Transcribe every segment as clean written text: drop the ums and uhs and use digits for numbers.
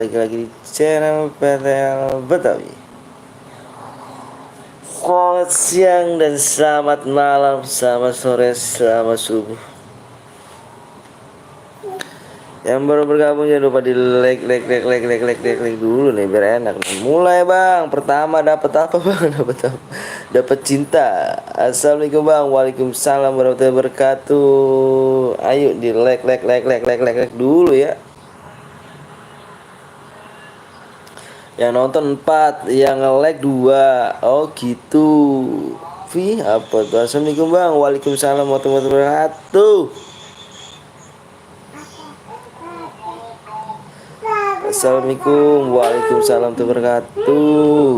Lagi di channel PTL Betawi. Selamat siang dan selamat malam, selamat sore, selamat subuh. Yang baru bergabung jangan lupa di like dulu nih biar enak nih. Mulai bang, pertama dapat apa bang? Dapat apa? Dapat cinta. Assalamualaikum bang, waalaikumsalam warahmatullahi wabarakatuh. Ayo di like dulu ya. Yang nonton 4, yang nge-like 2. Oh gitu. Apa tuh? Assalamualaikum bang, waalaikumsalam warahmatullahi wabarakatuh. Assalamualaikum, waalaikumsalam warahmatullahi wabarakatuh.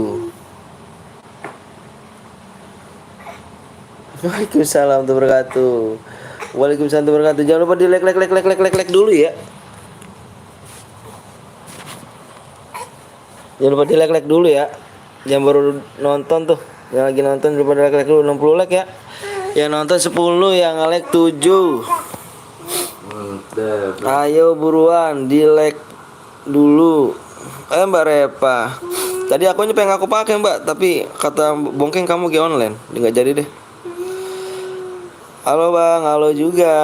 Waalaikumsalam warahmatullahi wabarakatuh. Waalaikumsalam warahmatullahi wabarakatuh. Jangan lupa di like dulu ya. Jangan lupa di like dulu ya. Yang baru nonton tuh, yang lagi nonton lupa di like dulu 60 like ya. Yang nonton 10, yang like 7. Ayo buruan di like dulu. Mbak Repa. Tadi akunnya pengen aku pakai mbak, tapi kata Bongkeng kamu gak online, nggak jadi deh. Halo bang, halo juga.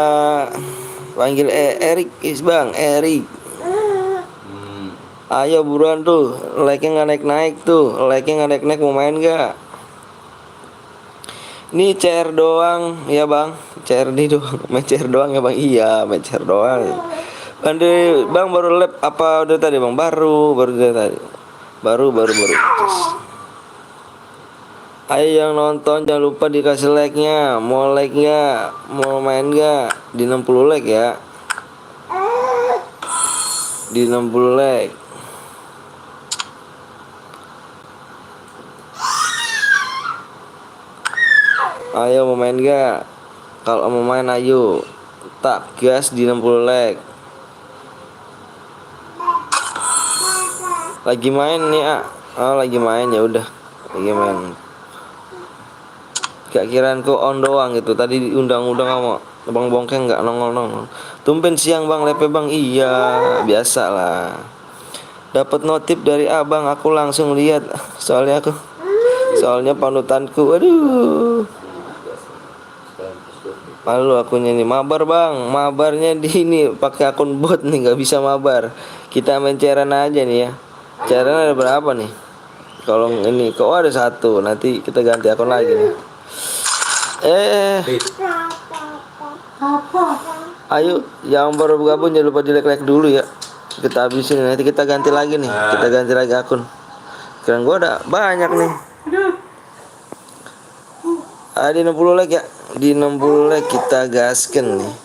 Panggil Erik bang, Erik. Ayo buruan tuh, like-nya nggak naik tuh, like-nya nggak naik mau main gak? Ini CR doang ya bang, CRD doang, main CR doang ya bang, iya main CR doang. Bang baru lab apa udah tadi bang? Baru dari tadi, baru. Ayo yang nonton jangan lupa dikasih like-nya, mau like-nya, mau main gak? Di 60 like ya, di 60 like. Ayo mau main gak? Kalau mau main ayo, tak gas di 60 like. Lagi main nih lagi main ya udah, lagi main. Gak kiraan kok on doang gitu. Tadi diundang-undang sama Bang Bongkeng nggak nongol. Tumben siang bang, lepe bang. Iya biasa lah. Dapat notif dari abang, aku langsung lihat. Soalnya panutanku. Aduh. Malu akunnya nih, mabar bang, mabarnya di ini pakai akun bot nih, nggak bisa mabar. Kita main cairan aja nih ya. Cairan ada berapa nih? Kalau ini kok ada 1, nanti kita ganti akun lagi nih. Ayo yang baru bergabung jangan lupa di like dulu ya. Kita habisin nanti kita ganti lagi nih, kita ganti lagi akun. Keren gua ada banyak nih. Di 60 like ya, di 60 like kita gasken nih.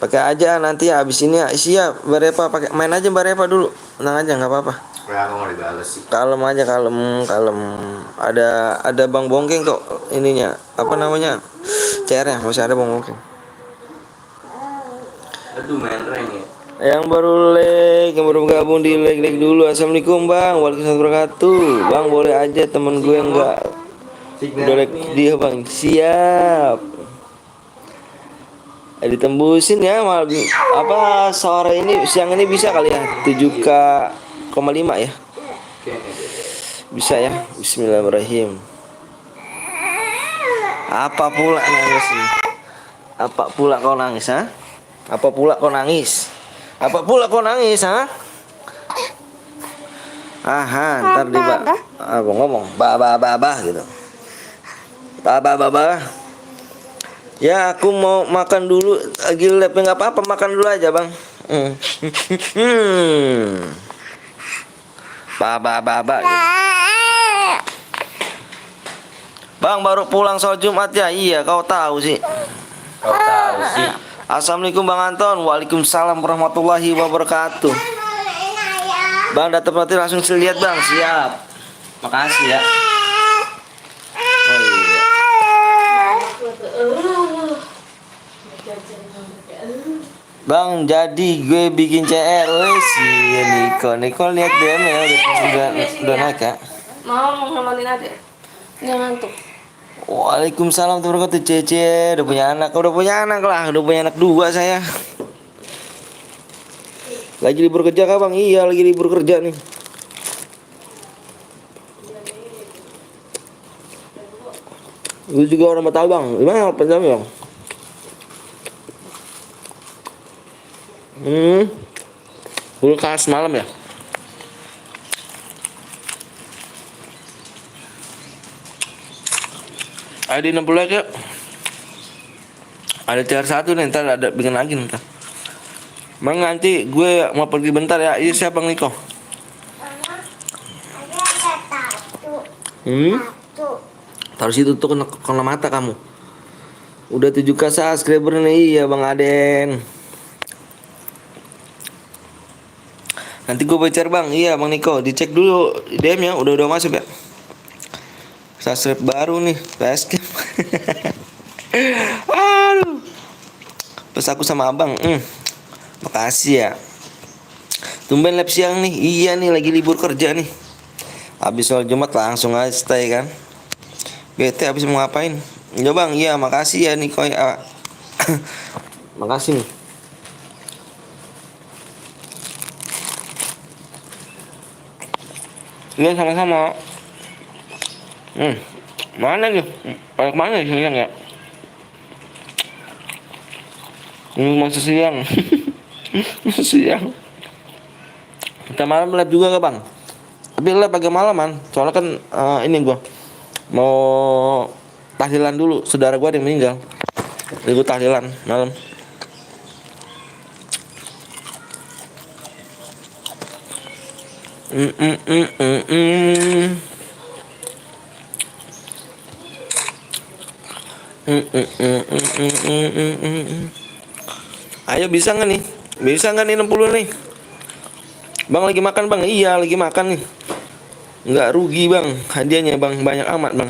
Pakai aja nanti ya, abis ini ya. Siap Mbak Repa, pakai main aja Mbak Repa dulu, tenang aja nggak apa-apa. Kalem aja, kalem. Ada Bang Bongkeng kok ininya, apa namanya, CR-nya masih ada Bang Bongkeng. Aduh main rank ya. Yang baru bergabung di like dulu. Assalamualaikum bang, waalaikumsalam wabarakatuh. Bang boleh aja temen gue enggak udah like dia bang, siap. Ditembusin ya apa sore ini, siang ini bisa kali ya 7,5 ya, bisa ya. Bismillahirrahmanirrahim. Apa pula nangis nih? Apa pula kau nangis ha? Apa pula kau nangis? Ntar di abang ngomong bah gitu. Bah. Ya aku mau makan dulu, lagi lab nggak apa-apa, makan dulu aja bang. Bah gitu. Bang baru pulang sholat Jumat ya? Iya kau tahu sih. Assalamualaikum Bang Anton. Waalaikumsalam warahmatullahi wabarakatuh. Bang datang nanti langsung lihat bang. Siap. Makasih ya. Oh iya. Bang jadi gue bikin CR. Si Niko lihat DM ya, udah naik ya. Mau nemenin adik. Dia ngantuk. Waalaikumsalam warahmatullahi wabarakatuh. Cece udah punya anak lah, udah punya anak 2 saya. Lagi libur kerja kah bang? Iya lagi libur kerja nih. Lu juga orang Batal bang. Gimana penjam bang? Kulkas malam ya? Ada 60 lagi ya? Ada TR1 nih, ntar ada bikin lagi ntar. Bang nanti gue mau pergi bentar ya. Iya siapa Bang Niko? Taruh situ tuh kena mata kamu. Udah 7K subscriber nih, iya Bang Aden. Nanti gue bacer bang, iya Bang Niko, dicek dulu DM ya, udah masuk ya. Subscribe baru nih, basecamp. Aduh, pas aku sama abang, makasih ya. Tumben lab siang nih, iya nih lagi libur kerja nih. Habis sholat Jumat langsung aja stay kan. Bete habis mau ngapain? Ya bang, iya makasih ya Niko ya. Makasih nih. Iya sama-sama. Mana nih? Balik mana nih siang ya? Masih siang. Masih siang. Kita malam lab juga gak bang? Tapi lab agak malaman. Soalnya kan ini gua mau tahlilan dulu. Saudara gua ada yang meninggal. Jadi gua tahlilan malam. Ayo bisa nggak nih? Bisa nggak nih 60 nih? Bang lagi makan bang? Iya lagi makan nih. Nggak rugi bang, hadiahnya bang banyak amat bang.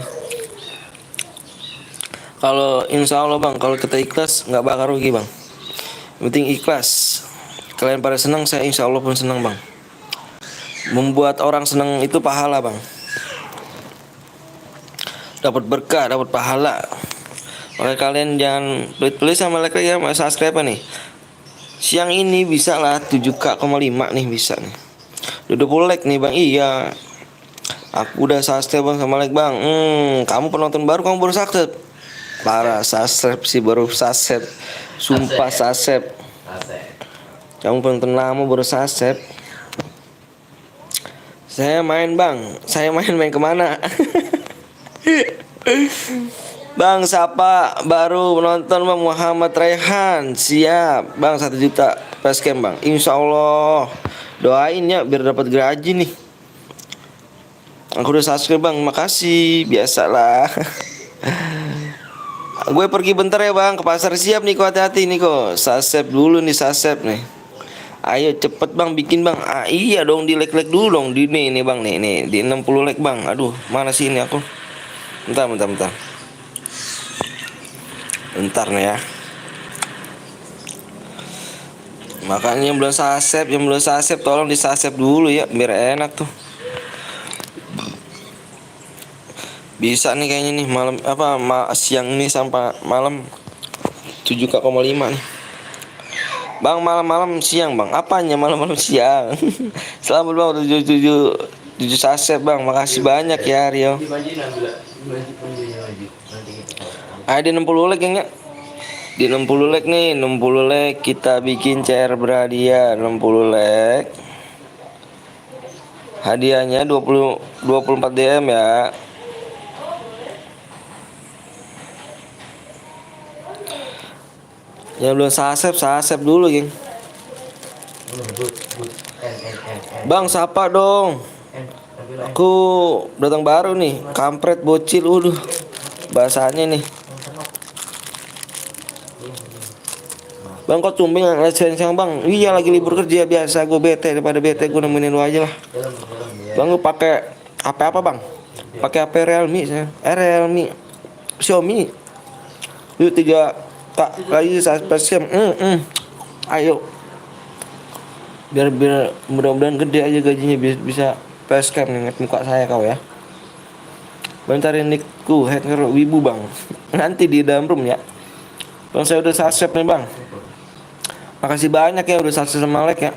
Kalau insya Allah bang, kalau kita ikhlas nggak bakal rugi bang. Yang penting ikhlas. Kalian pada senang, saya insya Allah pun senang bang. Membuat orang senang itu pahala bang. Dapat berkah, dapat pahala. Oleh kalian jangan pelit-pelit sama like ya, sama subscribe nih. Siang ini bisa lah 7K,5 nih bisa nih. Udah 20 like nih bang, iya. Aku udah subscribe bang sama like bang. Kamu penonton baru, kamu baru subscribe. Parah, subscribe sih baru subscribe. Sumpah subscribe. Kamu penonton lama baru subscribe. Saya main bang, saya main kemana? Bang siapa baru menonton bang? Muhammad Raihan. Siap bang, 1 juta basecamp bang, insya Allah. Doain ya biar dapat gaji nih. Aku udah subscribe bang, makasih. Biasalah. Gue pergi bentar ya bang, ke pasar. Siap nih kok, hati-hati nih kok. Subscribe dulu nih, subscribe nih. Ayo cepet bang, bikin bang. Iya dong, di like dulu dong. Di nih bang, nih di 60 like bang. Aduh, mana sih ini aku? Bentar. Bentar nih ya. Makanya yang belum subscribe, tolong di subscribe dulu ya, biar enak tuh. Bisa nih kayaknya nih malam siang nih sampai malam 7K,5 nih. Bang malam siang bang, apanya malam siang? Selamat bang udah 7 subscribe bang, makasih banyak ya Rio. Ada 60 like ya? Di 60 like nih, 60 like kita bikin CR berhadiah 60 like. Hadiahnya 24 DM ya. Yang belum subscribe dulu, geng. Bang, sapa dong. Aku datang baru nih, kampret bocil, bahasanya nih. Bang kok tumben siang bang? Iya lagi libur kerja biasa, gue bete, daripada bete gue nemenin lu aja lah. Bang lu pakai HP apa bang? Pakai HP Realme saya. Realme, Xiaomi. Yuk 3K lagi subscribe. Ayo. Biar mudah-mudahan gede aja gajinya, bisa facecam ingat muka saya kau ya. Bang cari nickku hacker wibu bang. Nanti di dalam room ya. Bang saya udah subscribe nih bang. Makasih banyak ya udah subscribe sama like ya.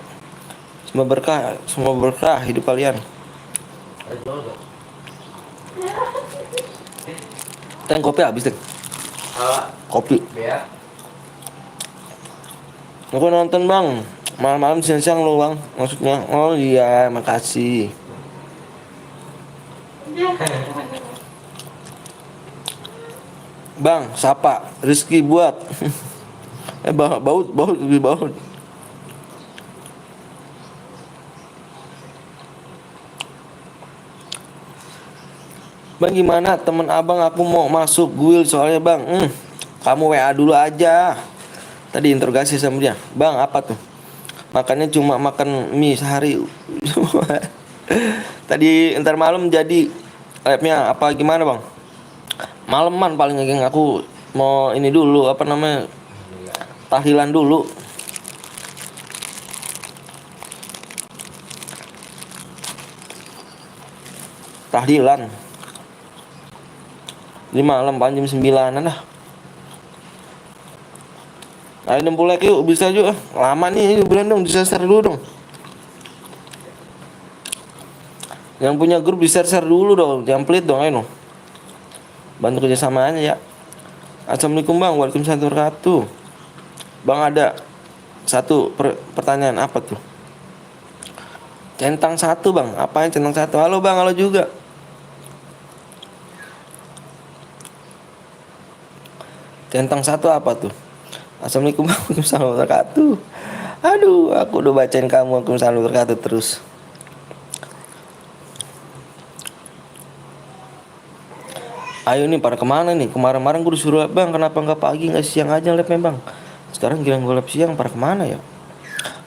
Semua berkah hidup kalian. Teng kopi habis deh. Kopi. Aku nonton bang. Malam-malam siang-siang lo bang. Maksudnya. Oh iya makasih. Bang, sapa Rizky buat. Baut lebih baut. Bang gimana temen abang aku mau masuk guild soalnya bang. Kamu WA dulu aja. Tadi interogasi sama dia. Bang apa tuh? Makannya cuma makan mie sehari. Tadi ntar malam jadi labnya apa gimana bang? Maleman paling geng aku mau ini dulu apa namanya tahlilan dulu. Tahlilan di malam jam 9-an lah. Ayo 60 like yuk bisa juga. Lama nih bulan dong di-share dulu dong. Yang punya grup di-share dulu dong. Jangan pelit dong ayo dong. Bantu kerjasamanya ya. Assalamualaikum bang. Waalaikumsalam warahmatullahi wabarakatuh. Bang ada satu pertanyaan apa tuh? Centang satu bang. Apain centang satu? Halo bang, halo juga. Centang satu apa tuh? Assalamualaikum warahmatullahi wabarakatuh. Aduh, aku udah bacain kamu Waalaikumsalam warahmatullahi wabarakatuh terus. Ayo nih pada kemana nih? Kemarin-kemarin gue disuruh bang, kenapa nggak pagi nggak siang aja labnya bang? Sekarang giliran gue lab siang, pada kemana ya?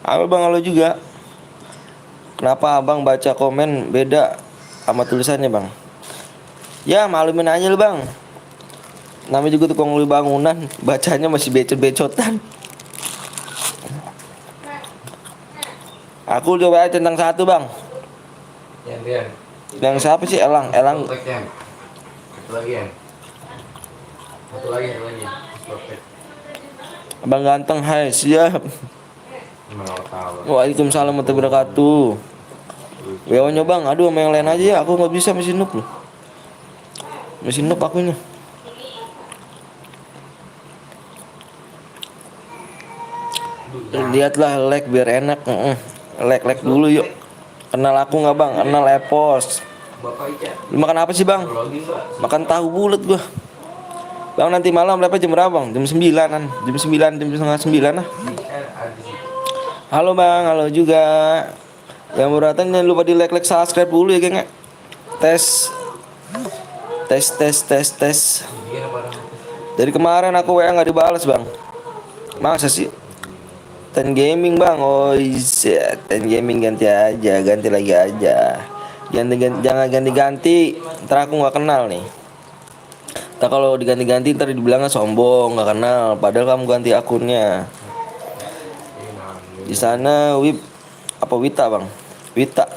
Halo bang, halo juga. Kenapa abang baca komen beda sama tulisannya bang? Ya malumin aja lu bang. Namanya juga tukang uli bangunan, bacanya masih becot-becotan. Aku coba tentang satu bang. Yang siapa sih Elang? Satu lagi. Abang ganteng, hai siap. Waalaikumsalam warahmatullahi wabarakatuh. Weonnya bang, aduh sama yang lain aja ya, aku nggak bisa mesin noob loh. Mesin noob akunya. Lihatlah like biar enak. Like dulu yuk. Kenal aku nggak bang? Kenal Epos. Lu makan apa sih bang? Makan tahu bulat gua. Bang nanti malam berapa jam berapa bang? Jam 9-an. Jam 9, jam setengah 9 lah. Halo bang, halo juga. Yang beratan jangan lupa di like subscribe dulu ya geng. Tes. Dari kemarin aku WA nggak dibalas bang. Masa sih? Ten gaming bang, oh iya, ten gaming ganti lagi aja. Jangan ganti, ntar aku nggak kenal nih. Ntar kalau diganti ntar dibilangnya sombong, nggak kenal. Padahal kamu ganti akunnya. Di sana Wita bang, Wita.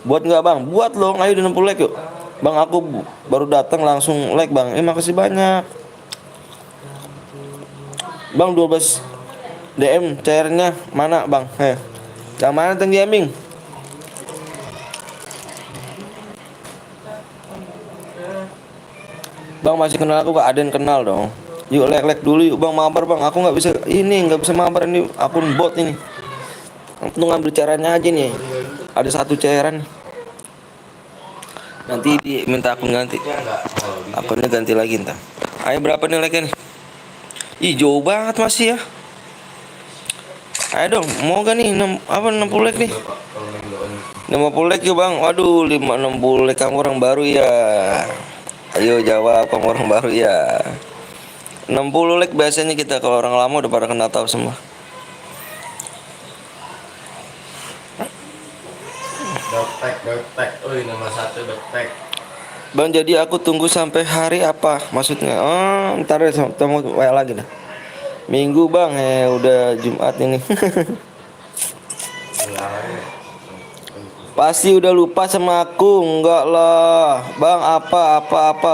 Buat nggak bang? Buat loh, ayo di 60 like yuk. Bang aku baru datang langsung like bang. Makasih banyak. Bang 12 DM cairnya mana bang? Yang mana Ten Gaming? Bang masih kenal aku gak? Ada yang kenal dong. Yuk like dulu yuk bang, mabar bang. Aku nggak bisa mabar ini akun bot ini. Aku ngambil caranya aja nih. Ada satu cairan. Nanti diminta akun ganti. Akunnya ganti lagi ntar. Ayo berapa nih like nih? Ih jauh banget masih ya. Ayo dong, mau gak nih 60 like nih? 50 like yuk bang. Waduh 60 like kamu orang baru ya. Ayo jawab kamu orang baru ya. 60 like biasanya kita, kalau orang lama udah pada kenal tahu semua. Doktek. Nomor 1 doktek. Bang jadi aku tunggu sampai hari apa maksudnya? Oh ntar ya ketemu WA lagi dah. Minggu bang, udah Jumat ini. Pasti udah lupa sama aku, enggak lah. Bang apa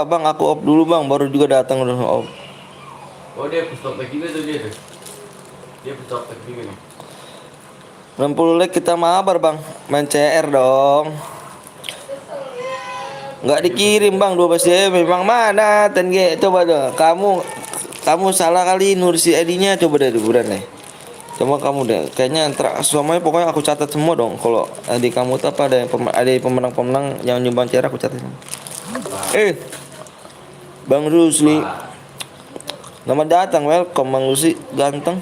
bang, aku off dulu bang, baru juga datang udah off. Oh dia push talk back juga tuh dia tuh. Dia push talk back juga nih. 60 like kita mabar bang. Main CR dong. Nggak dikirim bang 12 DM. Memang mana TNG? Coba tuh. Kamu salah kali nulis ID-nya. Coba deh liburan deh. Coba kamu deh. Kayaknya semuanya pokoknya aku catat semua dong. Kalau ID kamu tuh apa ada pemenang-pemenang yang nyumbang CR aku catat semua. Bang Rusli. Selamat datang, welcome Bang Rusli, ganteng.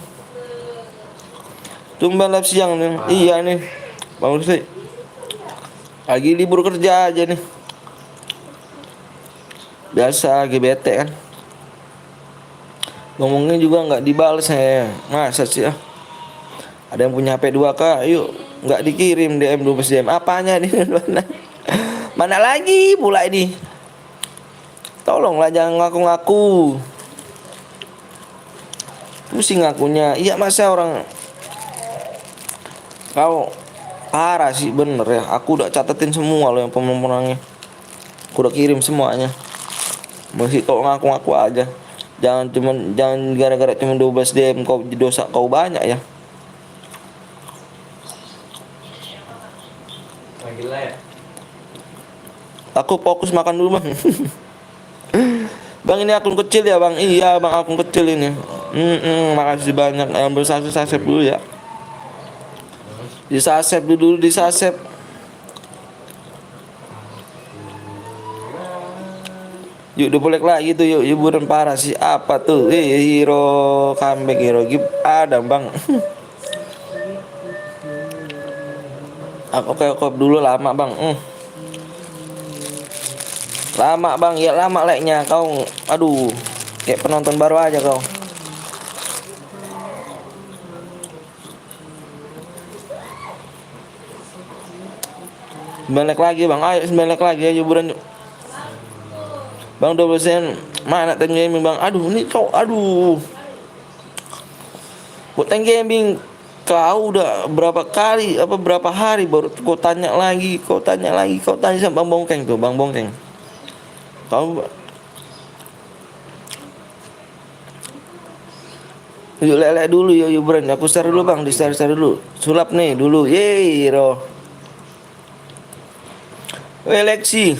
Tumben live siang nih. Iya nih. Bang Rusli. Lagi libur kerja aja nih. Biasa GBT kan. Ngomongnya juga nggak dibales saya. Masa sih ah. Ada yang punya HP 2K, yuk nggak dikirim DM 12 DM. Apanya nih? Mana lagi pula ini? Tolonglah jangan ngaku-ngaku. Pusing ngakunya. Iya masa orang kau parah sih bener ya. Aku udah catetin semua loh yang pemenang-pemenangnya. Aku udah kirim semuanya. Masih kau ngaku-ngaku aja. Jangan gara-gara cuma 12 DM kau dosa kau banyak ya. Gila ya. Aku fokus makan dulu bang. Bang ini akun kecil ya bang. Iya bang akun kecil ini. Makasih banyak. Yang bersasep dulu ya. Disasep dulu disasep. Yuk udah lagi tuh yuk hiburan parah sih apa tuh hero comeback hero give ada bang. Aku kayak dulu lama bang. Lama bang ya lama like-nya kau. Aduh kayak penonton baru aja kau. Sembilan like lagi bang. Ayo 9 like lagi ya hiburan yuk. Bang 12 sen mana tank gaming bang? Aduh ini kau aduh. Buat tank gaming kau udah berapa hari baru kau tanya lagi kau tanya sama Bang Bongkeng tuh Bang Bongkeng. Kau yuk lele dulu yuk hiburan. Aku share dulu bang, di share dulu. Sulap nih dulu. Yeay hero. Lexi.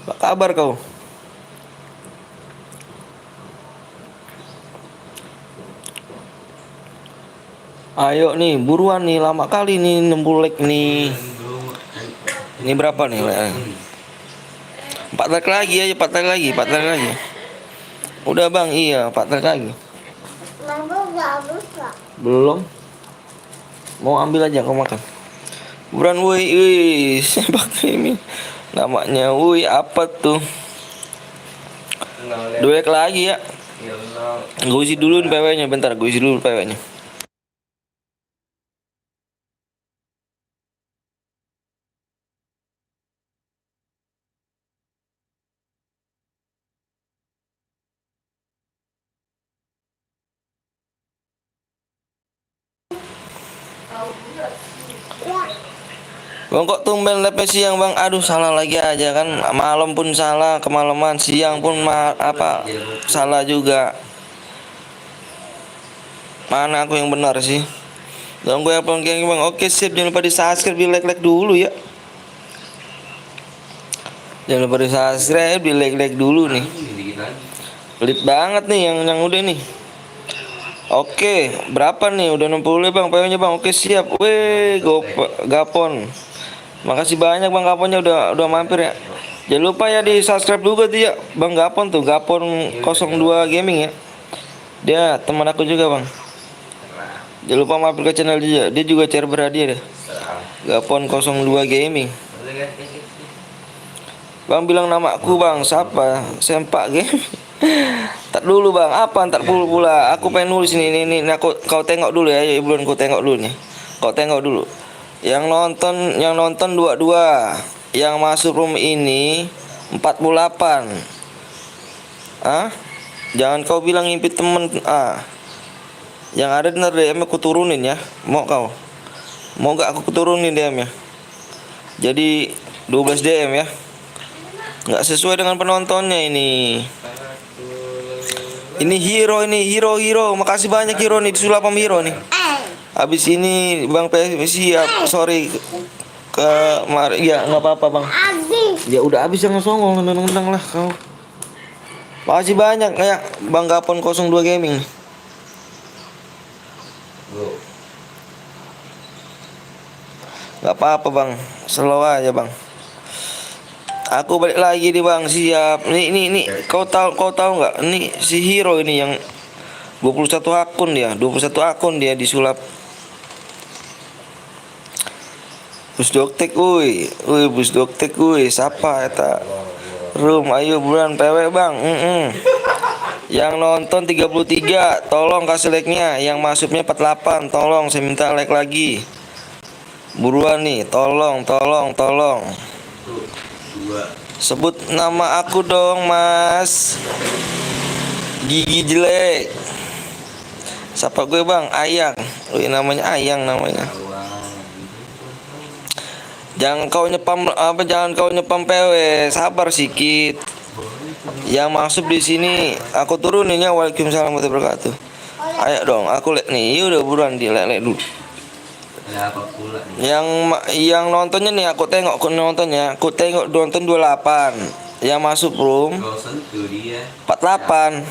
Apa kabar kau? Ayo nih, buruan nih, lama kali nih 60 like nih. Ini berapa nih? 4 like lagi aja, 4 like lagi. Udah bang, iya 4 like lagi. Belum. Mau ambil aja kau makan. Buruan woi, siapa ini? Namanya woi apa tuh? 2 like lagi ya. Gue isi dulu PW-nya bentar, gue isi dulu PW-nya. Bang kok tumben live siang bang? Aduh salah lagi aja kan. Malam pun salah, kemalaman siang pun salah juga. Mana aku yang benar sih? Dong gue yang bang. Oke sip, jangan lupa di subscribe, di like dulu ya. Jangan lupa di subscribe, di like dulu nih. Pelit banget nih yang udah nih. Oke, berapa nih? Udah 60 bang, PW-nya bang. Oke siap. Weh, Gapon. Makasih banyak bang Gaponnya udah mampir ya. Jangan lupa ya di subscribe juga tuh ya Bang Gapon tuh, Gapon 02 Gaming ya. Dia teman aku juga bang. Jangan lupa mampir ke channel dia. Dia juga share berhadiah deh. Gapon 02 Gaming. Bang bilang namaku bang, siapa? Sempak Game. Tak dulu bang, apa ntar pula. Aku pengen nulis ini. Kau tengok dulu ya, Ibu kau tengok dulu nih. Kau tengok dulu. Yang nonton 22, yang masuk room ini 48. Jangan kau bilang ngimpi temen. Yang ada ntar DM aku turunin ya. Mau kau? Mau gak aku turunin DM-nya? Jadi 12 DM ya. Nggak sesuai dengan penontonnya ini. Ini hero, hero. Makasih banyak hero nih, disulap sama hero nih. Habis ini Bang PS siap. Sorry ya nggak apa-apa Bang. Ya udah habis, jangan songong, nendang lah kau. Makasih banyak ya Bang Gapon 02 Gaming. Nggak apa-apa Bang, slow aja Bang. Aku balik lagi nih Bang, siap. Nih, kau tahu nggak? Ini si hero ini yang 21 akun dia disulap. Bus doktek, bus doktek, siapa eta? Room, ayo bulan PW Bang. Yang nonton 33, tolong kasih like-nya. Yang masuknya 48, tolong saya minta like lagi. Buruan nih, tolong. Sebut nama aku dong Mas. Gigi jelek. Siapa gue Bang? Ayang. Namanya Ayang namanya. Jangan kau nyepam PW, sabar sikit. Yang masuk di sini aku turunin ya. Waalaikumsalam warahmatullahi wabarakatuh. Ayo dong, aku lihat nih. Iya udah buruan dilek dulu. Yang nontonnya nih aku tengok nontonnya. Aku tengok nonton 28. Yang masuk room 48.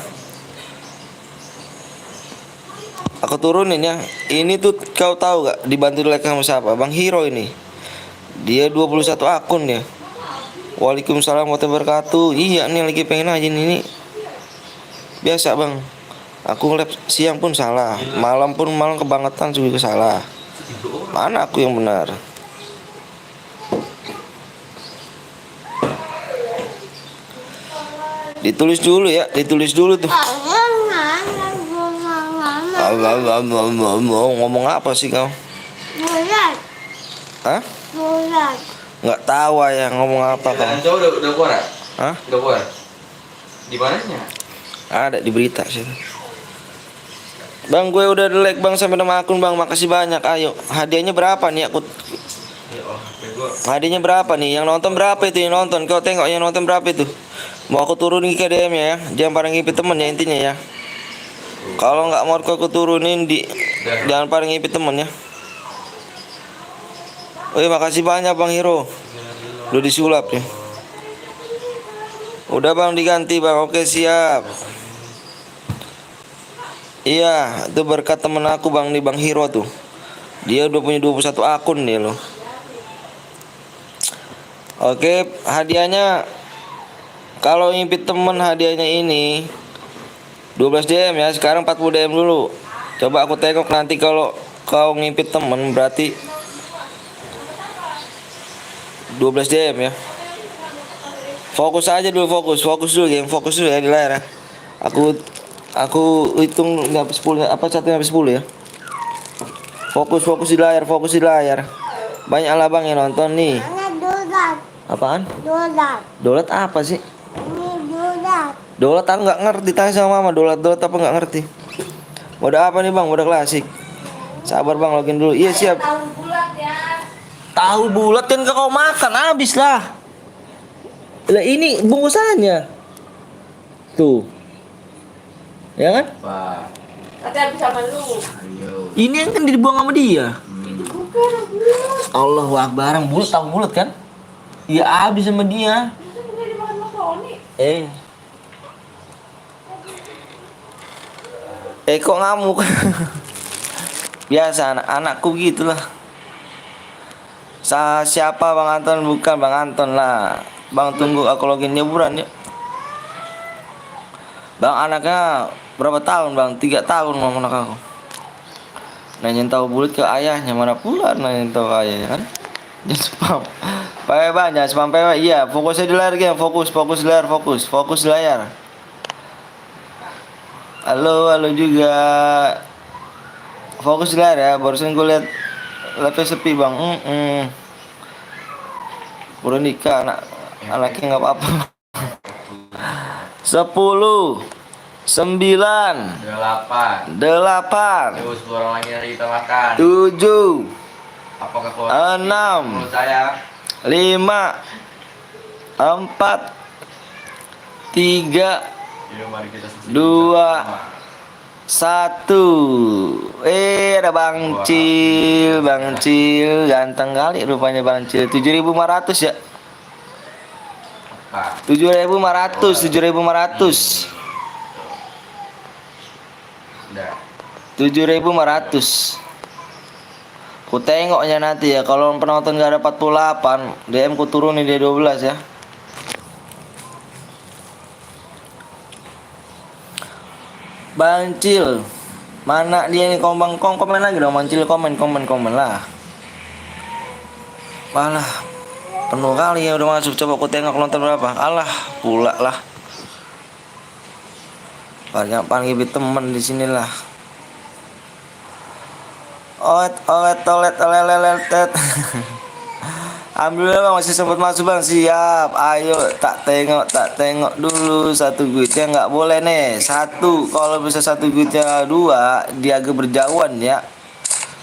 Aku turunin ya. Ini tuh kau tahu gak dibantu like sama siapa? Bang Hero ini. Dia 21 akun ya. Waalaikumsalam warahmatullahi wabarakatuh. Iya nih lagi pengen aja ini. Biasa Bang. Aku lab siang pun salah, malam kebangetan juga salah. Mana aku yang benar? Ditulis dulu ya, tuh. Ngomong apa sih kau? Hah? Nggak tahu ya ngomong apa kau? Coba udah keluar? Hah? Udah keluar? Di mananya? Ada di berita sih. Bang, gue udah like Bang sampai nama akun Bang, makasih banyak. Ayo, hadiahnya berapa nih aku? Hadiahnya berapa nih? Yang nonton berapa itu yang nonton? Kau tengok yang nonton berapa itu? Mau aku turunin ke DM ya? Jangan parang ngipit temen ya intinya ya. Kalau nggak mau aku turunin jangan parang ngipit temen ya. Makasih banyak Bang Hero. Udah disulap ya. Udah Bang diganti Bang. Oke siap. Iya, itu berkat temen aku Bang nih Bang Hero tuh. Dia udah punya 21 akun nih loh. Oke, hadiahnya kalau ngipit temen hadiahnya ini 12 DM ya. Sekarang 40 DM dulu. Coba aku tengok nanti kalau kau ngipit temen berarti 12 DM ya. Fokus aja dulu, fokus dulu game, fokus dulu ya di layar ya. Aku hitung sampai 10 apa 1 sampai 10 ya. Fokus di layar. Banyak lah Bang yang nonton nih. Apaan? Dolat apa sih? Dolat aku nggak ngerti, tanya sama mama. Dolat apa nggak ngerti. Mode apa nih Bang? Mode klasik. Sabar Bang, login dulu. Iya siap. Tahu bulat ya. Tahu bulat kan kau makan habis lah. Lah ini bungkusannya. Tuh. Ya kan? Tapi habis sama lu. Ini yang kan dibuang sama dia. Allahu Akbar, bulat tahu bulat kan? Iya habis sama dia. Kok ngamuk? Biasa anak-anakku gitulah. Siapa Bang Anton? Bukan Bang Anton lah. Bang tunggu aku login nyeburan ya. Bang anaknya berapa tahun Bang? 3 tahun anak aku. Nanyain tahu bulat ke ayahnya, mana pula nanyain tahu ayahnya kan? Jangan spam. Bang, jangan spam PW. Iya, fokusnya di layar game, fokus di layar. Halo juga. Fokus di layar ya, barusan gue lihat laptop sepi Bang. Baru nikah anaknya nggak apa-apa. 10 9 8. 8 Terus orang lagi hari kita makan. 7 Apakah keluar? 6 Menurut saya 5 4 3 Yuk mari kita saksikan. 2, 1. Ada Bang Cil, Bang Cil ganteng kali rupanya Bang Cil. 7.500 ya. 7.500, 7.500. Udah. 7.500. Ku tengoknya nanti ya, kalau penonton gak ada 48, DM ku turunin dia 12 ya. Bang Cil, mana dia nih komen lagi dong Bang Cil, komen lah. Alah, penuh kali ya udah masuk, coba ku tengok nonton berapa. Alah, pula lah. Banyak panggil temen di sinilah. Olet. Alhamdulillah Bang, masih sempat masuk Bang. Siap. Ayo tak tengok dulu. Satu guitnya nggak boleh nih. Satu, kalau bisa satu guitnya 2, dia agak berjauhan ya.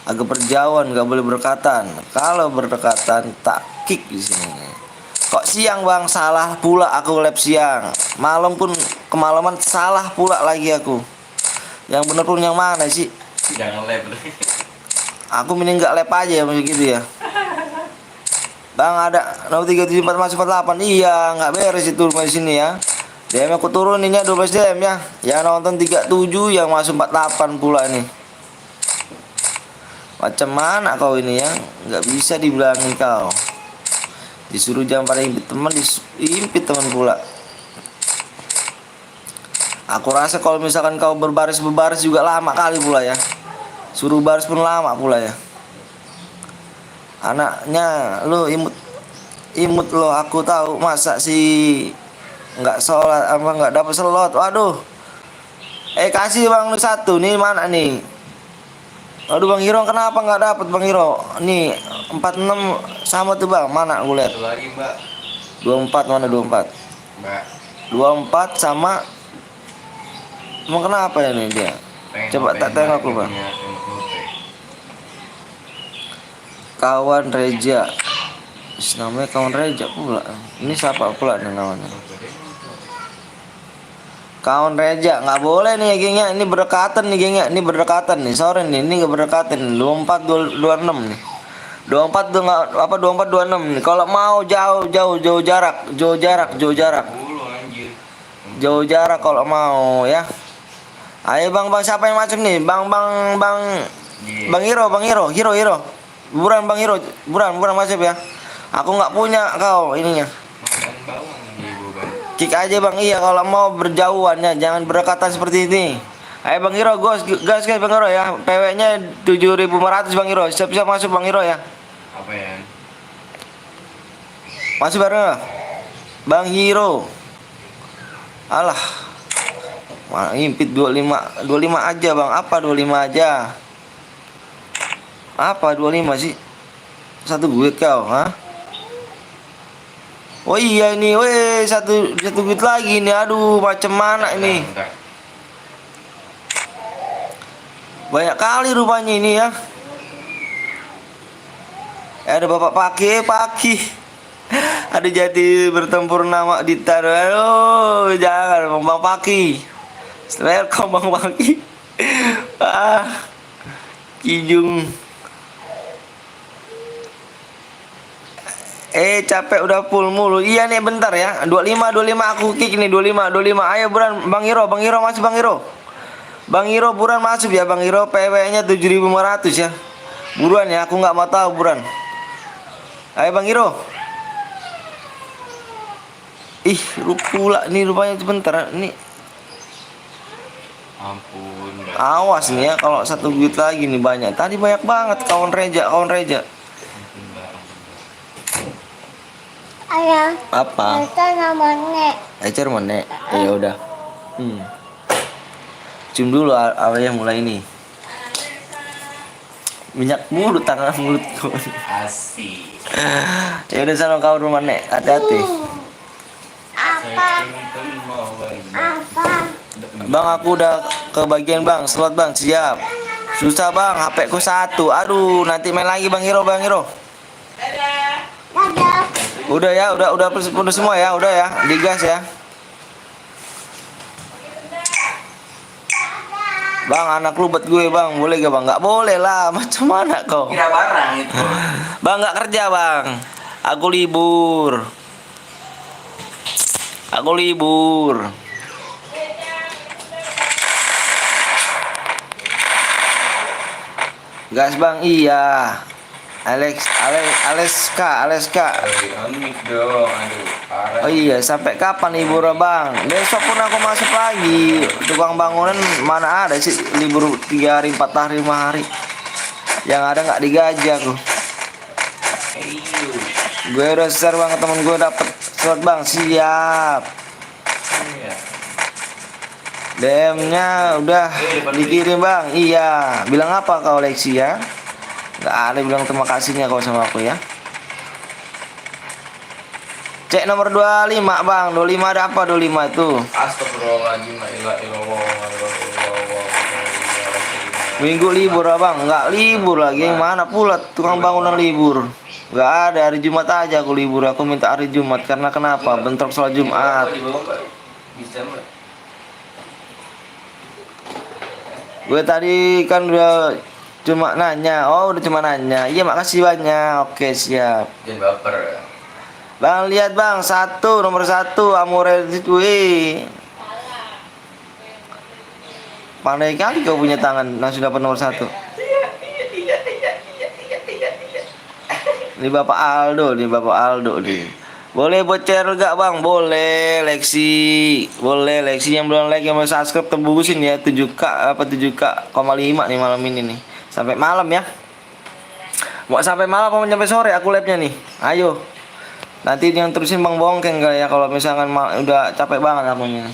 Agak berjauhan, nggak boleh berdekatan. Kalau berdekatan tak kick di sini. Kok siang Bang? Salah pula aku lab siang. Malam pun kemalaman salah pula lagi aku. Yang bener pun yang mana sih? Jangan lab. Aku mending nggak lab aja ya begitu ya. Bang ada nomor 374 masuk 48. Iya, nggak beres itu rumah di sini ya. DM aku turuninnya 12 DM ya. Yang nonton 37, yang masuk 48 pula nih. Macam mana kau ini ya? Nggak bisa dibilangin kau. Disuruh jangan pada impit teman, diimpit teman pula. Aku rasa kalau misalkan kau berbaris juga lama kali pula ya. Suruh baris pun lama pula ya. Anaknya lo imut lo, aku tahu masa sih nggak sholat apa nggak dapat slot. Waduh. Kasih Bang lu satu nih, mana nih? Aduh Bang Hiro, kenapa nggak dapat Bang Hiro? Nih 46 sama tuh Bang, mana gue lihat? Satu lagi Mbak. 24 mana 24? Mbak. 24 sama. Emang kenapa ya nih dia? Coba tak tengok lu Bang. Kawan Reja. Namanya kawan Reja pula. Ini siapa pula nih namanya? Kawan Reja, nggak boleh nih gengnya. Ini berdekatan nih gengnya. Ini berdekatan nih. Sore nih, ini nggak berdekatan. 24 26 nih. 24 tuh nggak apa 24 26 nih. Kalau mau jauh jarak. Jauh jarak kalau mau ya. Ayo Bang, siapa yang masuk nih? Bang Hiro. Buran Bang Hiro, buran masuk ya. Aku nggak punya kau ininya. Kick aja Bang, iya kalau mau berjauhan ya, jangan berdekatan seperti ini. Ayo Bang Hiro, gas Bang Hiro ya. PW-nya 7.500 Bang Hiro. Siap-siap masuk Bang Hiro ya. Apa ya? Masuk bareng ya? Bang Hiro. Alah. Impit 25 aja Bang. Apa 25 aja? Apa 25 sih? Satu duit kau, ha? Oh iya ini, weh satu duit lagi nih. Aduh, macam mana ini? Banyak kali rupanya ini ya. Ada Bapak Paki. Ada jadi bertempur nama ditaruh. Aduh, jangan Bang Paki. Welcome Bang Paki. Kijung. Capek udah full mulu. Iya nih bentar ya. 25 aku kick nih 25. Ayo buran Bang Hiro masuk Bang Hiro. Bang Hiro buran masuk ya Bang Hiro. PW-nya 7.500 ya. Buruan ya, aku nggak mau tahu buran. Ayo Bang Hiro. Ih, pula nih rupanya sebentar nih. Ampun. Awas nih ya kalau satu duit lagi nih banyak. Tadi banyak banget kawan Reja. Ayah. Apa? Itu namanya. Ecer mana? Ya udah. Cium dulu awalnya mulai nih. Minyak mulut tangan mulut kau. Asik. Ya udah sana kau rumah nek. Hati-hati. Apa? Bang aku udah ke bagian Bang. Slot Bang siap. Susah Bang. HP ku 1. Aduh nanti main lagi Bang Hiro. Dadah. Udah ya, udah semua ya, udah ya, digas ya. Bang, anak lu buat gue bang, boleh gak bang? Nggak boleh lah, macam mana kau? Kira barang itu. Bang nggak kerja bang, aku libur. Aku libur. Gas bang, iya. Aleska. Unik dong, aduh. Parah. Oh iya, sampai kapan libur bang? Besok pun aku masuk lagi. Tukang bangunan mana ada sih libur 3 hari, 4 hari, 5 hari. Yang ada nggak digaji aku. Gue udah share bang, temen gue dapet slot bang, siap. Iya. DM-nya udah dikirim bang, iya. Bilang apa kau Lexi ya? Nggak ada bilang terima kasihnya kau sama aku ya. Cek nomor 25 bang, 25 ada apa 25 itu? Astagfirullahaladzim, la ilaha illallah. Minggu libur abang, nggak libur lagi, yang mana pula tukang bangunan libur? Nggak ada, hari Jumat aja aku libur, aku minta hari Jumat, karena kenapa? Bentrok sholat Jumat. Bisa mbak. Gue tadi kan udah cuma nanya, oh udah cuma nanya, iya makasih banyak, oke siap. Jangan baper. Bang lihat bang, nomor 1 Amore wih. Pandai kali kau punya tangan langsung dapat nomor 1. Ini Bapak Aldo nih. Boleh bocor gak bang? Boleh Lexi. Boleh Lexi yang belum like yang mau subscribe tebusin ya 7k apa 7k,5 nih malam ini nih. Sampai malam ya. Mau sampai malam apa sampai sore aku live-nya nih. Ayo. Nanti yang terusin Bang Bongkeng kali ya kalau misalkan udah capek banget akunya.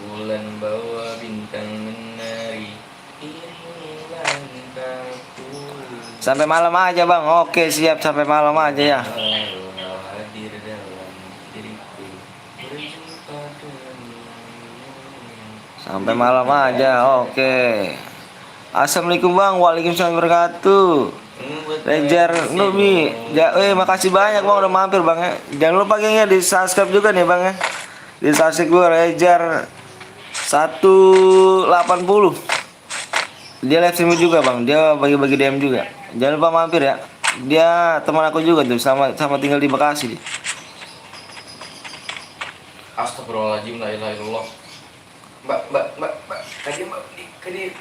Bulan bawa bintang menari. Sampai malam aja bang, oke siap sampai malam aja ya. Sampai malam aja, oke. Assalamualaikum bang, waalaikumsalam wabarakatuh. Rejar Nubi, makasih banyak bang udah mampir bang ya. Jangan lupa gengnya di subscribe juga nih bang ya. Di subscribe gue Rejar 180. Dia live stream juga bang, dia bagi-bagi DM juga. Jangan lupa mampir ya. Dia teman aku juga tuh, sama tinggal di Bekasi. Astagfirullahaladzim, la ilaha illallah. Mbak. Tadi mbak, kedi.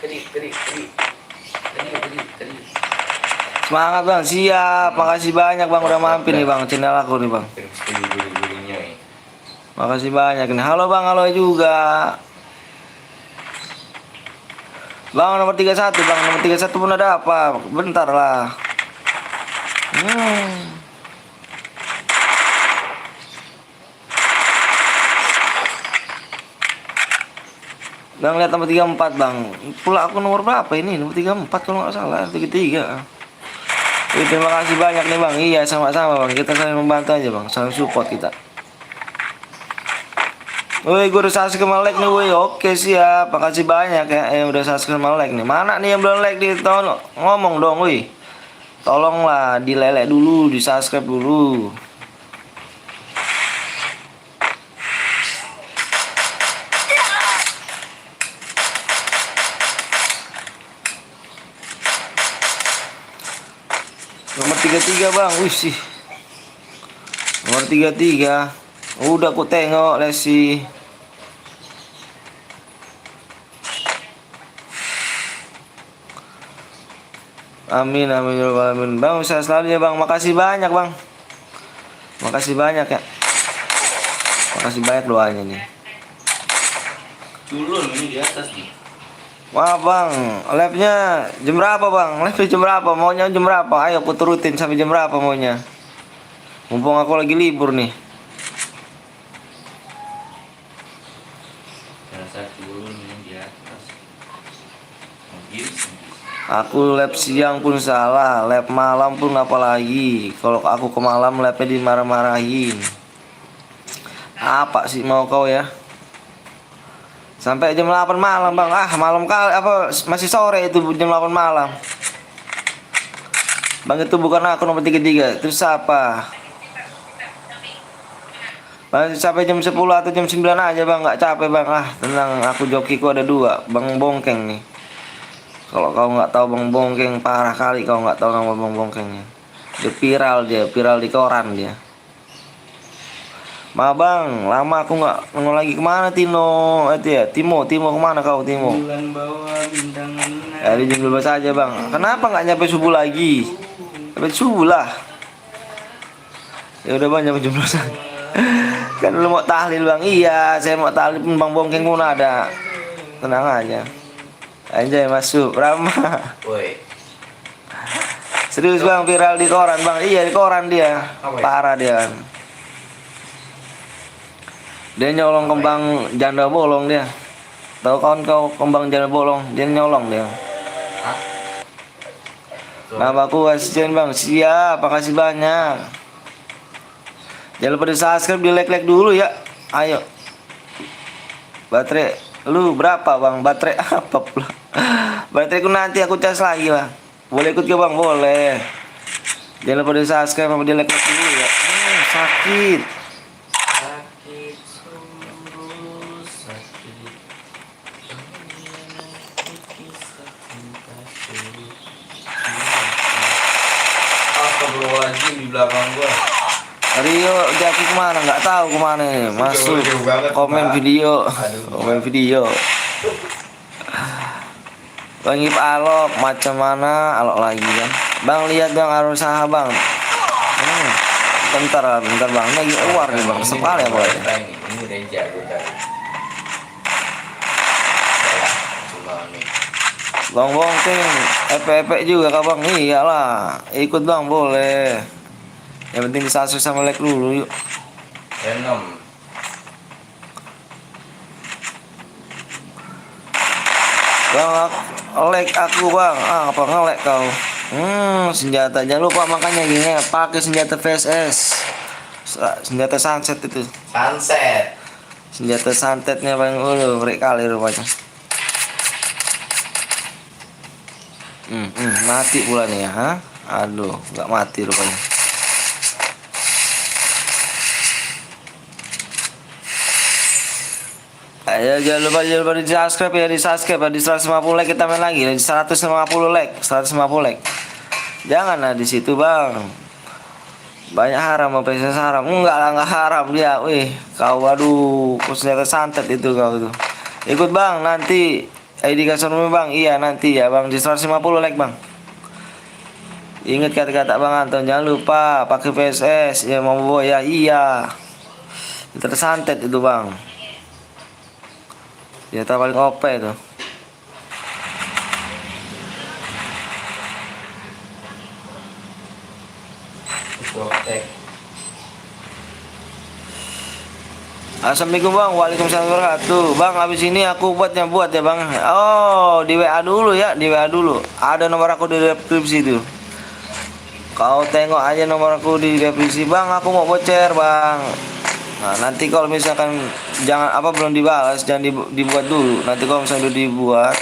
Semangat bang, siap. Makasih banyak bang udah mampir nih bang, channel aku nih bang. Makasih banyak nih. Halo bang, halo juga. Bang nomor 31 bang, nomor 31 pun ada apa? Bentar lah. Bang lihat nomor 34 bang. Pula aku nomor berapa ini? Nomor 34 kalau nggak salah, 33. Terima kasih banyak nih bang. Iya sama-sama bang. Kita saling membantu aja bang, saling support kita. Woi, gue udah subscribe sama like nih, woi. Oke siap, makasih banyak ya yang udah subscribe sama like nih. Mana nih yang belum like di tolong ngomong dong, woi. Tolonglah dilelek dulu, di subscribe dulu. Nomor 33 bang, wih sih. Nomor 33. Udah aku tengok Lesi. Amin amin ya rabbal alamin. Bang saya selalu ya bang. Makasih banyak bang. Makasih banyak ya. Makasih banyak doanya nih. Turun ini di atas nih. Wah bang, live-nya jam berapa bang? Live jam berapa? Maunya jam berapa? Ayo aku turutin sampai jam berapa maunya. Mumpung aku lagi libur nih. Turun ini di atas. Aku lab siang pun salah, lab malam pun apalagi. Kalau aku ke malam labnya dimarah-marahin. Apa sih mau kau ya? Sampai jam 8 malam bang. Ah malam kali apa masih sore itu jam 8 malam. Bang itu bukan aku nomor 33. Terus apa? Bang, sampai jam 10 atau jam 9 aja bang, nggak capek bang. Ah, tenang, aku jokiku ada dua, Bang Bongkeng nih. Kalau kau nggak tahu Bang Bongkeng, parah kali kau nggak tahu nama Bang Bongkengnya. Dia viral di koran dia. Ma bang, lama aku nggak nongol lagi. Kemana Tino? Itu ya, Timo kemana kau Timo? Bulan bawah bintang enam. Di jam 12 aja bang. Kenapa nggak nyampe subuh lagi? Sampai subuh lah. Ya udah bang, nyampe jam 12. Kan lu mau tahlil bang? Iya, saya mau tahlil pun Bang Bongkeng pun ada. Tenang aja. Anjay masuk, Rama. Woi. Serius bang, viral di koran bang. Iya di koran dia. Apa ya? Parah dia kan. Dia nyolong kembang janda bolong dia. Tahu kawan kau kembang janda bolong? Dia nyolong dia. Hah? Nama aku asisten bang. Siap, makasih banyak. Jangan lupa di subscribe, di like dulu ya. Ayo. Baterai lu berapa bang? Baterai apa pula? Bateraiku nanti aku cas lagi lah. Boleh ikut ke bang? Boleh. Jangan lupa di subscribe sama di like dulu ya. Sakit. Sakit sungguh sakit. Astagfirullahaladzim di belakang gua. Rio Jaki kemana? Nggak tahu kemana nih. Masuk Jauh banget, komen Pak. video. Aduh. Komen video. Bang Ip alok macam mana? Alok lagi kan. Bang lihat bang arus saha bang. Bentar bang. Ini lagi keluar nih bang. Sepal ya boy. Ini udah jago kan. Cuma nih. Bang Bongkeng, epek juga kak bang. Iyalah, ikut bang boleh. Yang penting disasur sama like dulu yuk. Venom. Bang, like aku bang. Apa nge-like kau? Senjata jangan lupa makanya gini pakai senjata VSS. Senjata sunset itu. Sunset. Senjata santetnya paling ngeri kali rupanya. Mati pula nih ya, ha? Aduh, nggak mati rupanya. Ayo jangan lupa di subscribe ya, di 150 like kita main lagi, di 150 like, 150 like. Janganlah di situ bang. Banyak haram apa yang haram? Enggak lah, enggak haram dia. Wih, kau aduh, kau senjata santet itu kau tuh. Ikut bang nanti ID Kasonumi bang. Iya nanti ya bang di 150 like bang. Ingat kata-kata Bang Anton, jangan lupa pakai VSS ya mau bawa ya. Iya. Tersantet itu bang. Ya paling OP itu. Doktek. Assalamualaikum bang, waalaikumsalam warahmatullahi wabarakatuh. Bang, habis ini aku buat ya bang. Oh, di WA dulu ya, di WA dulu. Ada nomor aku di deskripsi itu. Kau tengok aja nomor aku di deskripsi bang. Aku mau bocer bang. Nah, nanti kalau misalkan jangan apa belum dibalas, jangan dibuat dulu. Nanti kalau misalnya udah dibuat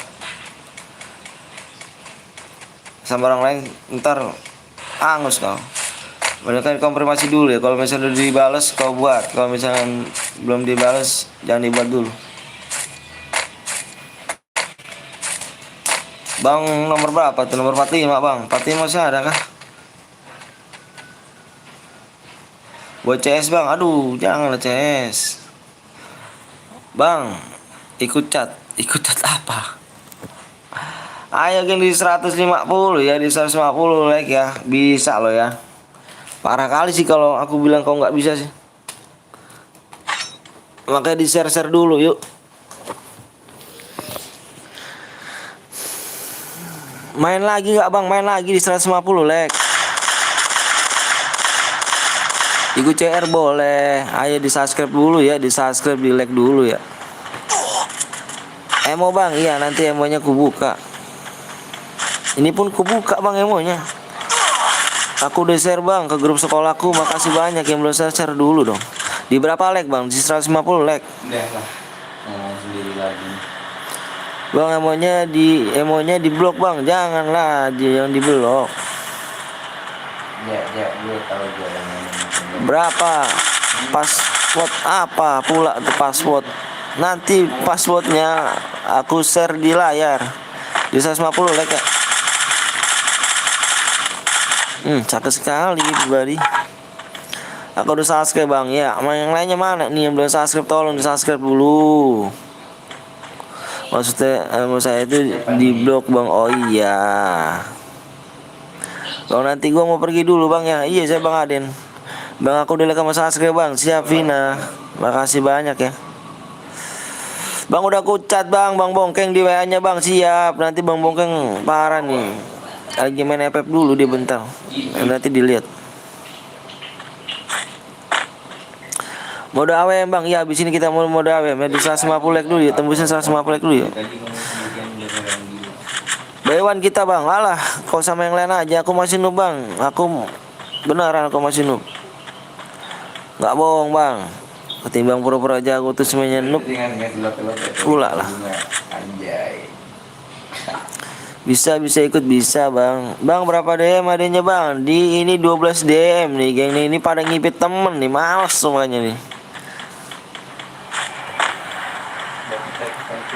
sama orang lain, ntar angus kau. Mereka konfirmasi dulu ya. Kalau misalnya udah dibalas kau buat. Kalau misalnya belum dibalas jangan dibuat dulu. Bang nomor berapa tuh? Nomor 45 bang. 45 masih ada kah? Buat CS bang. Aduh janganlah CS. Bang ikut chat. Ikut chat apa? Ayo geng di 150 ya. Di 150 like ya. Bisa loh ya. Parah kali sih kalau aku bilang kau nggak bisa sih. Makanya di share dulu yuk. Main lagi nggak bang? Main lagi di 150 like. Ikut CR boleh. Ayo di subscribe dulu ya. Di subscribe, di like dulu ya. Emo bang, iya nanti emonya ku buka. Ini pun ku buka bang emonya. Aku udah share bang ke grup sekolahku. Makasih banyak yang belum share dulu dong. Di berapa like bang? Di 150 like. Udah lah. Ngomong sendiri lagi. Bang emonya di blok bang. Janganlah yang di blok. Ya, gue tahu gue yang ngomong. Berapa? Pas Password apa pula tuh password? Nanti passwordnya aku share di layar. Di 150 like ya. Cakep sekali pribadi. Aku udah subscribe bang ya. Yang lainnya mana nih yang belum subscribe, tolong di subscribe dulu. Maksudnya saya itu di blog bang. Oh iya. Kalau nanti gua mau pergi dulu bang ya. Iya saya bang Aden. Bang aku udah like sama subscribe bang. Siap Vina. Makasih banyak ya. Bang udah aku chat bang Bongkeng di WA nya bang. Siap. Nanti bang Bongkeng parah nih. Lagi main FF dulu dia bentar. Nanti dilihat. Mode AWM bang, ya abis ini kita mau mode AWM ya, di 150 like dulu ya, tembusin 150 like dulu ya. Baywan kita bang, alah kau sama yang lain aja, aku masih noob bang, aku beneran aku masih noob. Nggak bohong bang, ketimbang pura-pura jago tuh semuanya noob pula lah. Bisa ikut bisa bang. Bang berapa DM adanya bang? Di ini 12 DM nih geng ini pada ngipit temen nih, males semuanya nih.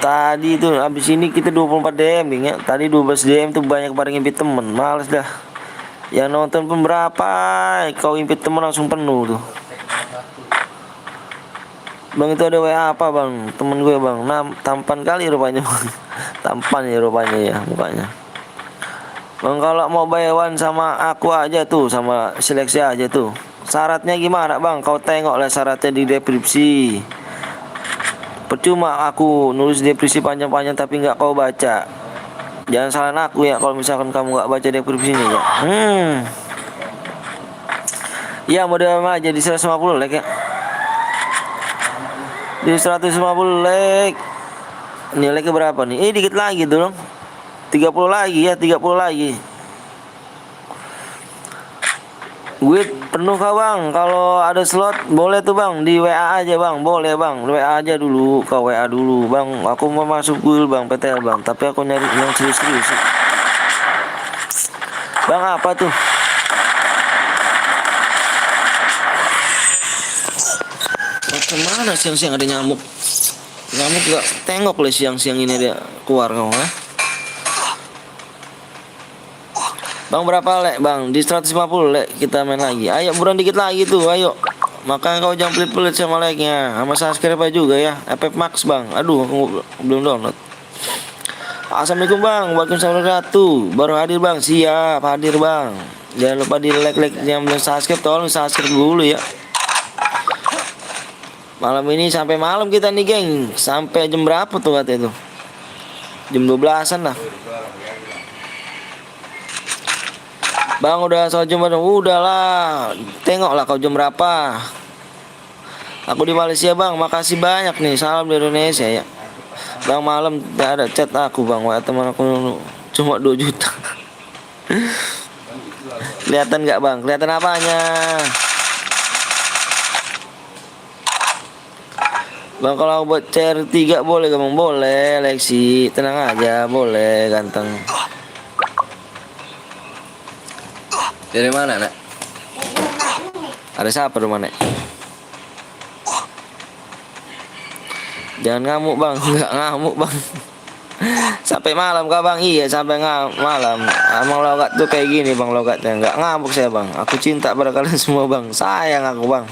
Tadi tuh abis ini kita 24 DM ya. Tadi 12 DM tuh banyak pada ngipit temen, males dah. Yang nonton pun berapa? Kau ngipit temen langsung penuh tuh. Bang itu ada WA apa bang? Temen gue bang, tampan kali rupanya bang. Tampan ya rupanya ya mukanya. Bang kalau mau bayar sama aku aja tuh, sama seleksi aja tuh. Syaratnya gimana bang? Kau tengok lah syaratnya di deskripsi. Percuma aku nulis deskripsi panjang-panjang tapi nggak kau baca. Jangan salahin aku ya kalau misalkan kamu nggak baca deskripsinya ya. Ya model aja di 150 like ya. Di 150 like. Ini like berapa nih? Dikit lagi tuh dong. 30 lagi ya, 30 lagi. Gue penuh kah bang? Kalau ada slot boleh tuh bang di WA aja bang, boleh bang, WA aja dulu, ke WA dulu bang. Aku mau masuk Google bang, PTL bang, tapi aku nyari yang serius-serius. Bang apa tuh? Macam mana siang-siang ada nyamuk? Nyamuk gak tengok lah siang-siang ini dia keluar kamu ya? Bang berapa lek bang? Di 150 lek kita main lagi. Ayo buruan dikit lagi tuh, ayo. Makanya kau jangan pelit-pelit sama like-nya. Sama subscribe juga ya. FF Max bang. Aduh aku belum download. Assalamualaikum bang. Waalaikumsalam warahmatullahi. Baru hadir bang. Siap hadir bang. Jangan lupa di like yang belum subscribe, tolong subscribe dulu ya. Malam ini sampai malam kita nih geng. Sampai jam berapa tuh katanya tuh? Jam 12-an lah. Bang udah sholat Jumat, udahlah. Tengoklah kau jam berapa. Aku di Malaysia bang, makasih banyak nih. Salam dari Indonesia ya. Bang malam tidak ada chat aku bang. Wah teman aku cuma 2 juta. Kelihatan nggak bang? Kelihatan apanya? Bang kalau buat CR 3 boleh gak bang? Boleh Lexi, tenang aja, boleh ganteng. Dari mana nak? Ada siapa rumah nek? Jangan ngamuk bang, nggak ngamuk bang. Sampai malam kah bang? Iya sampai malam. Emang logat tuh kayak gini bang logatnya. Nggak ngamuk saya bang. Aku cinta pada kalian semua bang. Sayang aku bang.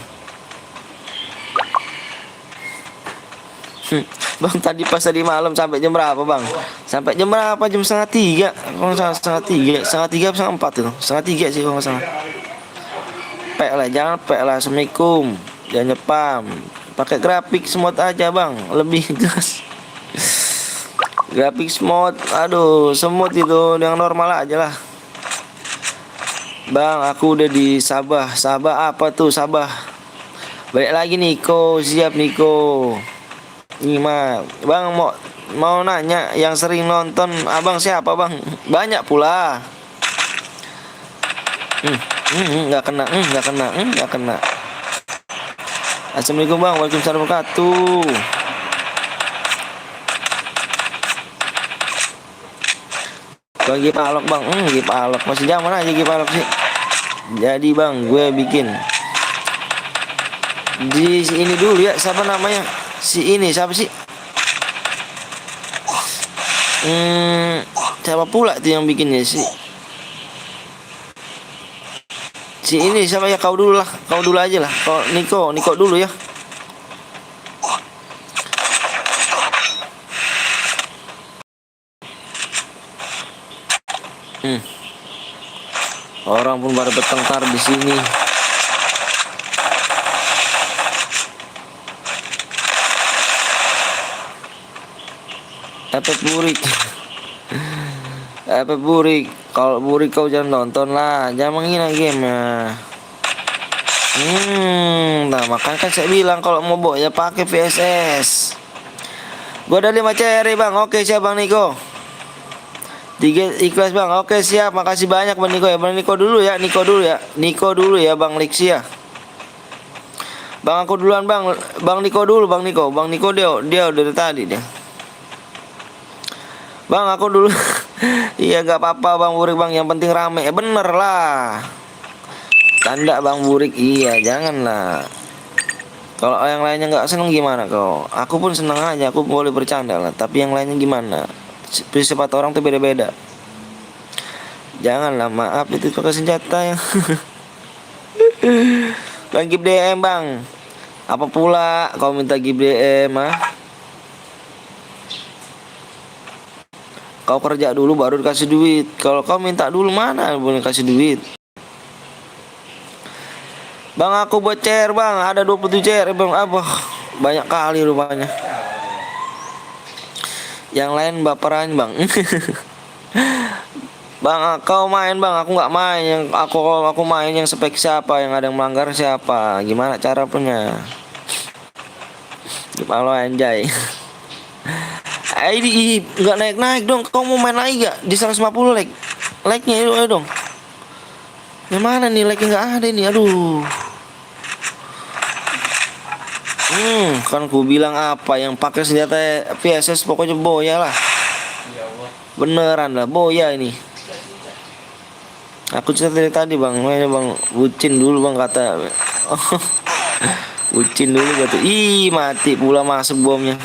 Bang tadi pas tadi malam sampai jam berapa bang? Sampai jam berapa? Jam 2:30. Kalau salah 2:30, 2:30 atau 2:30 itu. 2:30 sih kalau salah. Pek lah, jangan pek lah. Assalamualaikum. Jangan nyepam. Pakai grafik smooth aja bang, lebih gas. Grafik smooth, aduh smooth itu yang normal aja lah. Bang aku udah di Sabah. Sabah apa tuh Sabah? Balik lagi Niko, siap Niko. Nih mah, bang mau nanya yang sering nonton abang siapa bang? Banyak pula. Nggak kena, nggak kena. Assalamualaikum bang, waalaikumsalam wabarakatuh. Bagi palok bang, Gipalok masih zaman aja Gipalok sih. Jadi bang, gue bikin Di si ini dulu ya, siapa namanya? Si ini siapa sih? Siapa pula tuh yang bikinnya sih? Si ini siapa ya? Kau dulu lah, kau dulu aja lah. Kau Niko dulu ya. Orang pun pada bertengkar di sini. Efek burik. Efek burik. Kalau burik kau jangan nonton lah, jangan menghina game ya. Nah makanya kan saya bilang kalau mau bawa ya pakai VSS. Gua ada 5 ceri bang. Oke siap bang Niko. 3 ikhlas bang. Oke siap. Makasih banyak bang Niko ya. Bang Niko dulu ya. Niko dulu ya bang Lixi ya. Bang aku duluan bang. Bang Niko dulu bang Niko. Bang Niko dia udah dari tadi dia. Bang aku dulu. Iya gak apa-apa bang Burik bang. Yang penting rame. Bener lah. Tanda bang Burik. Iya jangan lah. Kalau yang lainnya nggak seneng gimana kau? Aku pun seneng aja. Aku boleh bercanda lah. Tapi yang lainnya gimana? Sifat orang tuh beda-beda. Janganlah maaf itu pakai senjata ya. Bang give DM bang. Apa pula kau minta give DM ah? Kau kerja dulu baru dikasih duit. Kalau kau minta dulu mana boleh kasih duit. Bang aku buat chair bang. Ada 27 chair bang. Apa? Banyak kali rupanya. Yang lain baperan bang. Bang kau main bang, aku nggak main. Yang aku main yang spek siapa, yang ada yang melanggar siapa, gimana cara punya? Gimana anjay? ID nggak naik dong. Kau mau main lagi gak di 150 like-nya itu dong. Yang mana nih like-nya nggak ada nih, aduh. Kan ku bilang apa yang pakai senjata VSS pokoknya boya lah. Beneran lah boya ini. Aku cerita dari tadi bang, mainnya bang bucin dulu bang kata. Bucin dulu kata. Ih mati pula masuk bomnya.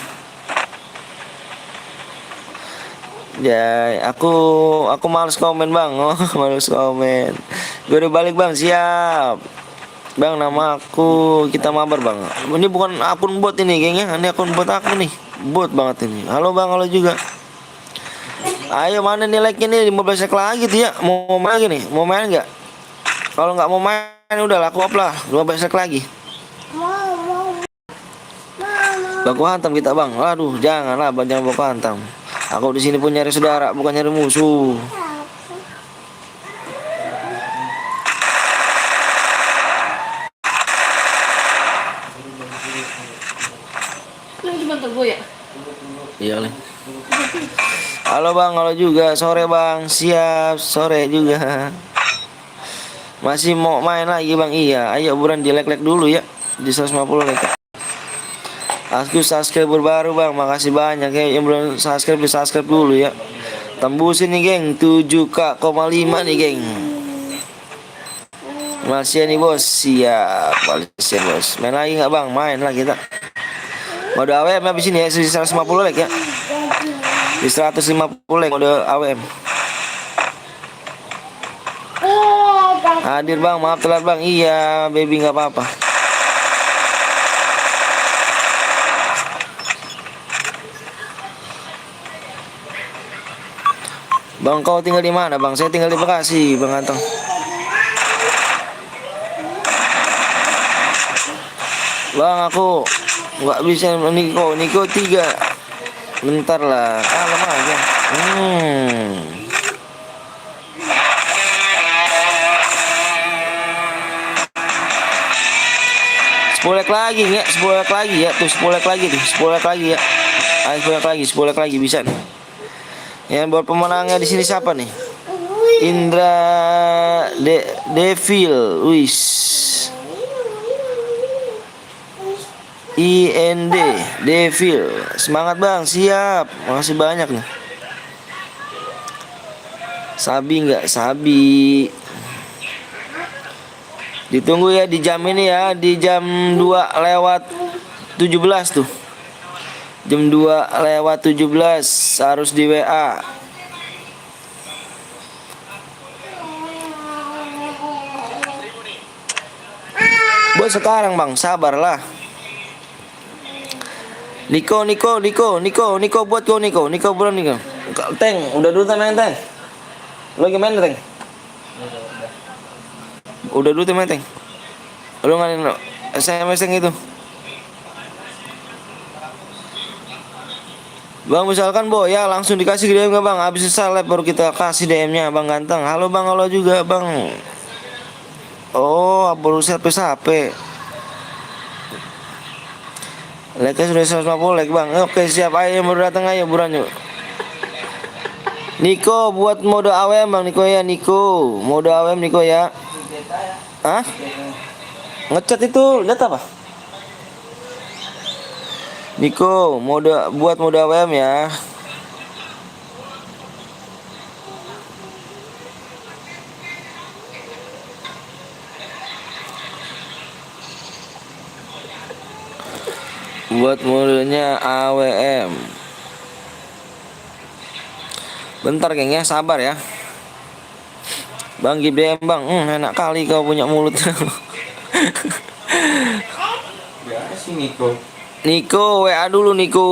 Ya aku males komen bang. Oh males komen. Gue udah balik bang, siap. Bang nama aku kita mabar bang. Ini bukan akun bot ini gengnya. Ini akun bot aku nih. Bot banget ini. Halo bang, halo juga. Ayo mana nih like ini 15 like lagi tuh ya. Mau main lagi nih? Mau main nggak? Kalau nggak mau main udah aku up lah 15 like lagi. Baku hantam kita bang. Aduh janganlah bang, jangan baku hantam. Aku di sini pun nyari saudara bukan nyari musuh. Ya? Iya Leng. Halo bang, halo juga. Sore bang, siap. Sore juga. Masih mau main lagi bang? Iya. Ayo buruan di like dulu ya. Di 150 like. Aku subscriber baru bang. Makasih banyak ya. Yang belum subscribe di subscribe dulu ya. Tembusin nih geng 7k,5 nih geng. Malaysia nih bos. Siap Malaysia bos. Main lagi nggak bang? Main lah kita. Mode AWM habis ini ya, 150 like ya. Di 150 like mode AWM. Hadir bang, maaf telat bang. Iya, baby nggak apa-apa. Bang kau tinggal di mana bang? Saya tinggal di Bekasi, bang Antong. Bang aku nggak bisa Niko 3. Bentar lah, kalem aja. 10 like lagi ya, 10 like lagi ya, tuh 10 like lagi tuh, 10 like lagi ya. Ayo 10 like lagi bisa nih. Yang buat pemenangnya di sini siapa nih? Indra Devil, wis. IND Devil. Semangat bang, siap. Makasih banyak nih. Sabi nggak? Sabi. Ditunggu ya di jam ini ya, di jam 2 lewat 17 tuh. Jam 2 lewat 17 harus di WA. Buat sekarang bang, sabarlah. Niko buat kau Niko buruan Niko. Teng, udah dulu main Teng. Lo lagi main Teng? Udah dulu main Teng. Lo nggak SMS yang itu. Bang misalkan ya langsung dikasih DM ke bang. Habis seleb baru kita kasih DM-nya bang ganteng. Halo bang, halo juga bang. Oh baru HP. Like sudah 150 like bang. Oke siap, ayo yang baru datang ayo buruan yuk. Niko buat mode AWM bang Niko ya Niko. Mode AWM Niko ya. Hah? Ngecat itu data apa? Niko buat mode AWM ya. Buat modenya AWM. Bentar geng ya, sabar ya. Bang GBM bang, enak kali kau punya mulut. Ya si Niko. Niko, WA dulu Niko.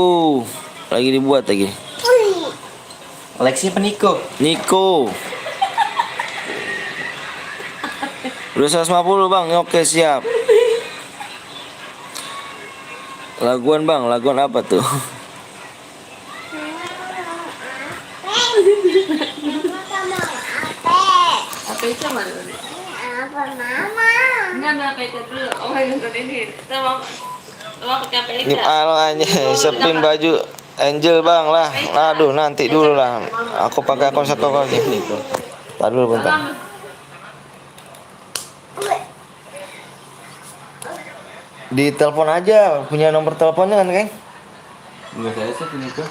Lagi dibuat lagi. Alexi apa Niko? Niko. Udah 150 bang, oke siap. Laguan bang, laguan apa tuh? HP itu mana? Apa mama? Enggak HP itu dulu. Oh yang nonton ini. Tolong pakai HP itu. Ngip alo aja, sepin baju Angel bang lah. Aduh nanti dulu lah. Aku pakai akun satu aja. Tar dulu bentar. Di telepon aja, punya nomor teleponnya kan, Kang? Enggak saya sih Niko.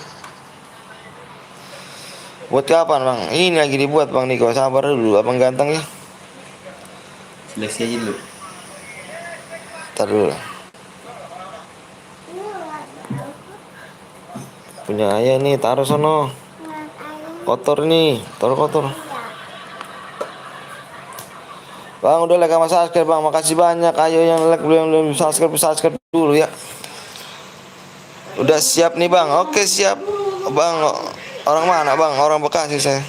Buat kapan, Bang? Ini lagi dibuat, Bang Niko. Sabar dulu, Abang ganteng ya. Seleksi aja dulu. Tar dulu. Punya ayah nih, taruh sono. Kotor nih, taruh kotor. Bang udah like sama subscribe bang, makasih banyak. Ayo yang like belum subscribe dulu ya. Udah siap nih bang, oke siap. Bang orang mana bang? Orang Bekasi saya.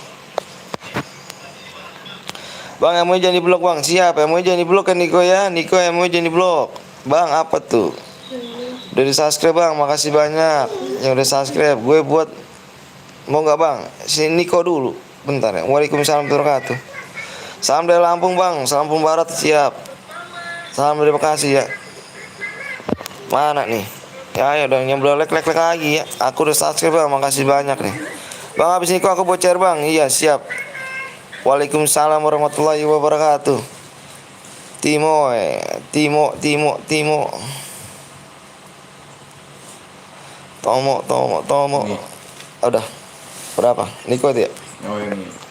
Bang yang mau jadi blog bang, siap. Yang mau jadi blog kan Niko ya, Niko yang mau jadi blog. Bang apa tuh? Udah di subscribe bang, makasih banyak. Yang udah subscribe, gue buat mau nggak bang? Si Niko dulu, bentar ya. Waalaikumsalam warahmatullahi wabarakatuh. Salam dari Lampung bang, Lampung Barat siap. Salam dari Bekasi ya. Mana nih? Ya ayo dong, yang belum like lagi ya. Aku udah subscribe bang, makasih banyak nih. Bang habis ini aku bocor bang, iya siap. Waalaikumsalam warahmatullahi wabarakatuh. Timo. Tomo. Udah. Berapa? Niko dia. Oh ini.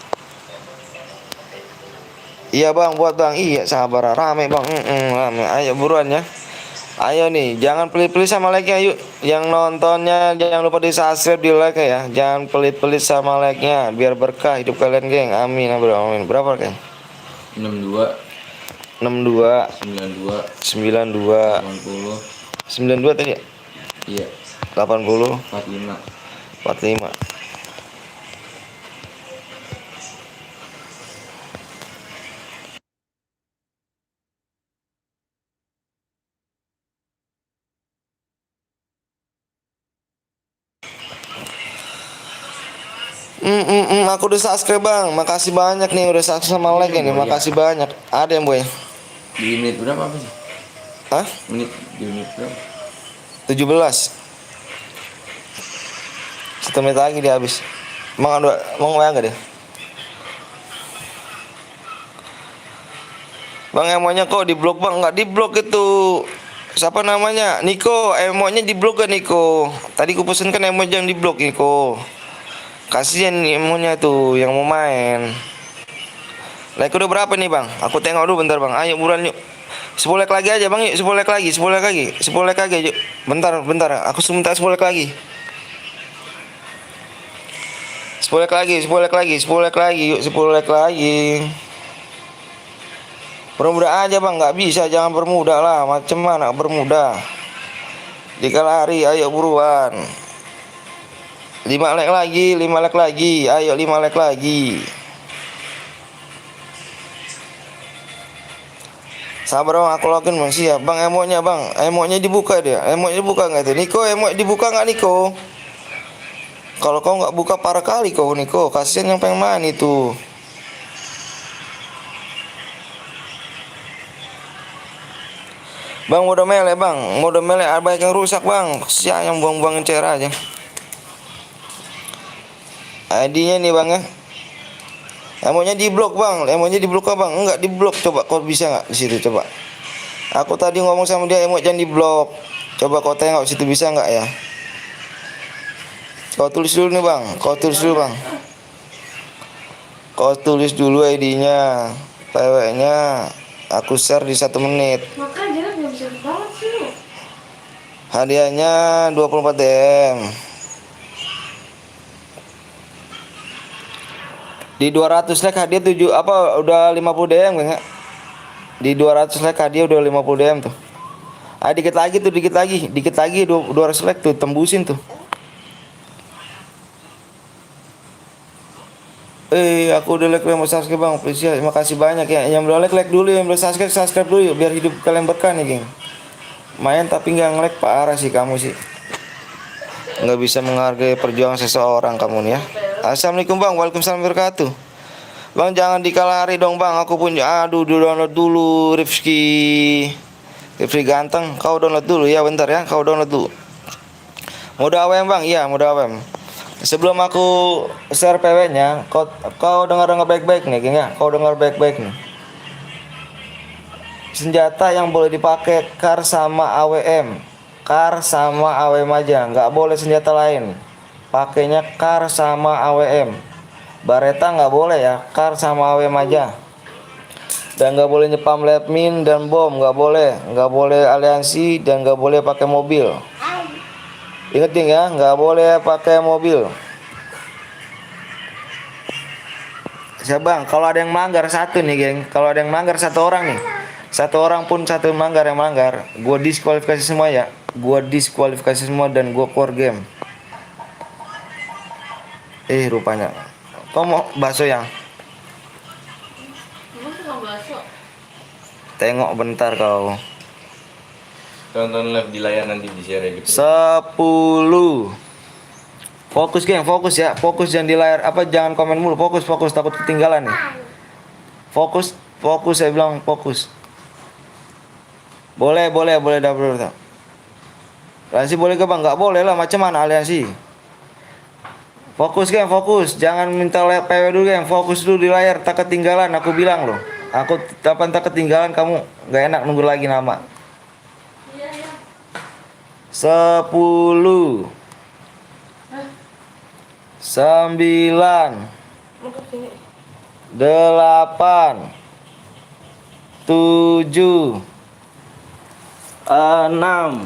Iya bang, buat bang. Iya sabar, rame bang. Rame. Ayo buruan ya. Ayo nih, jangan pelit-pelit sama like-nya yuk. Yang nontonnya jangan lupa di subscribe, di like ya. Jangan pelit-pelit sama like-nya, biar berkah hidup kalian geng. Amin, amin. Berapa kan? 62 62 92 92 80 92 tadi ya? iya 80 45 45. Aku udah subscribe bang, makasih banyak nih udah subscribe sama like nih, makasih banyak. Ada yang boy? di menit berapa apa sih? Hah? Di menit berapa? 17. 1 menit lagi dia habis. Mau WA nggak dia? Bang emonya kok di blok bang? Nggak di blok itu. Siapa namanya? Niko. Emonya di blok kan Niko? Tadi ku pesen kan emo yang di blok Niko. Kasihan nih emonya tuh yang mau main. Like udah berapa nih bang? Aku tengok dulu bentar bang. Ayo buruan yuk. 10 leg lagi aja bang, yuk 10 leg lagi, 10 leg lagi, 10 leg lagi, yuk. Bentar, aku minta 10 leg lagi. 10 leg lagi, 10 leg lagi, 10 leg lagi, yuk 10 leg lagi. Bermuda aja bang, nggak bisa, jangan bermuda lah, macam mana bermuda? Jika lari, ayo buruan. 5 leg lagi, 5 leg lagi, ayo 5 leg lagi. Sabar bang, aku login bang, siap bang. Emotnya dibuka dia, emotnya dibuka nggak tuh? Niko, emot dibuka nggak Niko? Kalau kau nggak buka parah kali kau Niko, kasihan yang pengen main itu. Bang mode mele bang, mode mele ada banyak yang rusak bang, kasihan yang buang-buangin CR aja. ID-nya nih bang ya. Emotnya di blok bang, emotnya di blok bang, enggak di blok, coba kau bisa nggak di situ coba. Aku tadi ngomong sama dia emot jangan di blok, coba kau tengok situ bisa nggak ya. Kau tulis dulu nih bang, kau tulis dulu bang. Kau tulis dulu ID-nya, PW-nya. Aku share di 1 menit. Makanya belum bisa banget sih lu. Hadiahnya 24 DM. Di 200 like hadiah 7 apa udah 50 DM enggak? Di 200 like hadiah udah 50 DM tuh. Ah dikit lagi 200 like tuh tembusin tuh. Aku udah like mau subscribe bang, please ya. Makasih banyak ya. Yang belum like dulu, yang belum subscribe dulu yuk, biar hidup kalian berkah nih, geng. Main tapi nggak nge-like, parah sih kamu sih. Nggak bisa menghargai perjuangan seseorang kamu nih ya. Assalamualaikum bang, waalaikumsalam wabarakatuh. Bang jangan dikalari dong bang, aku punya. Aduh, download dulu Rifki ganteng, kau download dulu ya, bentar ya, kau download dulu. Mode AWM bang, iya mode AWM. Sebelum aku share PW-nya, kau dengar baik-baik nih, geng ya. Kau dengar baik-baik nih. Senjata yang boleh dipakai kar sama AWM. Kar sama AWM aja, nggak boleh senjata lain. Pakainya kar sama AWM. Bareta nggak boleh ya, kar sama AWM aja. Dan nggak boleh nyepam lab min dan bom, nggak boleh aliansi dan nggak boleh pakai mobil. Ingetin ya, nggak boleh pakai mobil. Siap bang, kalau ada yang melanggar satu nih geng, kalau ada yang melanggar satu orang nih, satu orang pun satu melanggar yang melanggar, gue diskualifikasi semua ya, gue diskualifikasi semua dan gue keluar game. Rupanya, kau mau bakso yang? Emang suka bakso? Tengok bentar kau. Tonton live di layar nanti di share gitu. 10. Fokus geng, fokus ya. Fokus jangan di layar, jangan komen mulu. Fokus takut ketinggalan nih. Fokus saya bilang fokus. Boleh double. Aliansi boleh ke bang? Nggak boleh lah, macam mana aliansi? Fokus geng, fokus. Jangan minta PW dulu geng, fokus dulu di layar, tak ketinggalan aku bilang loh. Aku tak ketinggalan, kamu nggak enak nunggu lagi nama. 10 9 8 7 6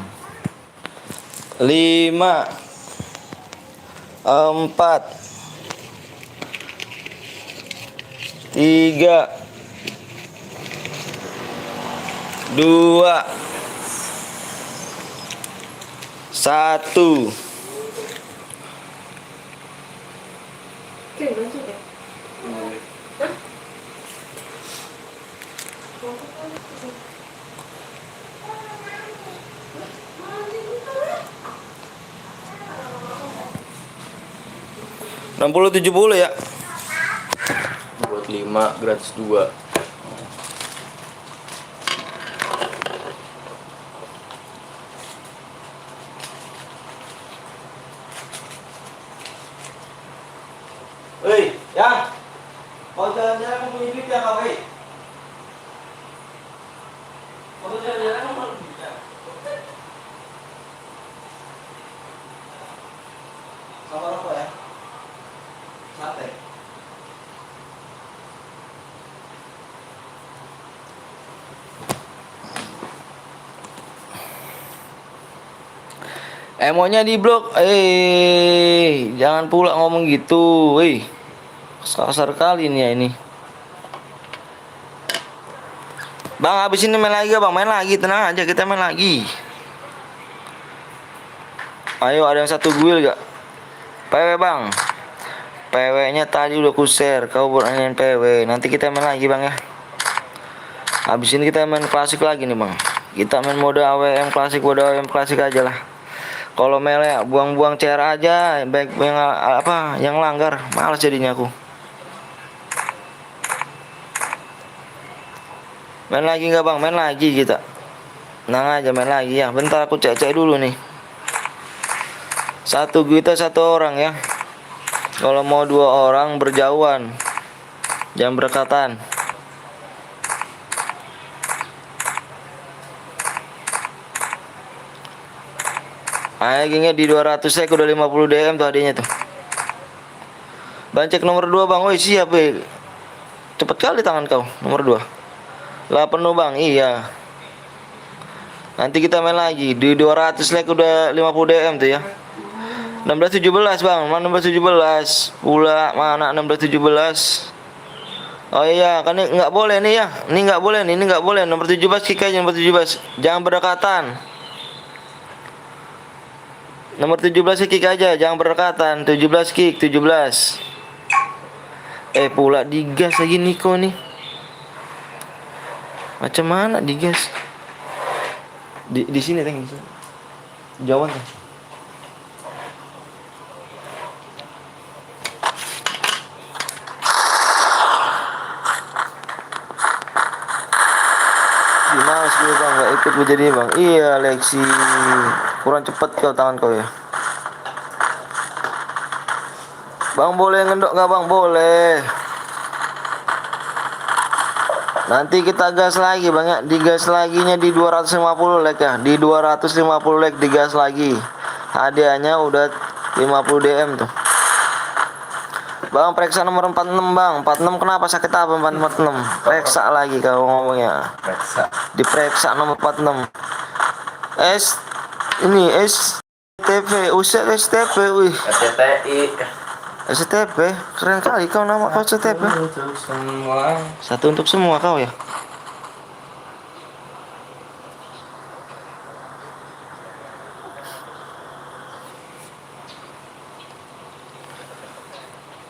5 4 3 2 1. Oke, lanjut ya. 60 70 ya. Buat 5 gratis 2. Hei, ya. Mau jalan-jalan kamu punya duit ya, Kak, hei. Mau jalan-jalan kamu punya duit ya. Sabar apa ya? Sate. Emonya di blok. Jangan pula ngomong gitu. Kasar kali nih ya ini. Bang, habis ini main lagi ya, Bang. Main lagi, tenang aja, kita main lagi. Ayo, ada yang satu guil gak? PW, Bang. PW-nya tadi udah ku share. Kau beranian PW. Nanti kita main lagi, Bang ya. Habis ini kita main klasik lagi nih, Bang. Kita main mode AWM klasik aja lah. Kalau mele buang-buang CR aja, baik yang langgar. Malas jadinya aku. Main lagi nggak, Bang? Main lagi kita. Nang aja main lagi ya. Bentar aku cek dulu nih. Kita satu orang ya. Kalau mau 2 orang berjauhan. Jangan berdekatan. Ayo gengnya di 200 saya udah 50 DM tuh adanya tuh. Bancek nomor 2, Bang. Woi, siap, cepet kali tangan kau. Nomor 2. Lah penuh, Bang. Iya. Nanti kita main lagi di 200 like udah 50 DM tuh ya. 16-17, Bang. Mana 16-17? Pula mana 16-17? Oh iya, kan ini nggak boleh nih ya. Ini nggak boleh nih, ini nggak boleh. Nomor 17 kick aja, nomor 17. Jangan berdekatan. Nomor 17 kick aja, jangan berdekatan. 17 kick, 17. Pula digas lagi Niko nih. Macam mana digas? Di sini Teng. Jauhan Teng. Gimana sih, Bang? Gak ikut gue jadi, Bang. Iya, Lexi. Kurang cepat kau tangan kau ya. Bang, boleh ngendok gak, Bang? Boleh. Nanti kita gas lagi, Bang ya. Digas laginya di 250 like ya. Di 250 like digas lagi. Hadiahnya udah 50 DM tuh. Bang, periksa nomor 46, Bang. 46 kenapa, sakit apa 46? Periksa lagi kau ngomongnya. Diperiksa nomor 46. STP, usah STP, wih. STP, keren kali kau nama kau STP. Satu untuk semua kau ya.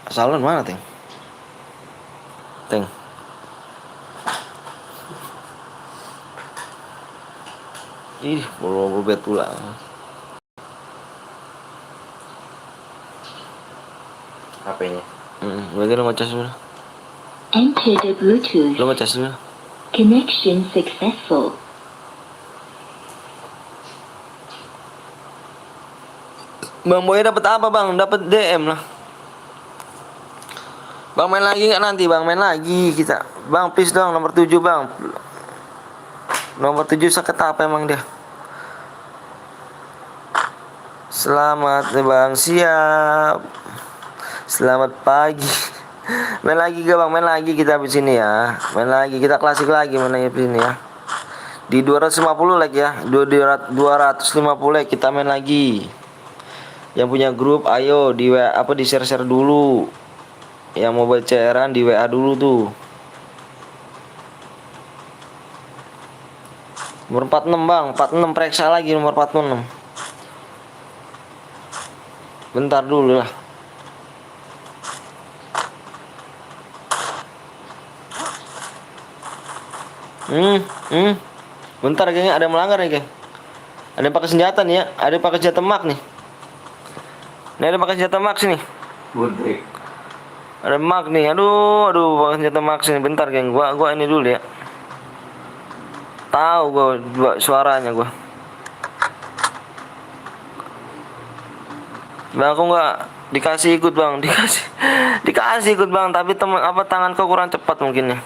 Salon mana, Teng? Ih, baru bet pula. HP-nya. Berarti lo ngecas dulu. Enter the Bluetooth. Lo ngecas dulu. Connection successful. Bang Boy dapat apa, Bang? Dapat DM lah. Bang, main lagi nggak nanti, Bang? Main lagi kita. Bang, please dong nomor 7, Bang. Nomor 7 sakit apa emang dia? Selamat nih, Bang. Siap. Selamat pagi. Main lagi gak, Bang? Main lagi kita habis ini ya. Main lagi kita klasik lagi main lagi ini ya. Di 250 like ya. 250 like kita main lagi. Yang punya grup ayo di WA di share dulu. Yang mau CR-an di WA dulu tuh. Nomor 46, Bang. 46 periksa lagi nomor 46. Bentar dulu lah. Bentar, gengnya ada yang melanggar nih, geng. Ada yang pakai senjata nih ya. Ada yang pakai senjata mak nih. Ini ada yang pakai senjata mak sini. Buntik. Ada mak nih. Aduh, pakai senjata mak sini. Bentar, geng. Gua ini dulu ya. Tahu gua suaranya gua. Bang, aku nggak dikasih ikut, Bang. Dikasih ikut, Bang, tapi tangan kau kurang cepat mungkin ya.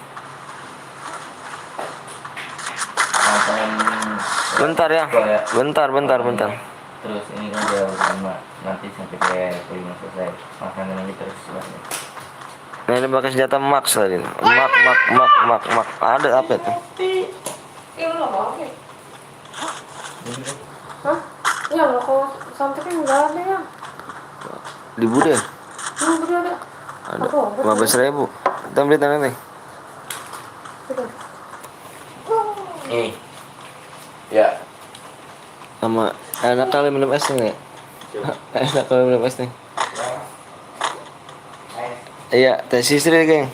Bentar ya. Bentar. Terus ini kan udah lama. Nanti sampai kayak kelima selesai. Makanan ini terus selesai. Nah, ini pakai senjata max tadi. Mak. Ada apa itu? Yêu nó bỏ kìa. Hả? Yêu nó không? Sampai enggak ada ya. Di Bude Ada. ada 15.000. Kita beli tanah nih. Ya. Sama enak kali minum es nih. Enak kali minum es nih. Iya, tes istri geng.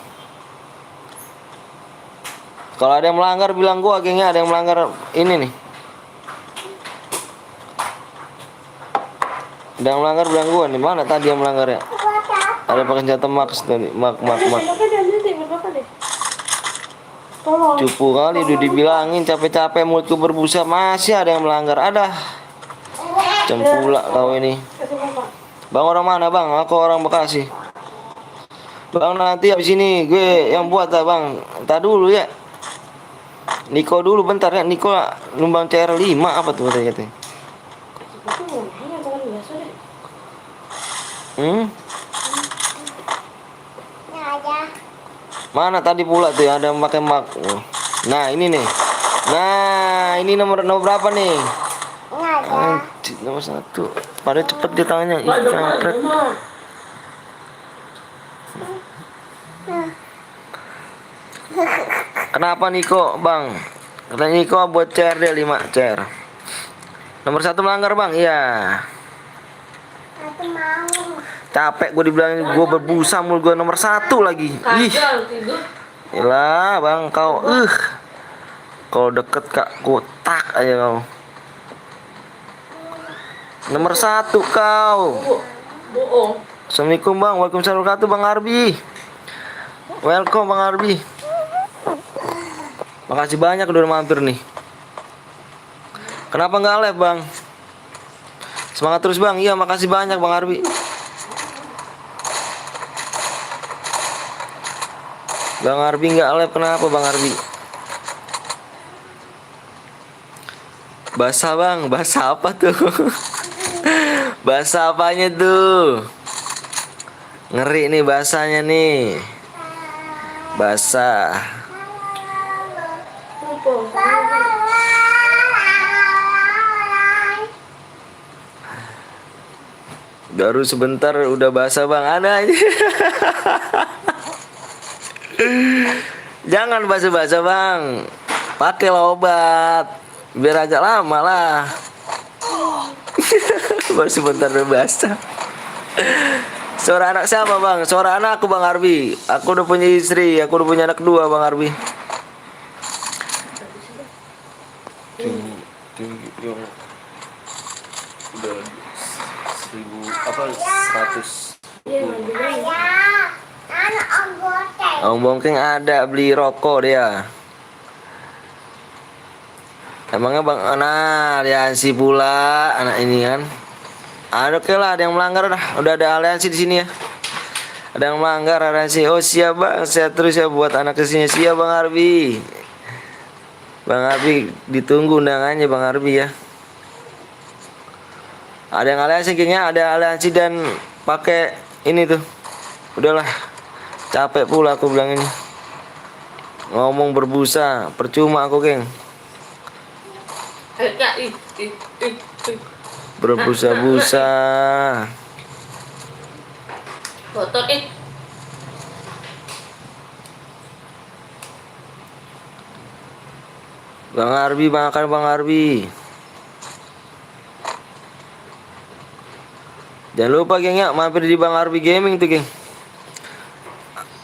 Kalau ada yang melanggar bilang gua gengnya, ada yang melanggar ini nih. Ada yang melanggar bilang gua nih, mana tadi yang melanggar ya? Ada pakai senjata max tadi, mak. Tolong. Cupu kali udah dibilangin capek-capek mulutku berbusa, masih ada yang melanggar. Ada. Cempula kau ini. Bang orang mana bang? Aku orang Bekasi. Bang nanti habis ini gue yang buat lah bang. Entar dulu ya. Niko dulu bentar ya. Niko numbang CR5 apa tuh katanya? Mana tadi pula tuh ada yang pakai mak. Nah ini nih. Nah ini nomor berapa nih? Anjir, nomor 1. Pada cepet dia tanya. Ih, kampret. Kenapa Niko bang? Katanya Niko buat CR dia 5 CR. Nomor 1 melanggar bang, iya. Capek gue dibilangin gue berbusa mulu, gue nomor 1 lagi. Ih. Iyalah bang kau. Kalau deket kak kotak aja kau. Nomor 1 kau. Bohong. Assalamualaikum bang, waalaikumsalam warahmatullahi wabarakatuh bang Arbi. Welcome bang Arbi. Makasih banyak udah mampir nih. Kenapa nggak live bang? Semangat terus bang. Iya makasih banyak bang Arbi. Bang Arbi nggak live kenapa bang Arbi? Basah bang, basah apa tuh? Basah apanya tuh? Ngeri nih basahnya nih. Basah. Baru sebentar udah basah bang. Ada aja. Jangan basah-basah bang. Pakailah obat. Biar agak lama lah. Baru sebentar udah basah. Suara anak siapa bang? Suara anak aku bang Arbi. Aku udah punya istri. Aku udah punya anak 2 bang Arbi. Yang udah 100. Om Bongkeng ada beli rokok dia. Emangnya bang, nah aliansi pula anak ini kan. Oke lah, ada yang melanggar dah. Udah ada aliansi di sini ya. Ada yang melanggar aliansi. Oh siap bang, saya terus ya buat anak kesini. Siap bang Arbi. Bang Arbi ditunggu undangannya bang Arbi ya. Ada yang aliansi kayaknya, ada aliansi dan pakai ini tuh. Udahlah, capek pula aku bilang ini. Ngomong berbusa, percuma aku geng. Berbusa-busa. Kotor Bang Arbi, makan bang Arbi. Jangan lupa geng ya, mampir di Bang Arbi Gaming tuh geng.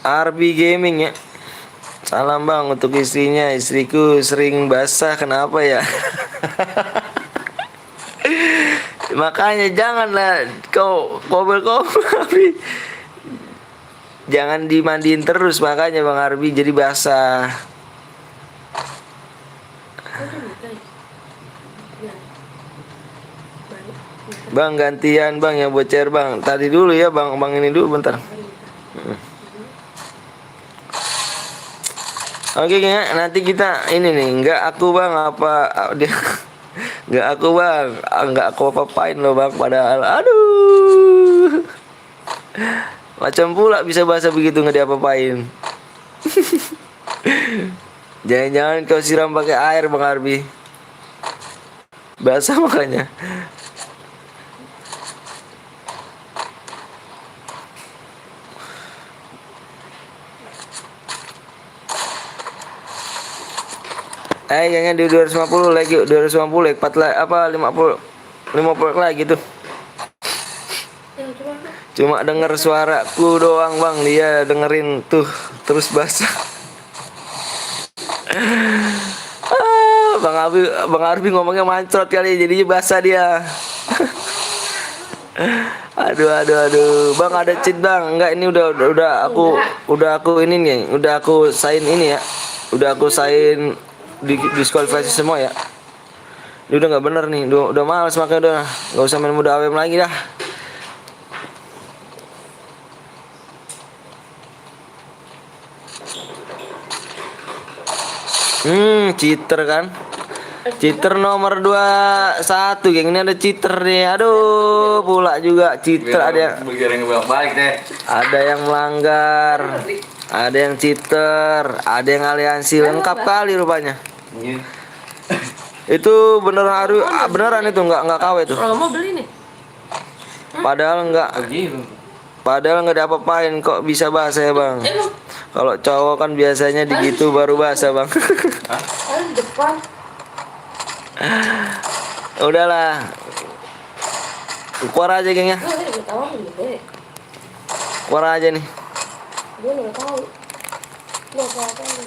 Arbi Gaming ya. Salam bang untuk istrinya. Istriku sering basah, kenapa ya? Makanya janganlah kau Arbi. Jangan dimandiin terus makanya bang Arbi jadi basah. Bang gantian bang yang bocor bang. Tadi dulu ya bang ini dulu bentar. Oke ya, nanti kita ini nih nggak aku bang apa dia nggak aku bang nggak aku apa-apain loh bang padahal aduh macam pula bisa bahasa begitu nggak diapa-apain. Jangan-jangan kau siram pakai air bang Arbi basah makanya. Kayaknya di 250 like yuk, 250 like, 4 like, apa 50 like gitu. Yang cuma Cuma denger suaraku doang bang, dia dengerin tuh terus basah. Bang Arbi ngomongnya mancrot kali, jadinya basah dia. Aduh. Bang ada cheat bang? Enggak, ini udah aku ini nih, udah aku sign ini ya. Udah aku sign diskualifikasi semua ya. Ini udah nggak bener nih, udah males makanya udah nggak usah main muda AWM lagi dah. Cheater kan? Cheater nomor 21, geng, ini ada cheater nih. Aduh, pula juga cheater, Biar yang balik deh. ada yang melanggar, ada yang cheater, ada yang aliansi, lengkap kali rupanya. Ini. Itu beneran itu nggak KW itu. kalau mau beli nih. Padahal Begitu. nggak diapa-apain kok bisa basah ya bang. Kalau cowok kan biasanya digitu baru basah bang. Oh, di depan. Udahlah, keluar aja gengnya, Gue udah tahu gede. keluar aja nih. Gue udah tahu. Gue apa-apa nih.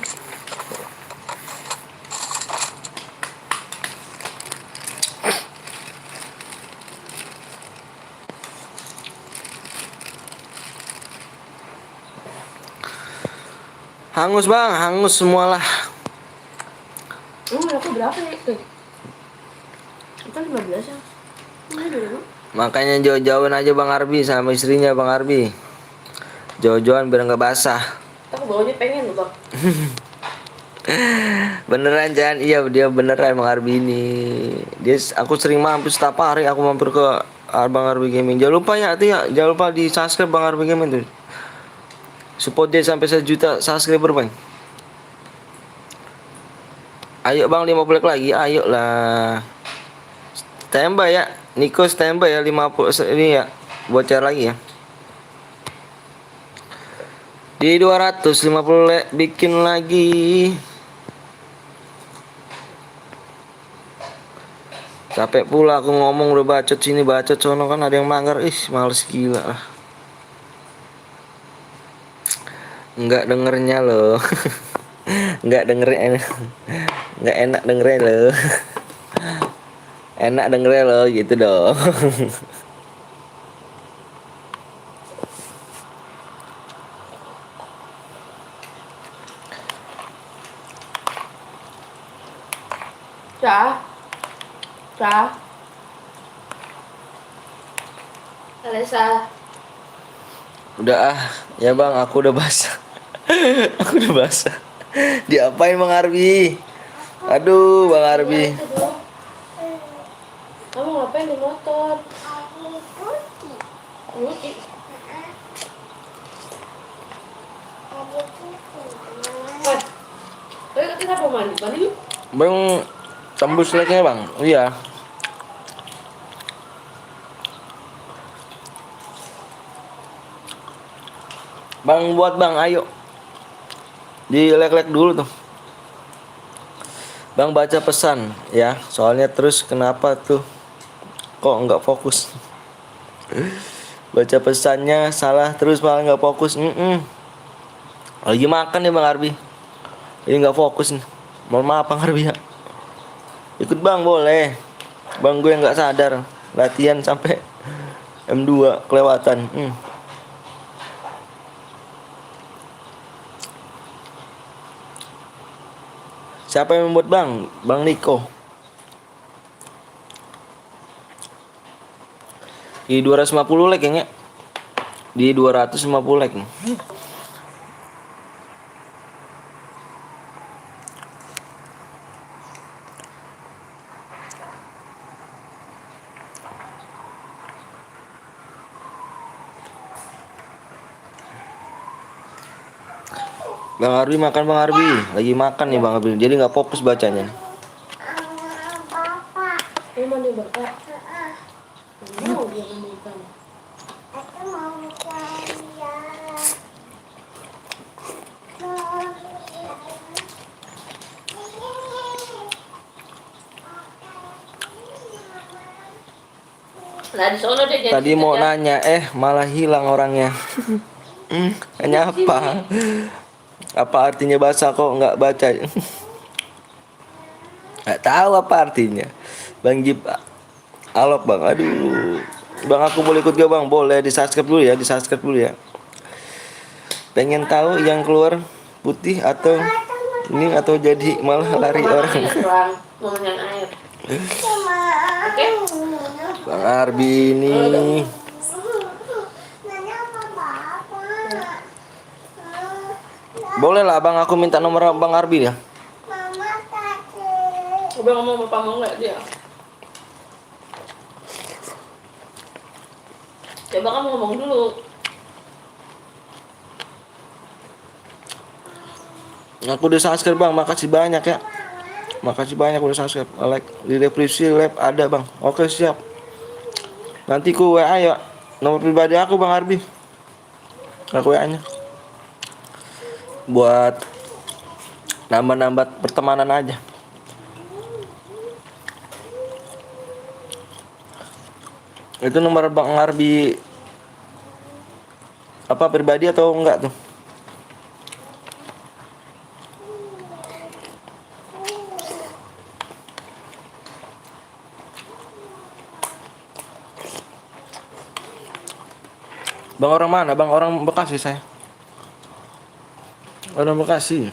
Hangus bang, hangus semualah. Aku berapa ya? Tuh. Itu 15 ya. Ini dulu. Makanya jauh-jauhin aja bang Arbi sama istrinya bang Arbi. Jauh-jauhan biar nggak basah. Aku bawanya pengen loh bang. Beneran jangan, iya dia beneran bang Arbi ini. Aku sering mampir setiap hari, aku mampir ke Bang Arbi Gaming. Jangan lupa ya, jangan lupa di subscribe Bang Arbi Gaming tuh. Support dia sampai 1 juta subscriber bang. Ayo bang 50 like lagi, ayo lah. Standby ya, Niko standby ya 50 ini ya, bocor lagi ya. Di 250 like bikin lagi. Capek pula aku ngomong udah bacot sini bacot sono kan ada yang manggar, males gila lah. Enggak dengernya loh. Enggak dengerin, enggak enak dengerin loh. Enak dengerin loh gitu dong. Cah. Alesa. Udah ya bang, aku udah basah. Aku udah basah. Diapain Bang Arbi? Aduh Bang Arbi. Kamu ngapain di motor? Nyuci. Tapi kita mau mandi yuk. Bang tembus like-nya bang. Iya. Bang buat bang, ayo. Di like dulu tuh. Bang baca pesan ya. Soalnya terus kenapa tuh kok nggak fokus? Baca pesannya salah terus malah nggak fokus. Lagi makan nih Bang Arbi. Ini nggak fokus nih. Mohon maaf Bang Arbi ya. Ikut bang boleh. Bang gue nggak sadar latihan sampai M2 kelewatan. Siapa yang membuat bang? Bang Niko. Di 250 like kayaknya. Di 250 like nih. Bang Arbi makan Bang Arbi. Lagi makan nih Bang Arbi. Jadi nggak fokus bacanya. Ini mandi bapak. Mau dia mandikan. Lah di sono dia jadi Tadi mau nanya, malah hilang orangnya. Nanya apa? Apa artinya bahasa kok nggak baca? Nggak tahu apa artinya. Bang Jip, alok bang. Aduh, bang aku boleh ikut gak bang? Boleh, di subscribe dulu ya, di subscribe dulu ya. Pengen tahu yang keluar putih atau ini atau jadi malah lari orang. Mau yang air. Oke. Bang Arbi ini. Boleh lah bang, aku minta nomor Bang Arbi ya. Udah ngomong bapak mau nggak dia? Coba kamu ngomong dulu. Aku udah subscribe bang, makasih banyak ya. Makasih banyak udah subscribe. Like di Reprisi Lab ada bang. Oke siap. Nanti ku WA ya. Nomor pribadi aku Bang Arbi. Aku WA-nya. Buat nambah-nambah pertemanan aja. Itu nomor Bang Arbi apa pribadi atau enggak tuh? Bang orang mana? Bang orang Bekasi saya. Orang Bekasi.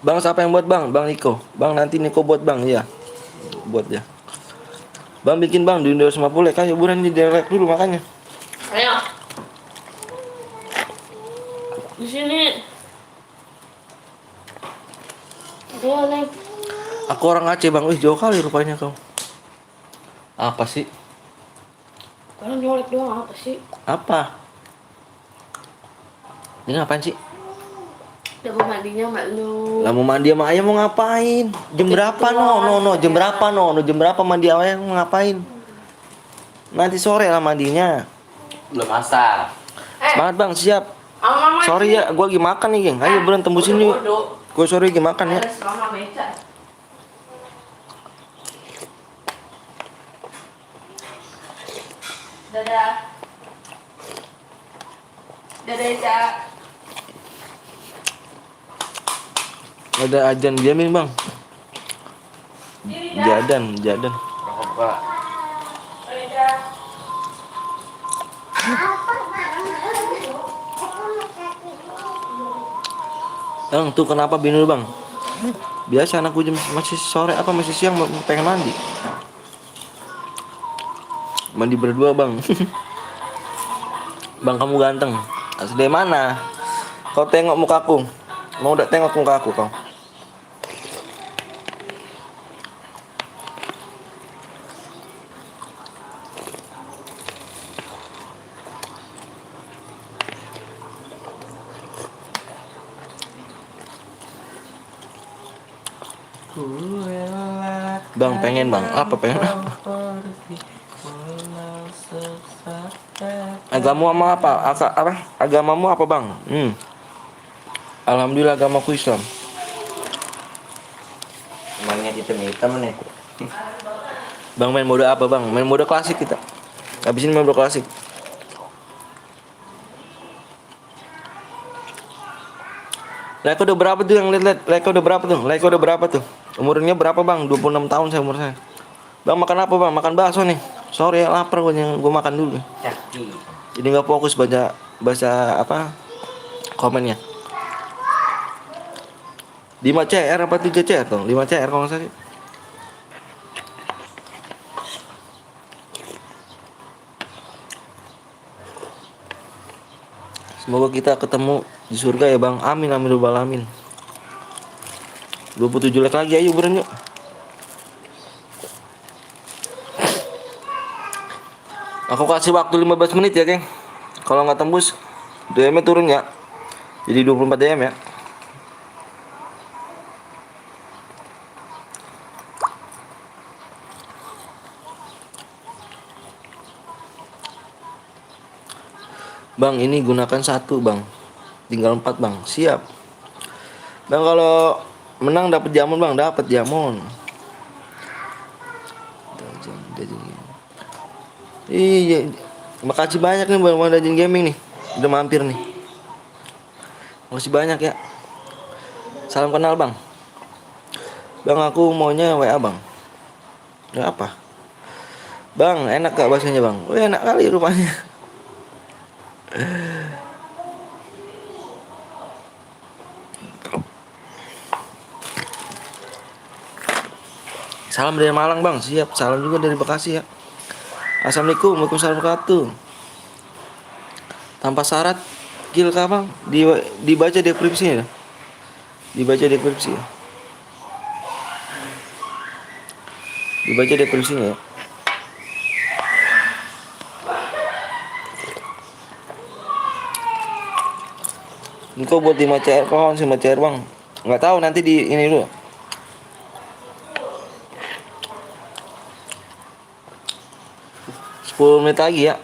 Bang siapa yang buat bang? Bang Niko. Bang nanti Niko buat bang, iya. Buat ya. Bang bikin bang di Windows 50 kan hiburan di delete dulu makanya. Ayo. Di sini. Ayo, Neng. Aku orang Aceh bang. Wih jauh kali rupanya kau. Apa sih? Kalian nyolek doang apa sih? Apa? Ini ngapain sih? Udah mau mandinya mak lu. Lah mau mandi sama ayah mau ngapain? Jam berapa no? Jam berapa no? Jam berapa mandi sama ayah mau ngapain? Nanti sore lah mandinya. Belum masak. Semangat bang, siap. Mama Sorry ya, gua lagi makan nih geng. Ayo buruan tembusin yuk. Gue sorry lagi makan ya. Mama meja. Dadah. Dadah, Cak. Ada ajan diamin bang. Jadan. Rokok buka. Dadah. Bang, tuh kenapa bingung bang? Biasa anakku jam masih sore apa masih siang pengen mandi. Mandi berdua bang. Bang kamu ganteng. Asli mana? Kau tengok mukaku. Mau udah tengok mukaku kau. Bang pengen bang, apa pengen apa? Agamamu apa? Agamamu apa bang? Alhamdulillah agamaku Islam. Emangnya hitam nih. Bang main mode apa bang? Main mode klasik kita. Habis ini main mode klasik. Like udah berapa tuh yang lihat? Like udah berapa tuh? Like udah berapa tuh? Umurnya berapa bang? 26 tahun saya umur saya. Bang makan apa bang? Makan bakso nih. Sorry ya lapar gue makan dulu. Caki. Jadi nggak fokus baca apa komennya. 5 CR apa 3 CR tuh? 5 CR kalau nggak salah. Semoga kita ketemu di surga ya bang. Amin amin rabbal alamin. 27 like lagi ayo buruan yuk. Aku kasih waktu 15 menit ya geng. Kalau nggak tembus DM-nya turun ya. Jadi 24 DM ya. Bang ini gunakan 1 bang. Tinggal 4 bang. Siap. Bang kalau menang dapat jamun bang. Dapat jamun. Iya, makasih banyak nih Bang Dajin Gaming nih. Udah mampir nih. Makasih banyak ya. Salam kenal Bang. Bang aku maunya WA Bang. Ya apa? Bang, enak gak bahasanya Bang? Oh, enak kali rupanya. Salam dari Malang Bang, siap. Salam juga dari Bekasi ya. Assalamualaikum, waalaikumsalam wabarakatuh. Tanpa syarat, kill kah Bang? Dibaca deskripsinya ya. Dibaca deskripsi ya. Dibaca deskripsinya ya. Ini kok buat 5 CR pohon 5 CR Bang. Nggak tahu nanti di ini dulu. Sepuluh menit lagi ya.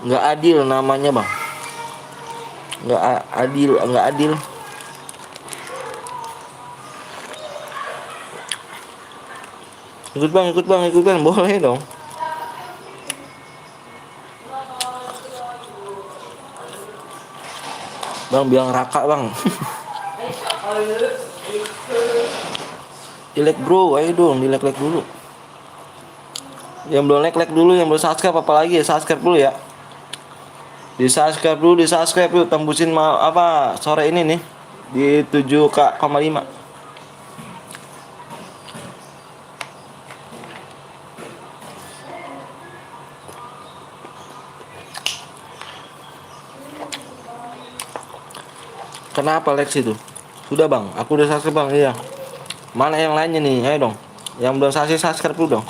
Nggak adil namanya Bang. Nggak adil. Ikut bang, boleh dong. Bang bilang Raka Bang. Dilek bro, ayo dong dilek dulu. Yang belum like dulu, yang belum subscribe apalagi ya subscribe dulu ya. Di subscribe dulu, tembusin apa sore ini nih di 7,5. Kenapa Lex itu? Sudah Bang, aku udah subscribe Bang, iya. Mana yang lainnya nih? Ayo dong. Yang belum subscribe dulu dong.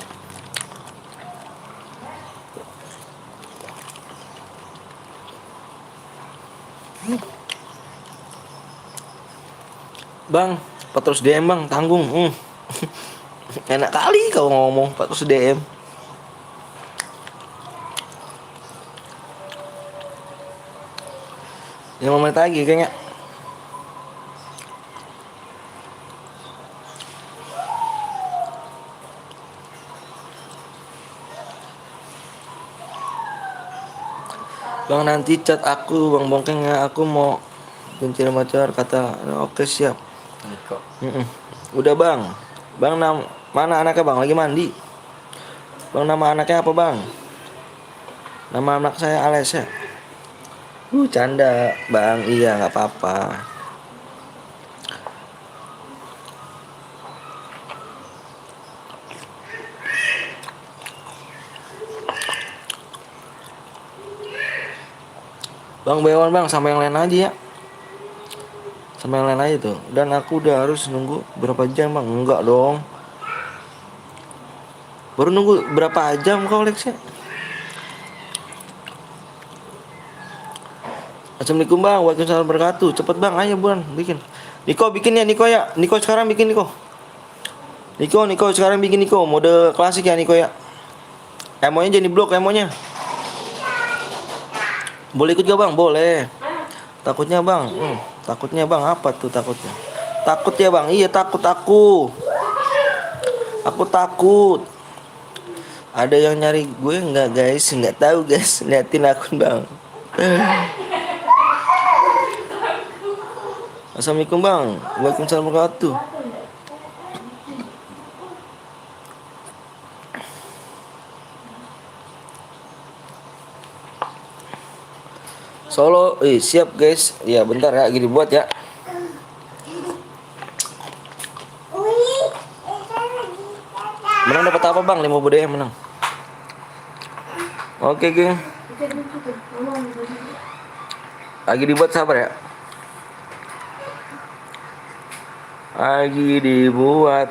Bang, Petrus DM Bang, tanggung. Enak kali kau ngomong Petrus DM. Yang mau menit lagi kayaknya. Bang nanti chat aku Bang Bongkeng ya, aku mau pencari pacar kata. Oke siap. Niko. Udah Bang. Bang mana anaknya Bang? Lagi mandi. Bang nama anaknya apa Bang? Nama anak saya Alesya. Canda Bang, iya nggak apa-apa. Bang Bewan Bang, sama yang lain aja ya. Sama yang lain aja tuh. Dan aku udah harus nunggu berapa jam Bang? Enggak dong. Baru nunggu berapa jam kau Lex ya? Assalamualaikum Bang, waalaikumsalam wabarakatuh. Cepet Bang, ayo buruan bikin. Niko bikin ya Niko ya. Niko sekarang bikin Niko. Niko sekarang bikin Niko. Mode klasik ya Niko ya. Emonya jadi blok emonya. Boleh ikut gak Bang? Boleh. Takutnya Bang. Takutnya Bang apa tuh takutnya? Takut ya Bang? Iya takut aku. Aku takut. Ada yang nyari gue nggak guys? Nggak tahu guys. Liatin akun Bang. Assalamualaikum Bang. Waalaikumsalam warahmatullahi wabarakatuh. Solo, siap guys. Ya bentar ya, gini buat ya. Menang dapat apa Bang? 5 budaya menang. Oke geng. Lagi dibuat sabar ya. Lagi dibuat.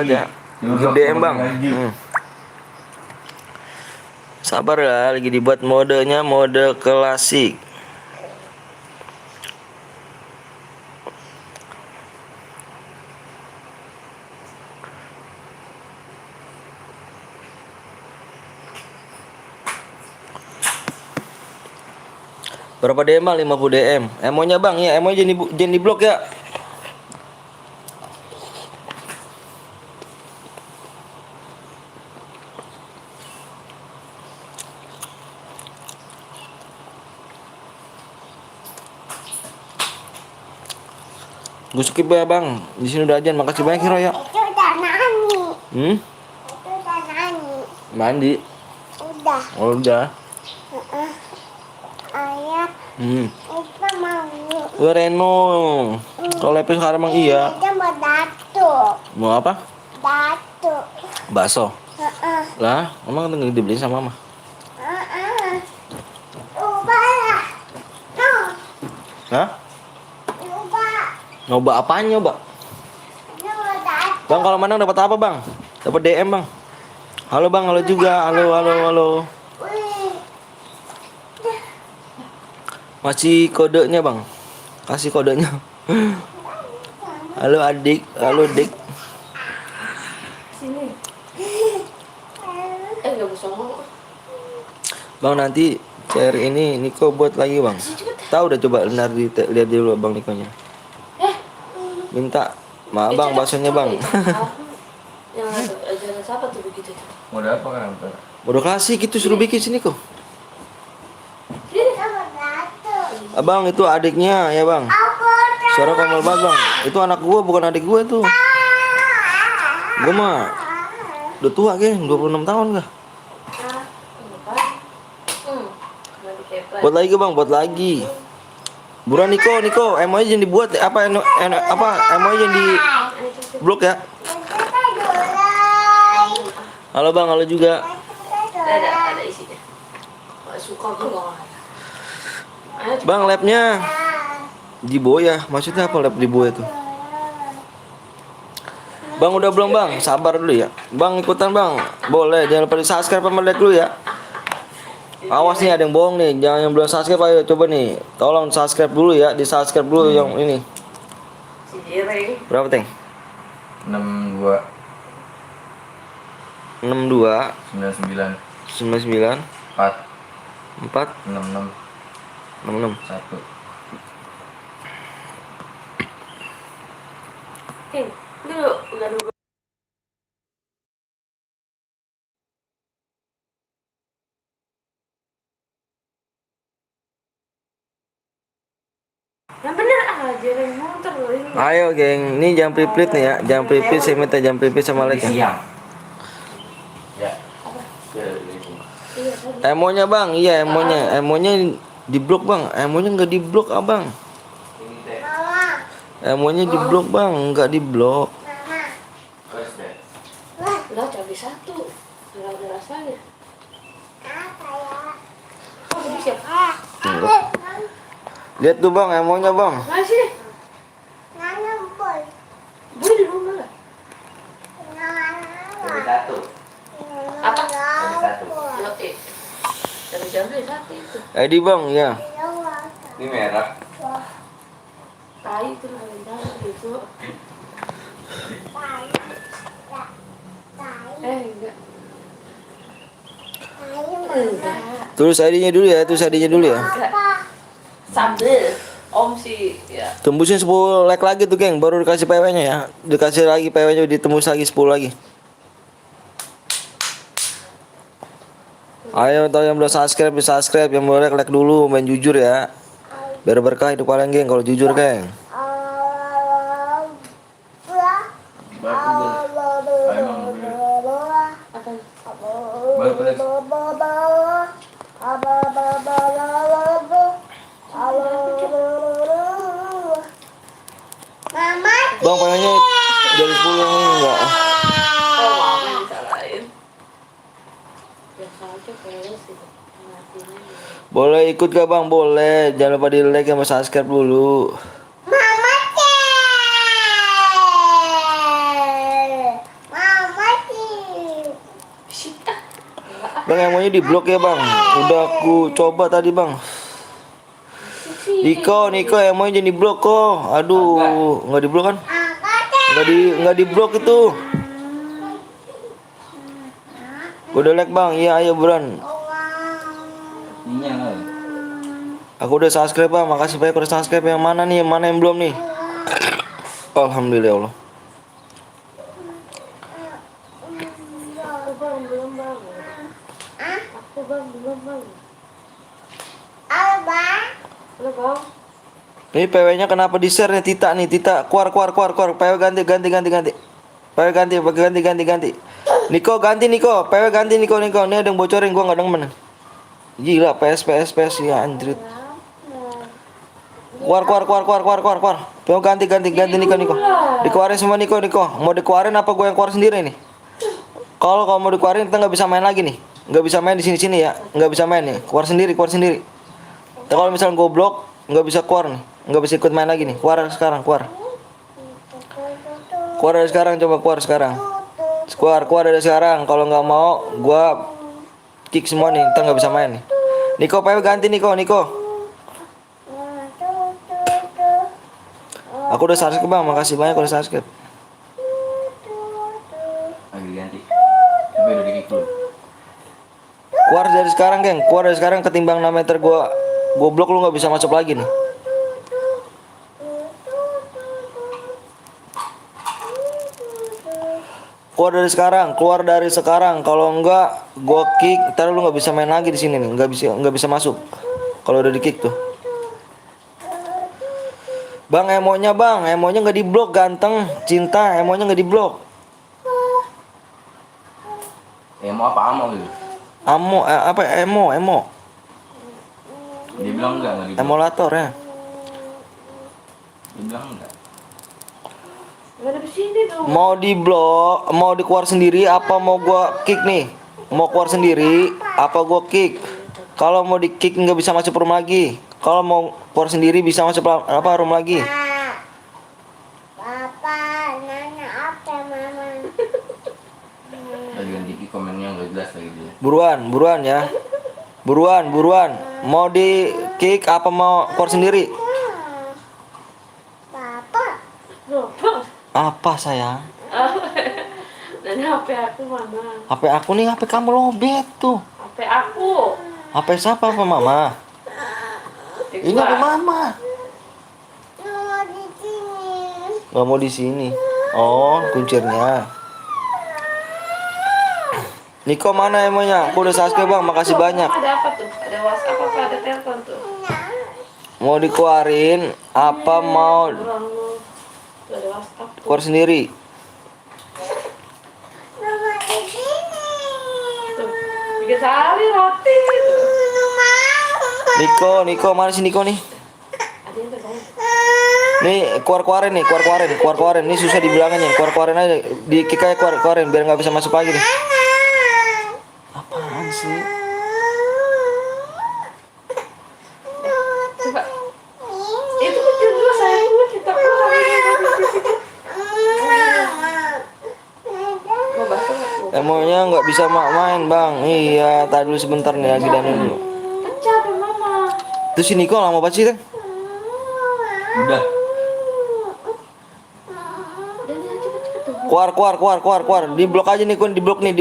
Ya. DM Bang. Sabar ya, lagi dibuat modenya mode klasik. Berapa DM bang? 50 DM. Emonya bang ya, emonya jangan di blok ya. Gue skip ya bang. Di sini udah ajan. Makasih banyak Hiro ya. Itu udah nani. Hmm? Itu udah nani. Mandi. Udah. Oh, udah. Ayah, itu mau. Gue Reno. Kalau Lepis sekarang emang iya. Itu mau datuk. Mau apa? Datuk. Bakso. Lah, emang tinggal dibeliin sama mama. Ubah lah. No. Hah? Ubah. Nyoba apaan nyoba? Itu mau datuk. Bang kalau menang dapat apa bang? Dapat DM bang. Halo bang, halo juga. Halo. Wih. Masih kodenya bang. Kasih kodenya. Halo adik, halo dik. Sini. Nggak bisa ngomong. Bang nanti share ini Niko buat lagi bang. Tahu udah coba lihat dulu bang Nikonya. Minta. Maaf bang, baksonya bang. Yang ada ajaran siapa tuh begitu tuh? Mau apa kan? Bodoh klasik itu suruh bikin sini kok. Itu mau datuk. Abang itu adiknya ya bang. Suara Kamal Bagong. Itu anak gua bukan adik gua itu. Gua mah udah tua geng, 26 tahun kah? Buat lagi bang, buat lagi. Buruan Niko, emoji jangan dibuat apa emoji jangan di blok ya. Halo bang, halo juga. Ada isinya. Nggak suka gue banget. Bang labnya di Boya, maksudnya apa lab di Boya tuh? Bang udah belum bang? Sabar dulu ya. Bang ikutan bang, boleh. Jangan lupa di subscribe sama like dulu ya. Awas nih ada yang bohong nih, jangan yang belum subscribe ayo coba nih. Tolong subscribe dulu ya, di subscribe dulu yang ini. Si Jiring. Berapa teng? 62 62 99 99 4 4 66 66. 1. Dulu udah dulu. Yang bener Jiring motor loh ini. Ayo geng, ini jam pripit nih ya, jam pripit saya minta jam pripit sama like ya. Siang. Ya. Iya tadi. Emonya bang, iya emonya di blok bang, emonya nggak di blok abang. Emonya di blok bang, nggak di blok. Udah cabai satu. Nggak ada rasanya. Oh jadi siapa? Lihat tuh bang, emonya bang. Masih. Gue di rumah lah. Satu. Apa? Satu. Lote. Cabai satu itu. Edi bang, ya. Ini merah. Tai itu ada gitu. Enggak. Enggak. Terus ID-nya dulu ya, terus ID-nya dulu ya. Sambel. Om sih ya. Tembusin 10 like lagi tuh geng, baru dikasih PW-nya ya. Dikasih lagi PW-nya, ditembus lagi 10 lagi. Ayo tahu yang belum subscribe, subscribe, yang belum like dulu, main jujur ya. Biar berkah hidup kalian geng, kalau jujur geng. Mama, Bang PW-nya dari 10 yang ini enggak? Oh, mama yang disalahin. Biasa aja kayaknya sih. Boleh ikut gak bang? Boleh. Jangan lupa di like sama subscribe dulu. Mama sih. Sita. Bang emonya di blok ya bang. Udah aku coba tadi bang. Niko emonya jadi blok kok. Aduh, nggak di blok kan? Nggak di blok itu. Udah like bang, iya ayo buruan. Aku udah subscribe bang, makasih banyak udah subscribe. Yang mana nih, yang mana yang belum nih? Alhamdulillah ya Allah. Aku bang belum bang. Aku bang belum bang. Abang. Udah bang. Ini PW-nya kenapa di share nih Tita nih, Tita. Keluar. PW ganti. PW ganti. Niko ganti Niko, PW ganti Niko. Ini ada yang bocorin, gua enggak demen. Gila, PS ya anjrit. Keluar. PW ganti Niko. Dikeluarin semua Niko. Mau dikeluarin apa gua yang keluar sendiri nih? Kalau mau dikeluarin kita nggak bisa main lagi nih. Nggak bisa main di sini ya. Nggak bisa main nih. Keluar sendiri. Kalau misalnya gue blok, nggak bisa keluar nih. Nggak bisa ikut main lagi nih. Keluar sekarang. Keluar dari sekarang. Coba keluar sekarang. Keluar dari sekarang. Kalau nggak mau, gua kick semua nih. Kita nggak bisa main nih. Niko, PW ganti Niko. Aku udah subscribe bang. Makasih banyak udah subscribe. Lagi ganti. Tapi udah di-kick dulu. Keluar dari sekarang, geng. Keluar dari sekarang, ketimbang 6 meter gua blok, lu nggak bisa masuk lagi nih. Keluar dari sekarang. Kalau enggak gua kick, ntar lu nggak bisa main lagi di sini nih. Nggak bisa masuk. Kalau udah di kick tuh. Bang, emonya nggak diblok, ganteng, cinta, emonya nggak diblok. Emo apa amo gitu? Emo. Dia bilang enggak diblok. Emulator ya. Dia bilang enggak. Nggak ada di sini dong. Mau diblok, mau dikeluar sendiri apa mau gua kick nih? Mau keluar sendiri apa gua kick? Kalau mau di kick nggak bisa masuk room lagi. Kalau mau keluar sendiri bisa masuk room lagi. Papa, nanya apa mama? Lagi ganti komennya nggak jelas lagi dia. Buruan ya. Buruan. Mau di kick apa mau keluar sendiri? Papa. Loh, bang. Apa sayang? Dan HP aku mana? HP aku nih, HP kamu lobet tuh. HP aku. HP siapa? Apa mama? Ini apa mama? Mama di sini. Gak mau di sini. Oh, kuncirnya. Niko mana emonya? Aku udah subscribe bang, makasih banyak. Ada apa tuh? Ada WhatsApp apa ada telepon tuh? Mau dikeluarin apa mau Orang lu. Tuh ada WhatsApp tuh. keluar sendiri? Mama di sini. Tuh. Bikin sehari roti. Niko, mana sih Niko nih? Ada yang terbaik. Nih, keluarin. Nih susah dibilangin ya. Keluarin aja. Di kick aja keluarin biar nggak bisa masuk lagi nih. Apaan sih? Coba. Itu kecil dulu saya dulu kita keluar. Mau bahas nggak? Emonya nggak bisa main bang. Iya, tadi dulu sebentar nih lagi dan dulu. Pecah tuh mama. Terus si Niko lama banget sih kan? Udah. Dan ya cepet-cepet tuh. Keluar. Di blok aja Niko, di blok. Di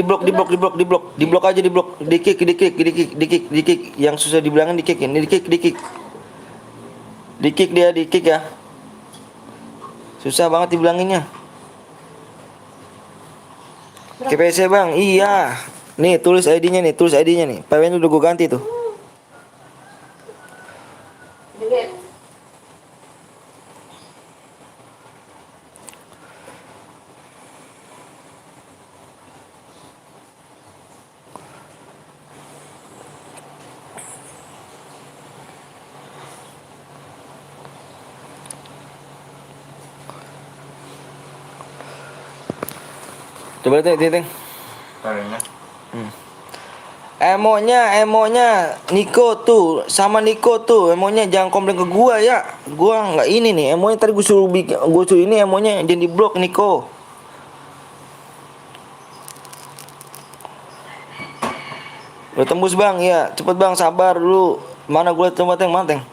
blok aja. Di kick. Yang susah dibilangin di kick. Ini di kick. Di kick ya. Susah banget dibilanginnya. KPC bang, iya. Nih tulis ID-nya nih. PW-nya udah gue ganti tuh. Dilihat. Coba lihat ting. Caranya. Emonya Niko tuh sama Niko tuh. Emonya jangan komplain ke gua ya. Gua nggak ini nih. Emonya tadi gua suruh ini emonya jangan di blok Niko. Udah tembus bang, ya cepet bang, sabar dulu. Mana gua liat tempat mana teng?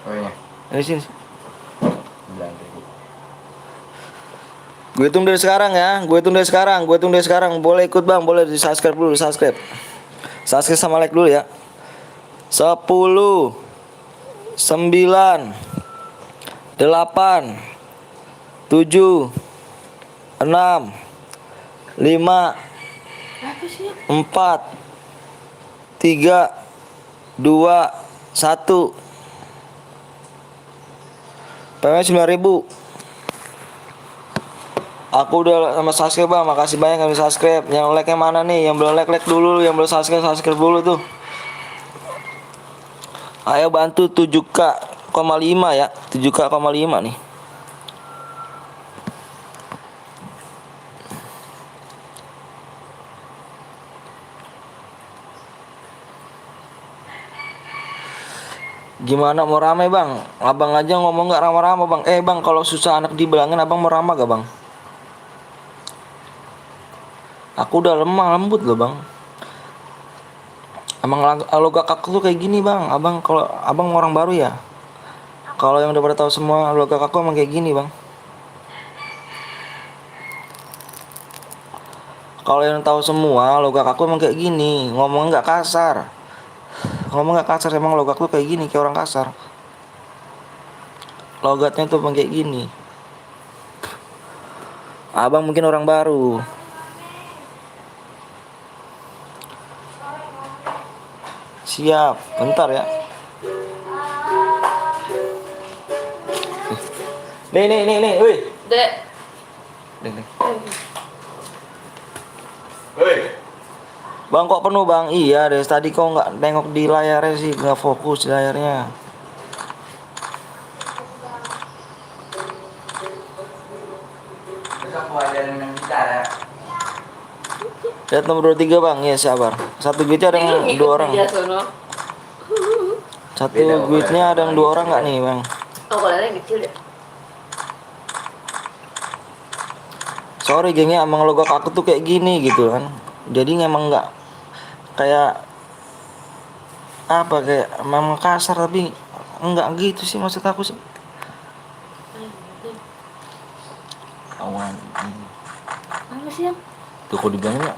Caranya. Di sini. Bilang kayak gitu. Gue hitung dari sekarang ya. Gue hitung dari sekarang. Boleh ikut bang, boleh di subscribe dulu, subscribe sama like dulu ya. 10 9, 8, 7, 6, 5, Apa sih? 4, 3, 2, 1. PW 9.000. Aku udah sama subscribe bang, makasih banyak yang udah subscribe. Yang like-nya mana nih? Yang belum like dulu, yang belum subscribe dulu tuh. Ayo bantu 7k,5 ya, 7k,5 nih. Gimana mau ramai bang? Abang aja ngomong nggak ramah-ramah bang. Bang, kalau susah anak dibilangin abang mau ramah gak bang? Aku udah lemah lembut loh bang. Emang logat aku tuh kayak gini bang. Abang kalau abang orang baru ya. Kalau yang udah pada tahu semua logat aku emang kayak gini bang. Kalau yang tahu semua logat aku emang kayak gini. Ngomong nggak kasar. Ngomong nggak kasar, emang logat tuh kayak gini, kayak orang kasar. Logatnya tuh emang kayak gini. Abang mungkin orang baru. Siap, bentar ya. Nih, wih. Dek. Nih. Hei. Bang kok penuh bang? Iya deh, tadi kok nggak nengok di layarnya sih, nggak fokus di layarnya. Besok aku ajarin main gitar ya. Lihat nomor 23 bang, ya sabar. Satu guitnya ada yang 2 orang. Dia sono. Satu guitnya ada yang 2 orang nggak nih bang? Oh, kalau yang kecil ya. Sorry gengnya, emang logo aku tuh kayak gini gitu kan. Jadi emang nggak kayak apa, kayak emang kasar tapi enggak gitu sih maksud aku sih. Kawan. Apa sih yang? Tuh kok dibilangnya.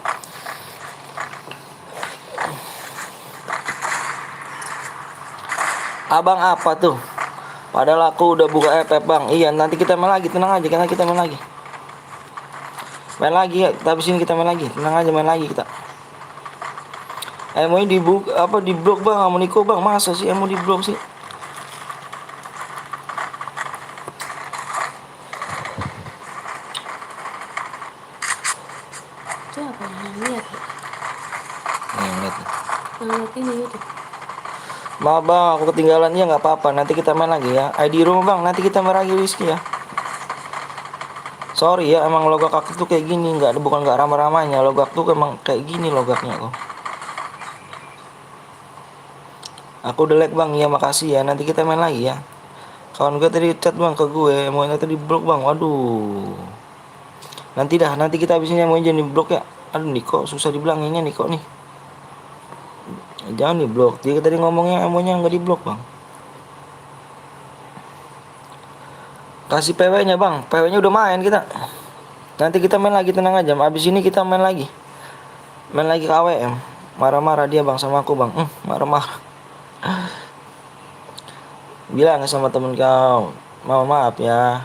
Abang apa tuh? Padahal aku udah buka FF bang. Iya nanti kita main lagi, tenang aja, karena kita main lagi. Main lagi ya, tapi sini kita main lagi, tenang aja, main lagi kita. Mau di blok bang, sama Niko bang, masa sih mau di blok sih? Itu apa yang lihat? Nih lihat nih. Lihat ini gitu. Maaf bang, aku ketinggalan ya nggak apa-apa. Nanti kita main lagi ya. ID room bang, nanti kita main lagi whisky ya. Sorry ya, emang logo aku tuh kayak gini, bukan nggak ramah-ramahnya. Logo aku tuh emang kayak gini logatnya kok. Aku udah like bang, ya makasih ya. Nanti kita main lagi ya. Kawan gue tadi chat bang ke gue, mau tadi blok bang. Waduh. Nanti kita abisnya mau jadi blok ya. Aduh Niko, susah dibilanginnya Niko nih. Jangan di blok. Dia tadi ngomongnya emonya nggak di blok bang. Kasih PW-nya bang. PW-nya udah main kita. Nanti kita main lagi, tenang aja. Abis ini kita main lagi. Main lagi ke AWM. Marah-marah dia bang sama aku bang. Marah-marah. Bilang sama temen kau, maaf ya.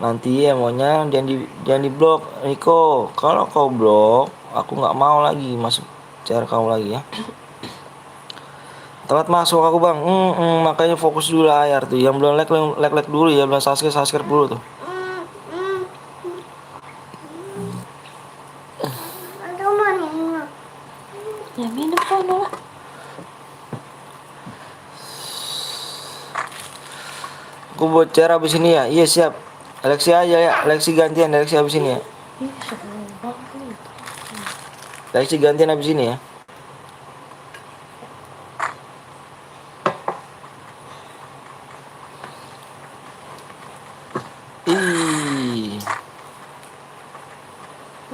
Nanti emonya jangan di blok Niko. Kalau kau blok, aku nggak mau lagi masuk share kau lagi ya. Telat masuk aku bang. Makanya fokus dulu layar tuh. Yang belum like dulu ya, belum subscribe dulu tuh. Aku mau minum. Ya minum sono lah. Aku buat cara abis ini ya. Iya siap. Alexi aja ya. Alexi gantian Alexi abis ini ya. Alexi gantian abis ini ya. Ih.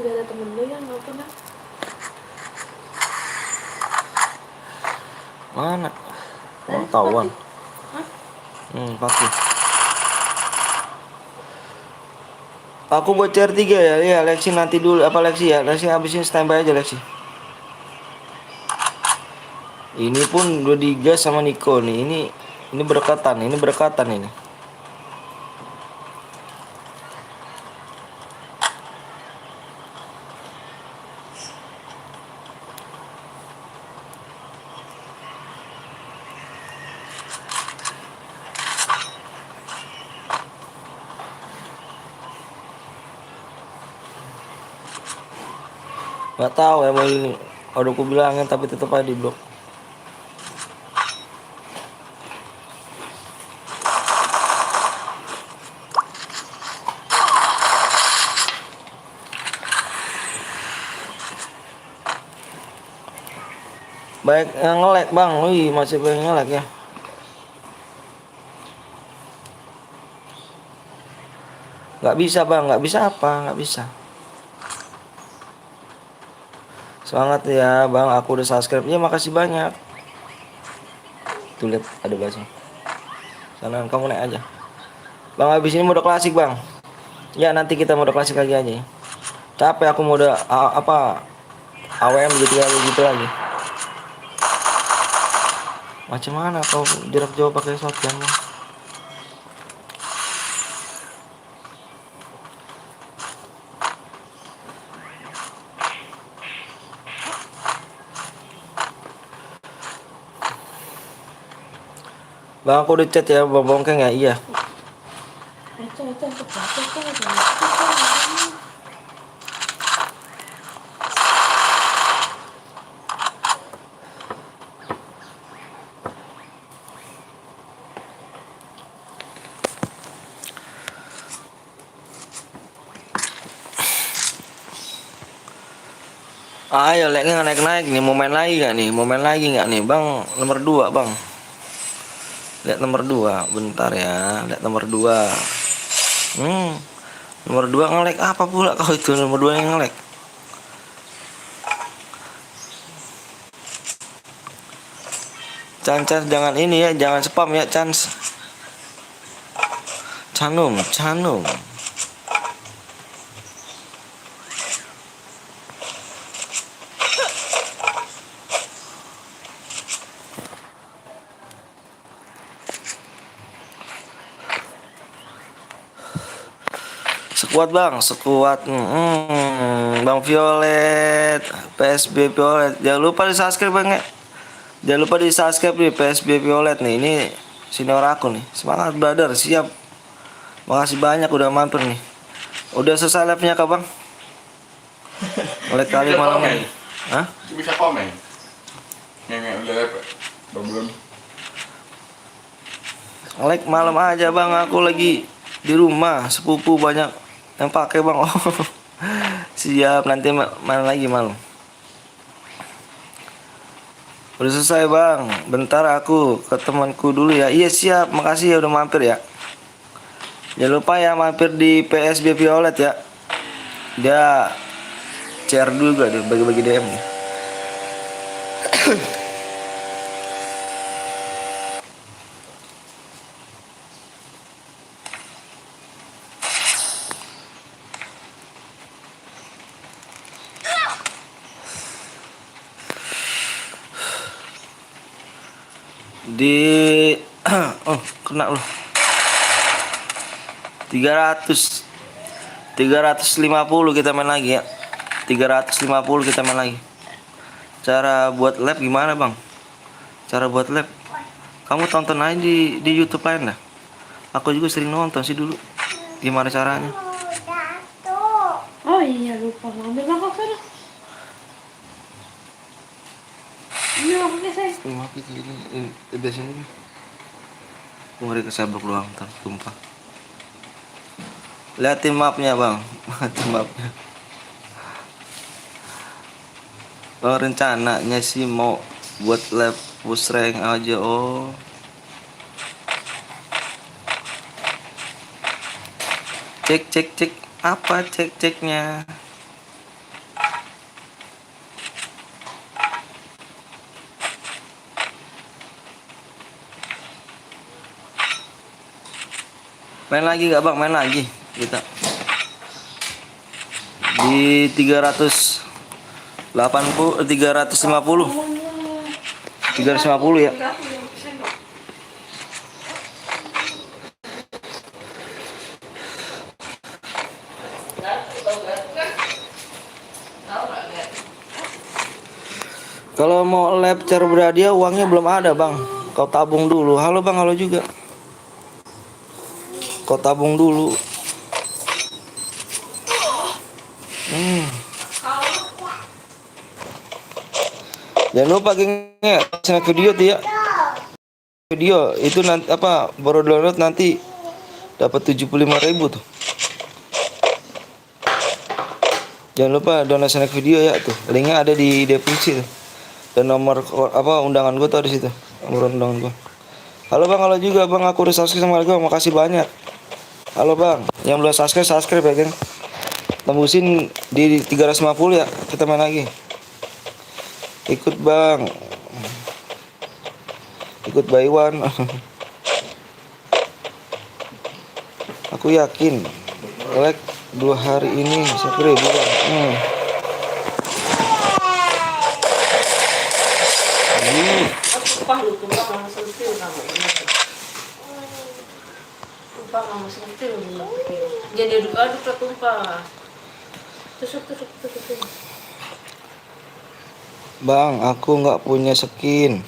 Udah ada temen lu yang nelfon ah. Mana? Oh, tawan. Pasti. Aku buat CR3 ya. Ya, Lexi nanti dulu apa Lexi ya? Lexi habisin standby aja Lexi. Ini pun udah digas sama Niko nih. Ini Ini berdekatan, ini berdekatan ini. Nggak tahu emang ini. Udah aku bilangin tapi tetap aja di blok. Baik yang nge-lag bang, wih masih banyak nge-lag ya. Nggak bisa bang, nggak bisa apa, nggak bisa. Semangat ya bang, aku udah subscribe. Ya makasih banyak. Tuh lihat ada bahasnya. Sana kamu naik aja. Bang habis ini mode klasik bang. Ya nanti kita mode klasik lagi aja ya. Capek aku mode apa AWM gitu lagi. Macam mana kau jarak jauh pakai shotgun bang? Bang aku udah chat ya bang bongkeng ya, iya. Ayo leknya naik nih, mau main lagi gak nih? Mau main lagi gak nih bang? Nomor 2 bang. Lihat nomor 2, bentar ya. Lihat nomor 2. Nomor 2 nge-lag apa pula kau itu? Nomor 2 yang nge-lag. Chance jangan ini ya, jangan spam ya Chance. Canum. Sekuat bang, sekuat. Bang Violet, PSB Violet. Jangan lupa di subscribe bang ya. Jangan lupa di subscribe nih PSB Violet nih. Ini senior aku nih. Semangat brother, siap. Makasih banyak udah mampir nih. Udah selesai live-nya kak bang? Oleh kali malam ini. Hah? Bisa komen. Yang udah belum. Like malam aja bang, aku lagi di rumah, sepupu banyak yang pakai bang. Oh, siap, nanti main lagi malam. Udah selesai bang, bentar aku ke temanku dulu ya. Iya siap, makasih ya udah mampir ya. Jangan lupa ya mampir di PSB Violet ya. Dia share dulu juga, bagi-bagi DM nih. Di oh kena loh 350 kita main lagi ya. 350 kita main lagi. Cara buat lab gimana bang? Cara buat lab kamu tonton aja di YouTube lain dah. Aku juga sering nonton sih dulu. Gimana caranya? Oh iya lupa ngambil mangkok sana. Ini mangkoknya saya. Maaf ini di sini. Ngeri kesabruk doang tumpah. Liatin mapnya bang. Liatin mapnya. Oh, rencananya sih mau buat lab push rank aja. Oh cek apa ceknya. Main lagi gak bang? Main lagi kita di 350 350 ya. Kalau mau lecture berhadiah uangnya belum ada bang. Kau tabung dulu. Halo bang, halo juga. Kau tabung dulu. Jangan lupa geng, snack video tuh ya. Video itu nanti apa baru download nanti dapat 75.000 tuh. Jangan lupa download snack video ya tuh. Linknya ada di deskripsi tuh. Dan nomor apa undangan gue tuh ada di situ. Nomor undangan gue. Halo bang, halo juga bang. Aku udah subscribe sama gue. Makasih banyak. Halo bang. Yang belum subscribe ya geng. Tembusin di 350 ya. Kita main lagi. Ikut bang. Ikut by one. Aku yakin like 2 hari ini sampai bulan. Tumpah lu, tumpah sama sentil kamu. Tumpah sama sentil lu. Jangan diaduk-aduk lah tumpah. Tusuk. Bang, aku nggak punya skin.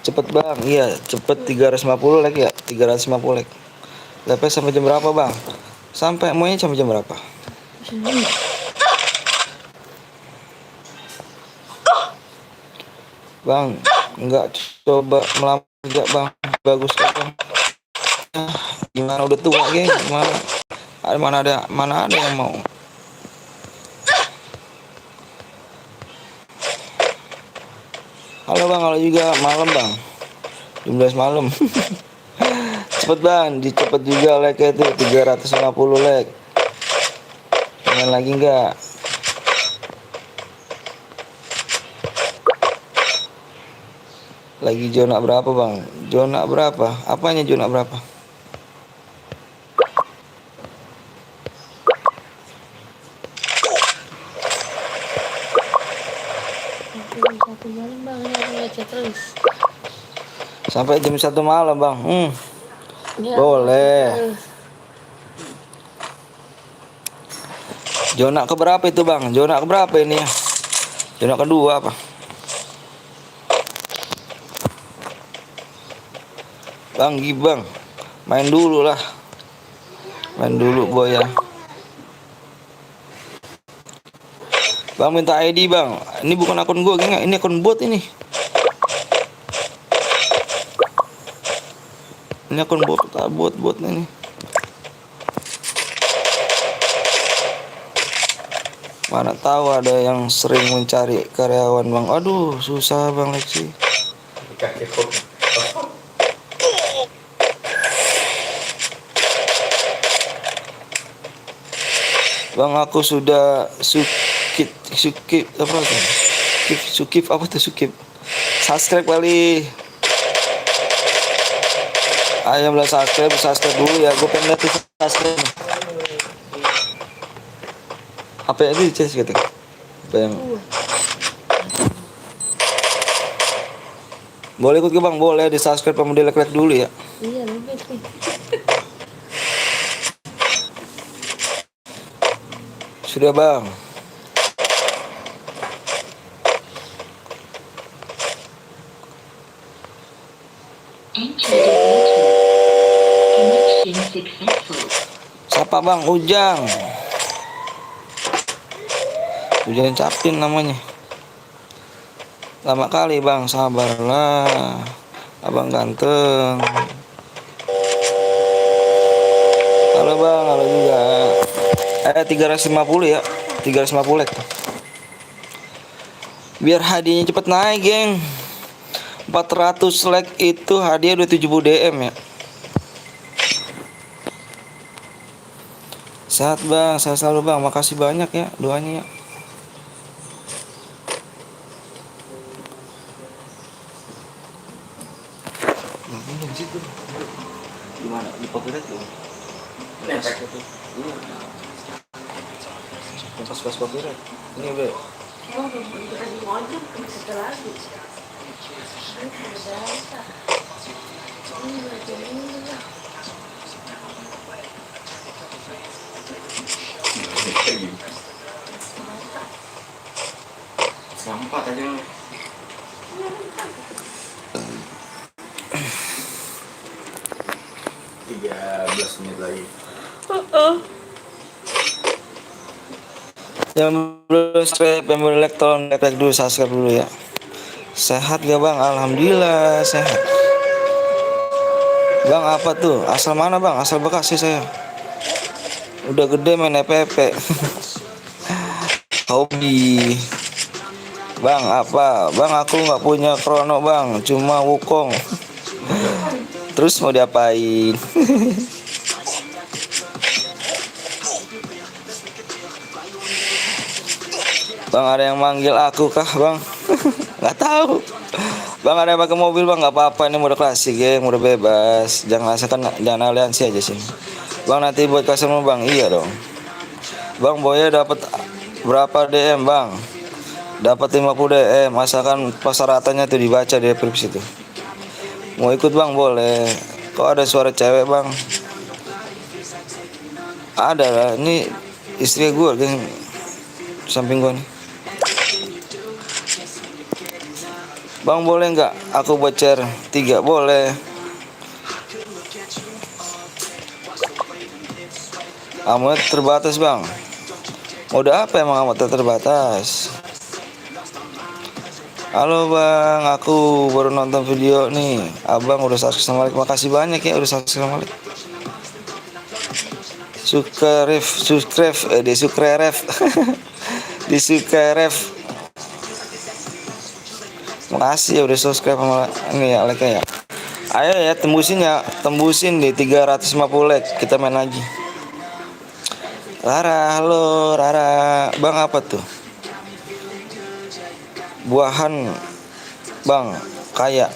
Cepet bang, iya cepet 350 like ya, 350 like. Lepas sampai jam berapa bang? Sampai maunya sampai jam berapa? Bang, nggak coba melamar kerja bang, bagus kok bang. Gimana udah tua geng? Gimana? Mana ada yang mau? Halo bang, halo juga malam bang. 12 malam. Cepet bang, dicepet juga like itu 350 like. Pengen lagi enggak? Lagi zona berapa bang? Zona berapa? Apanya zona berapa? Satu malam bang, ini baca terus. Sampai jam 1 malam bang. Ya, Boleh. Zona keberapa itu bang? Zona keberapa ini ya? Zona kedua apa? Bang Gibang, main dulu lah. Main dulu boy ya. Bang minta ID bang. Ini bukan akun gue, geng. Ini akun bot ini. Ini akun bot ini. Mana tahu ada yang sering mencari karyawan bang. Aduh susah bang Lexi. Bang aku sudah sukip apa tuh? Sukip apa tuh sukip? Subscribe kali. Ayo belum subscribe dulu ya. Gue pengen lihat subscribe. Apa ya itu Ces gitu? Apa yang boleh ikut ke bang? Boleh di subscribe sama di like dulu ya. Iya lebih sih. Sudah bang. Enter the Bluetooth. Connection successful. Siapa bang? Ujang. Ujang Capin namanya. Lama kali bang, sabarlah. Abang ganteng. Halo bang, halo juga. 350 ya. 350 like. Biar hadiahnya cepet naik, geng. 400 like itu hadiah 270 DM ya. Sehat bang, sehat selalu bang. Makasih banyak ya doanya ya. Gimana? Di copyright tuh? Efek itu. Iya. Pas copyright. Ini udah. Oh, udah dimojok setelah lagi. Sampah aja. 13 menit lagi. Yang belum subscribe, yang belum like, tolong like dulu, subscribe dulu ya. Sehat gak bang? Alhamdulillah sehat. Bang apa tuh? Asal mana bang? Asal Bekasi saya. Udah gede main EPP. Hobi. Bang apa? Bang aku nggak punya krono bang, cuma Wukong. Terus mau diapain? Bang ada yang manggil aku kah bang? Nggak tahu. Bang ada yang pakai mobil bang, nggak apa-apa, ini mode klasik ya, mode bebas. Jangan asalkan, jangan aliansi aja sih. Bang nanti buat customer bang, iya dong. Bang Boya dapat berapa DM bang? Dapat 50 DM, asalkan persyaratannya tuh dibaca di deskripsi itu. Mau ikut bang boleh. Kok ada suara cewek bang? Ada lah, ini istri gue yang samping gue nih. Bang boleh nggak aku bocer 3? Boleh. Amat terbatas bang. Mode apa emang amat terbatas? Halo bang, aku baru nonton video nih. Abang udah subscribe, makasih banyak ya udah subscribe. Subscribe. Makasih ya udah subscribe sama ini ya, like ya. Ayo ya tembusin di 350 like, kita main lagi. Rara, halo Rara. Bang apa tuh? Buahan bang kaya.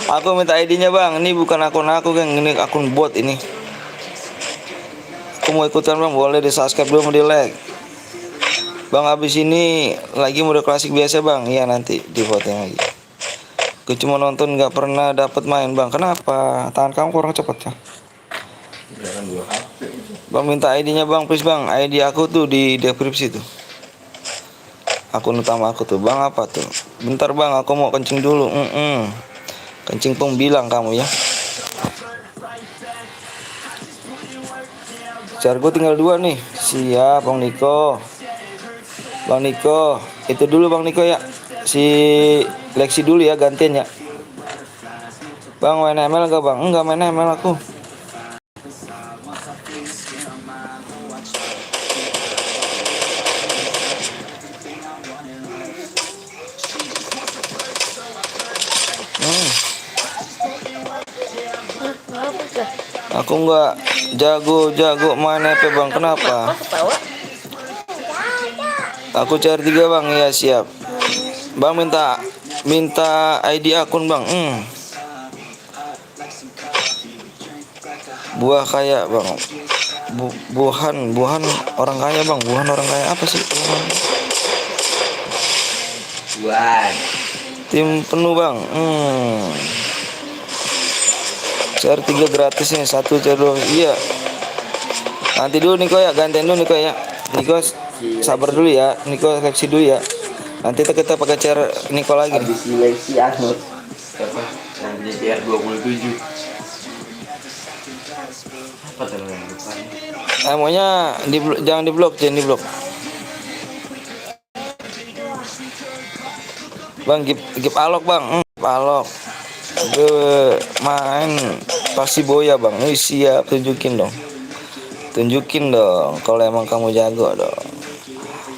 Aku minta ID-nya bang. Ini bukan akun aku kan, ini akun bot ini. Aku mau ikutan bang, boleh di subscribe dulu, mau di like. Bang habis ini lagi mode klasik biasa bang. Iya nanti di voting lagi. Gue cuma nonton, nggak pernah dapat main bang. Kenapa? Tangan kamu kurang cepat ya? Bang minta ID-nya bang, please bang. ID aku tuh di deskripsi tuh. Akun utama aku tuh. Bang apa tuh? Bentar bang, aku mau kencing dulu. Kencing pong bilang kamu ya. Car gue tinggal 2 nih. Siap bang Niko. Bang Niko, itu dulu bang Niko ya. Si Lexi dulu ya, gantian ya. Bang main ML gak bang? Enggak main ML aku. Aku nggak jago main EP bang, kenapa? Aku cari 3 bang, ya siap. Bang minta ID akun bang. Buah kaya bang. Buahan orang kaya bang. Buahan orang kaya apa sih? Buan. Tim penuh bang. Cari 3 gratis nih, 1 cari 2. Iya. Nanti dulu Niko ya, gantian dulu Niko ya. Niko sabar dulu ya, Niko seleksi dulu ya. Nanti kita pakai chair Niko lagi. Habis seleksi Ahmad. Siapa? Yang DPR 27. Apa tuh yang depan? Maunya jangan diblok, jangan diblok. Bang, gip alok bang, alok. Main pasti boya bang. Siap, tunjukin dong. Kalau emang kamu jago dong.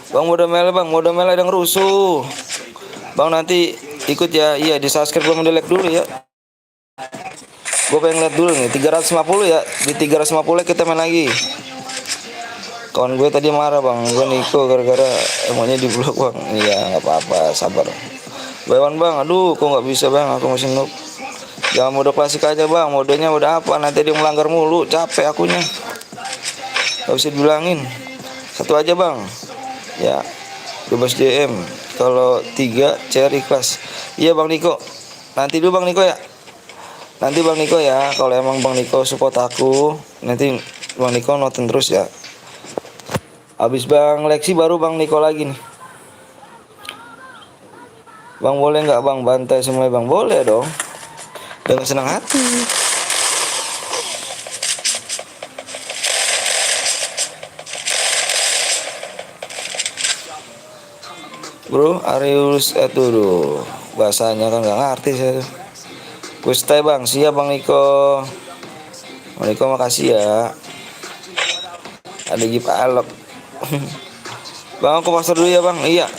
Bang mode mele ada ngerusuh. Bang nanti ikut ya. Iya di subscribe bang, di like dulu ya. Gue pengen lihat dulu nih 350 ya. Di 350 kita main lagi. Kawan gue tadi marah bang, gue Niko gara-gara emangnya di blok bang. Iya nggak apa-apa, sabar. Bewan bang, aduh kok nggak bisa bang, aku masih noob. Jangan mode klasik aja bang, modenya udah apa? Nanti dia melanggar mulu, capek akunya. Gak bisa dibilangin. 1 aja bang. Ya, bebas DM. Kalau 3 share ikhlas. Iya bang Niko. Nanti dulu bang Niko ya. Nanti bang Niko ya. Kalau emang bang Niko support aku, nanti bang Niko nonton terus ya. Habis bang Lexi baru bang Niko lagi nih. Bang boleh nggak bang bantai semuanya bang? Boleh dong. dengan senang hati. Bro, Arius dulu bahasanya kan nggak ngerti saya. Kuste bang, siap bang Niko. Bang Niko makasih ya. Ada Gip Alok. Bang aku pasar dulu ya bang. Iya.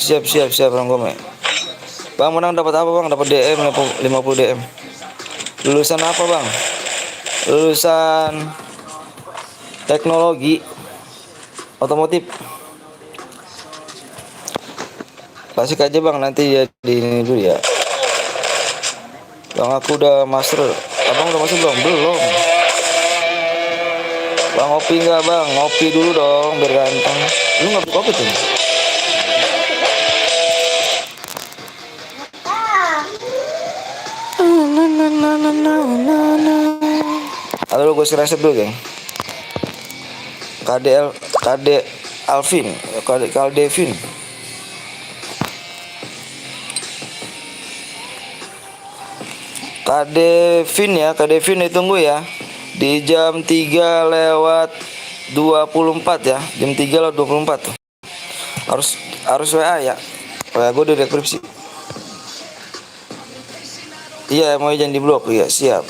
Siap bang Gome. Bang menang dapat apa bang? Dapat DM 50 DM. Lulusan apa bang? Lulusan teknologi otomotif. Klasik aja bang, nanti ya di ini dulu ya. Bang aku udah master. Abang udah master belum? Belum. Bang ngopi nggak bang? Ngopi dulu dong biar ganteng. Lu nggak kopi tuh? Halo gue screenshot dulu geng. KD Alvin, KD Devin. KD Vin ya, KD Vin ditunggu ya. Di jam 3 lewat 24 ya. Jam 3 lewat 24. Harus WA ya. WA gue di deskripsi. Iya, mau jangan di blok ya. Siap.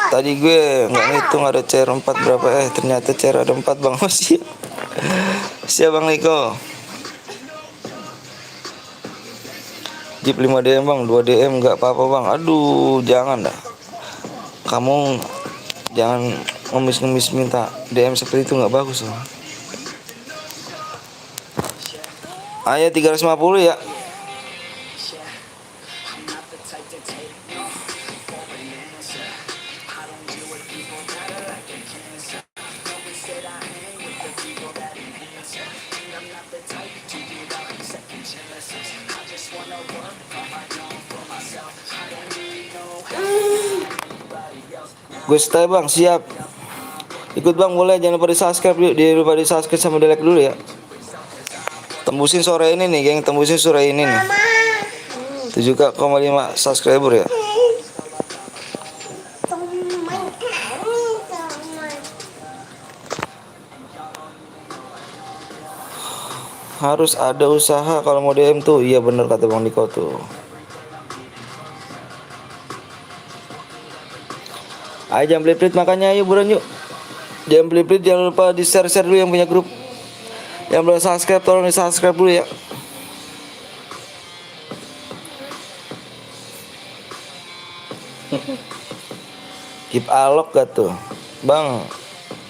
Tadi gue nggak ngitung ada CR 4 berapa ternyata CR ada 4 bang. Oh, siap. Siap bang Niko. Jeep 5 DM bang, 2 DM nggak apa-apa bang. Aduh, jangan dah. Kamu jangan ngemis minta DM seperti itu, nggak bagus loh. Ayo 350 ya. Gue stay bang, siap. Ikut bang boleh, jangan lupa di subscribe dulu. Jangan lupa di subscribe sama di like dulu ya. Tembusin sore ini nih geng, tembusin sore ini nih 7,5 subscriber ya. Harus ada usaha kalau mau DM tuh. Iya bener kata bang Niko tuh. Ayo jangan pelit-pelit makanya, ayo buruan yuk. Jangan pelit-pelit, jangan lupa di share-share dulu yang punya grup. Yang belum subscribe tolong di subscribe dulu ya. Keep alok gak tuh bang?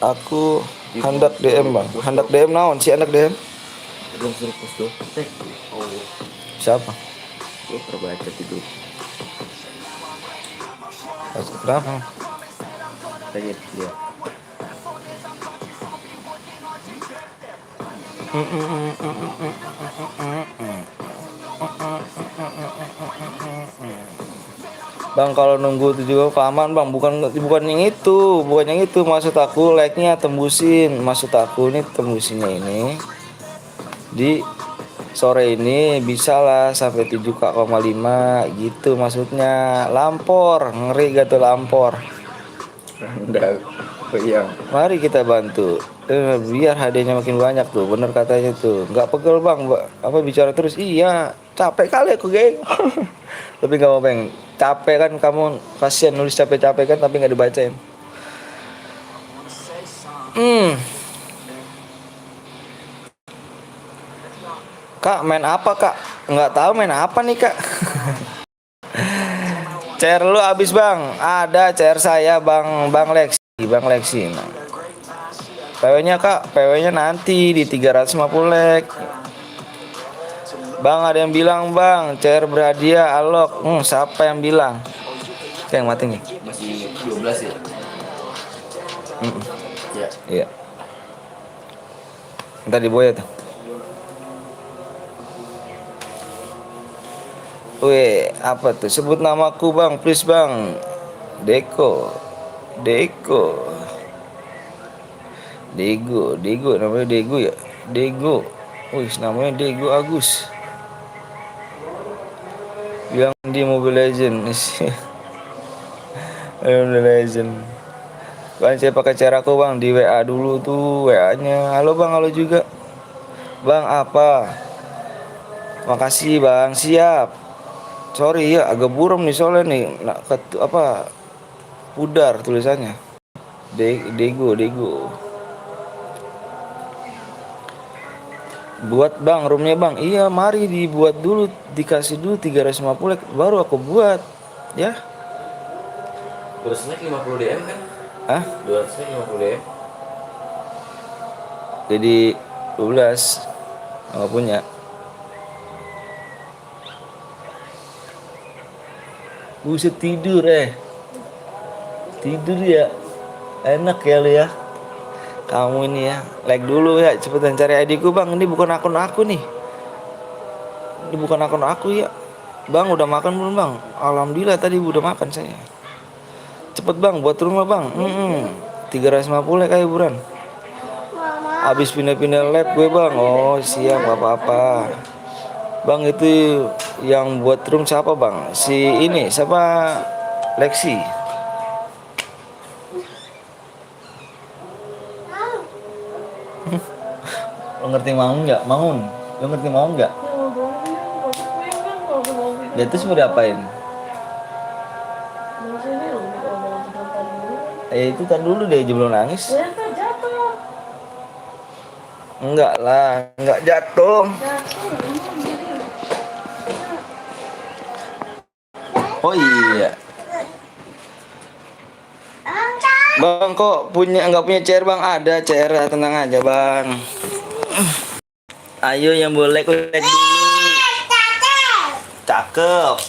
Aku hendak DM bang. Hendak DM naon sih hendak DM? Belum suruh post tuh. Oh, Siapa? gue pernah baca tidur. Kenapa? Tadi dia. Bang kalau nunggu itu juga kelamaan bang, bukan yang itu maksud aku, like-nya tembusin, maksud aku nih tembusinnya ini di sore ini bisa lah sampai 7,5 gitu maksudnya. Lampor, ngeri gak tuh lampor? Udah yang Mari kita bantu biar hadiahnya makin banyak tuh, bener katanya tuh. Nggak pegel bang, apa bicara terus? Iya, capek kali aku geng. Tapi nggak mau bang, capek kan kamu, kasihan nulis capek-capek kan tapi nggak dibacain. Kak main apa kak? Nggak tahu main apa nih kak. CR lu habis bang? Ada CR saya bang Lexi. Nah. PW-nya kak, PW-nya nanti di 350 lek. Bang ada yang bilang bang, CR berhadiah alok. Siapa yang bilang? Kayak yang mati nih. masih 12 ya. Ya. Iya. Ntar di boya tuh. Weh, apa tuh? Sebut namaku bang, please bang. Dego, namanya Dego ya. Dego, wih namanya Dego Agus. Yang di Mobile Legends. Legend. Bang, saya pakai cara aku bang di WA dulu tuh WA-nya. Halo bang, halo juga. Bang apa? Makasih bang, siap. Sorry ya, agak buram nih soalnya nih. Apa? Pudar tulisannya. Dego. Buat bang, roomnya bang. Iya, mari dibuat dulu, dikasih dulu 350 baru aku buat. Ya. 200 50 DM kan? Hah? 200 50 DM. Jadi 12 nggak punya. Buset tidur tidur ya, enak ya lu ya. Kamu ini ya, like dulu ya, cepetan cari ID-ku bang. Ini bukan akun aku nih. Ini bukan akun aku ya. Bang udah makan belum bang? Alhamdulillah tadi udah makan saya. Cepet bang buat rumah bang. 350 kayak hiburan. Habis pindah-pindah lab gue bang. Oh siap, gak apa-apa. Bang itu yang buat room siapa bang? Si ini siapa? Lexi. Lo ngerti mau nggak? Maun. Lo ngerti mau nggak? Dia terus mau diapain? Itu tadi dulu deh belum nangis. Enggak lah, enggak jatuh. Oh iya. Bang kok nggak punya CR bang? Ada CR, tenang aja bang. Ayo yang boleh like dulu. Cakep.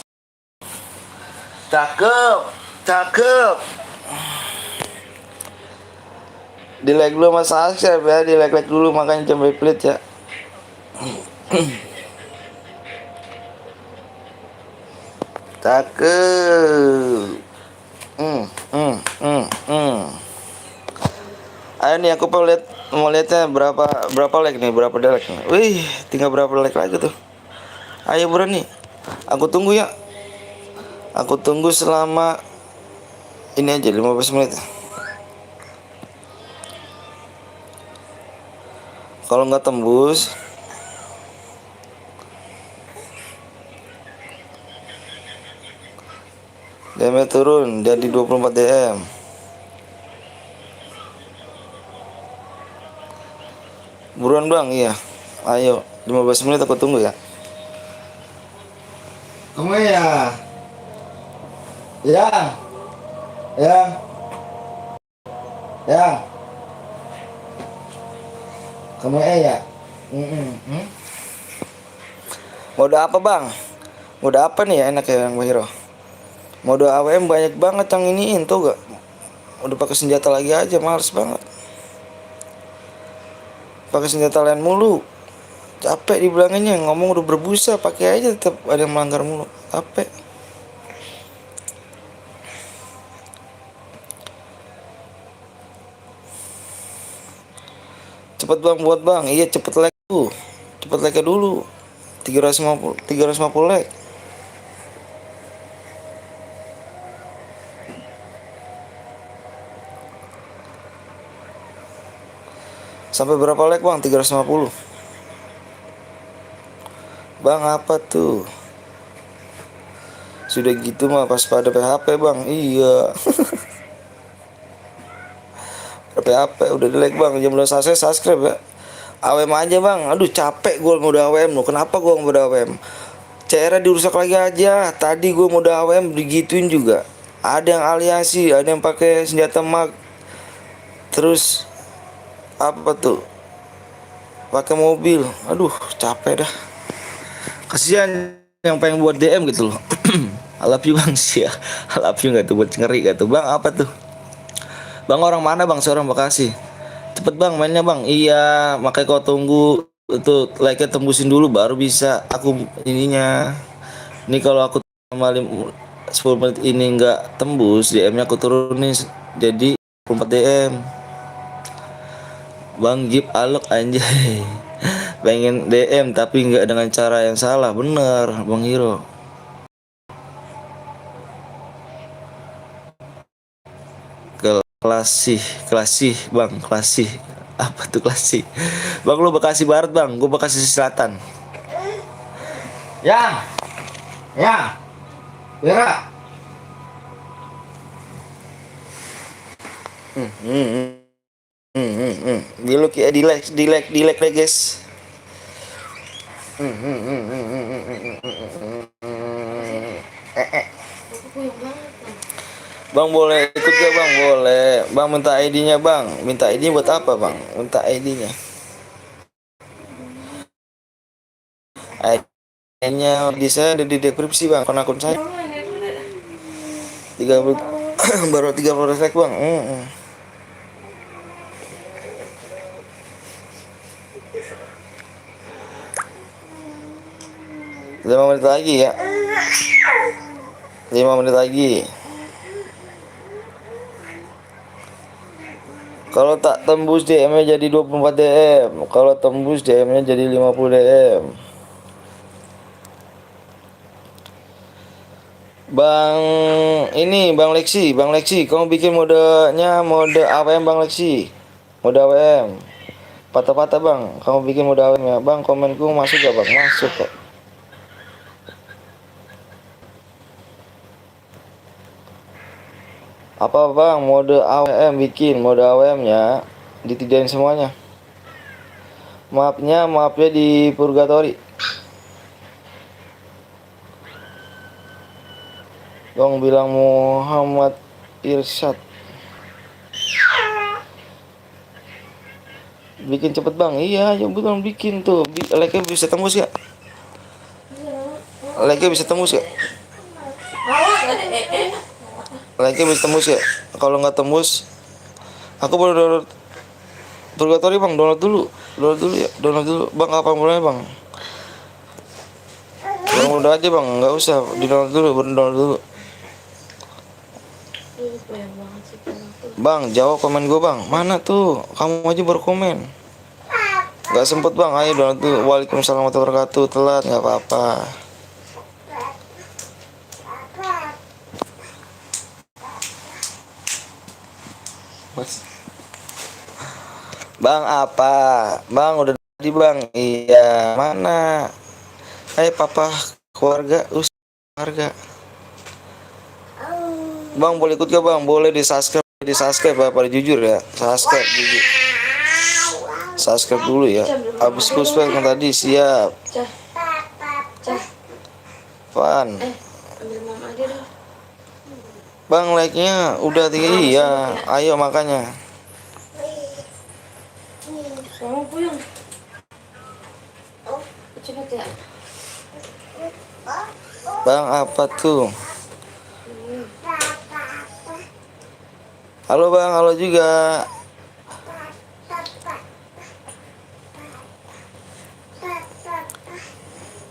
Di like dulu mas subscribe ya, di like dulu makanya jam plate ya. Cakep. Ayo nih aku mau lihatnya berapa like nih, berapa like nih. Wih, tinggal berapa like lagi tuh. Ayo buruan nih. Aku tunggu ya. Aku tunggu selama ini aja 15 menit. Kalau nggak tembus DM turun jadi 24 DM. Buruan bang, iya. Ayo 15 menit aku tunggu ya. Kamu ya. Kamu ya. Mode apa bang? Mode apa nih ya enak ya yang Hero? Mode AWM banyak banget yang iniin tuh gak? Udah pakai senjata lagi aja, males banget. Pakai senjata lain mulu. Capek dibilanginnya, ngomong udah berbusa, pakai aja tetap ada yang melanggar mulu. Capek. Cepet bang buat bang. Iya cepet like dulu. Cepet like dulu. 350 like. Sampai berapa like bang? 350. Bang apa tuh? Sudah gitu mah pas pada PHP bang. Iya. PHP udah di like bang. Jam belum selesai subscribe ya. AWM aja bang. Aduh capek gue mode AWM lo. Kenapa gue mode AWM? CR dirusak lagi aja. Tadi gue mode AWM digituin juga. Ada yang aliasi, ada yang pakai senjata mag. Terus apa tuh? Pakai mobil. Aduh capek dah. Kasihan yang pengen buat DM gitu loh. I love you bang sih ya. I love you gak tuh buat ngeri gak tuh bang? Apa tuh? Bang orang mana bang? Seorang Bekasi. Cepet bang mainnya bang. Iya makanya kau tunggu itu like-nya tembusin dulu baru bisa aku ininya. Ini kalau aku kembali 10 menit ini nggak tembus DM-nya aku turunin jadi 24 DM. Bang Gip alok anjay. Pengen DM tapi nggak dengan cara yang salah. Bener Bang Hero. Klasih bang, klasih. Apa tuh klasih? Bang lu Bekasi Barat bang, gue Bekasi Selatan. Yang, Wira. Di lu kayak di like deh guys. Bang boleh ikut gak bang? Boleh. Bang minta ID-nya bang. Minta ID buat apa bang? Minta ID-nya. ID-nya di saya ada di deskripsi bang. Akun saya 30 baru 30 like bang. Lima menit lagi ya. 5 menit lagi. Kalau tak tembus DM-nya jadi 24 DM. Kalau tembus DM-nya jadi 50 DM. Bang ini Bang Lexi, kamu bikin modenya mode AWM Bang Lexi. Mode AWM. Patah-patah Bang, kamu bikin mode AWM ya. Bang, komenku masuk gak Bang? Masuk kok. Apa Bang, mode AWM bikin mode AWM-nya ditidain semuanya. Maafnya di purgatory. Bang bilang Muhammad Irsyad. Bikin cepet Bang. Iya, ya betul bikin tuh. Like-nya bisa tembus ya? Like-nya bisa tembus ya? Like-nya bisa tembus ya? Kalau nggak tembus, aku baru download purgatory Bang. Download dulu ya. Download dulu Bang. Apa mulai Bang? Udah aja Bang, nggak usah di download dulu, baru download dulu. Bang, jawab komen gue Bang. Mana tuh? Kamu aja baru komen. Gak sempet Bang, ayo download dulu. Waalaikumsalam warahmatullahi wabarakatuh. Telat nggak apa-apa. Bang apa? Bang udah tadi Bang. Iya, mana? Papa keluarga, keluarga. Bang boleh ikut gak Bang? Boleh di subscribe Bapak jujur ya. Subscribe jujur. Subscribe dulu ya. Abis puspel yang tadi siap. Fan. Bang like-nya udah tinggi ya. Ayo makanya. Bang apa tuh? Halo Bang, halo juga.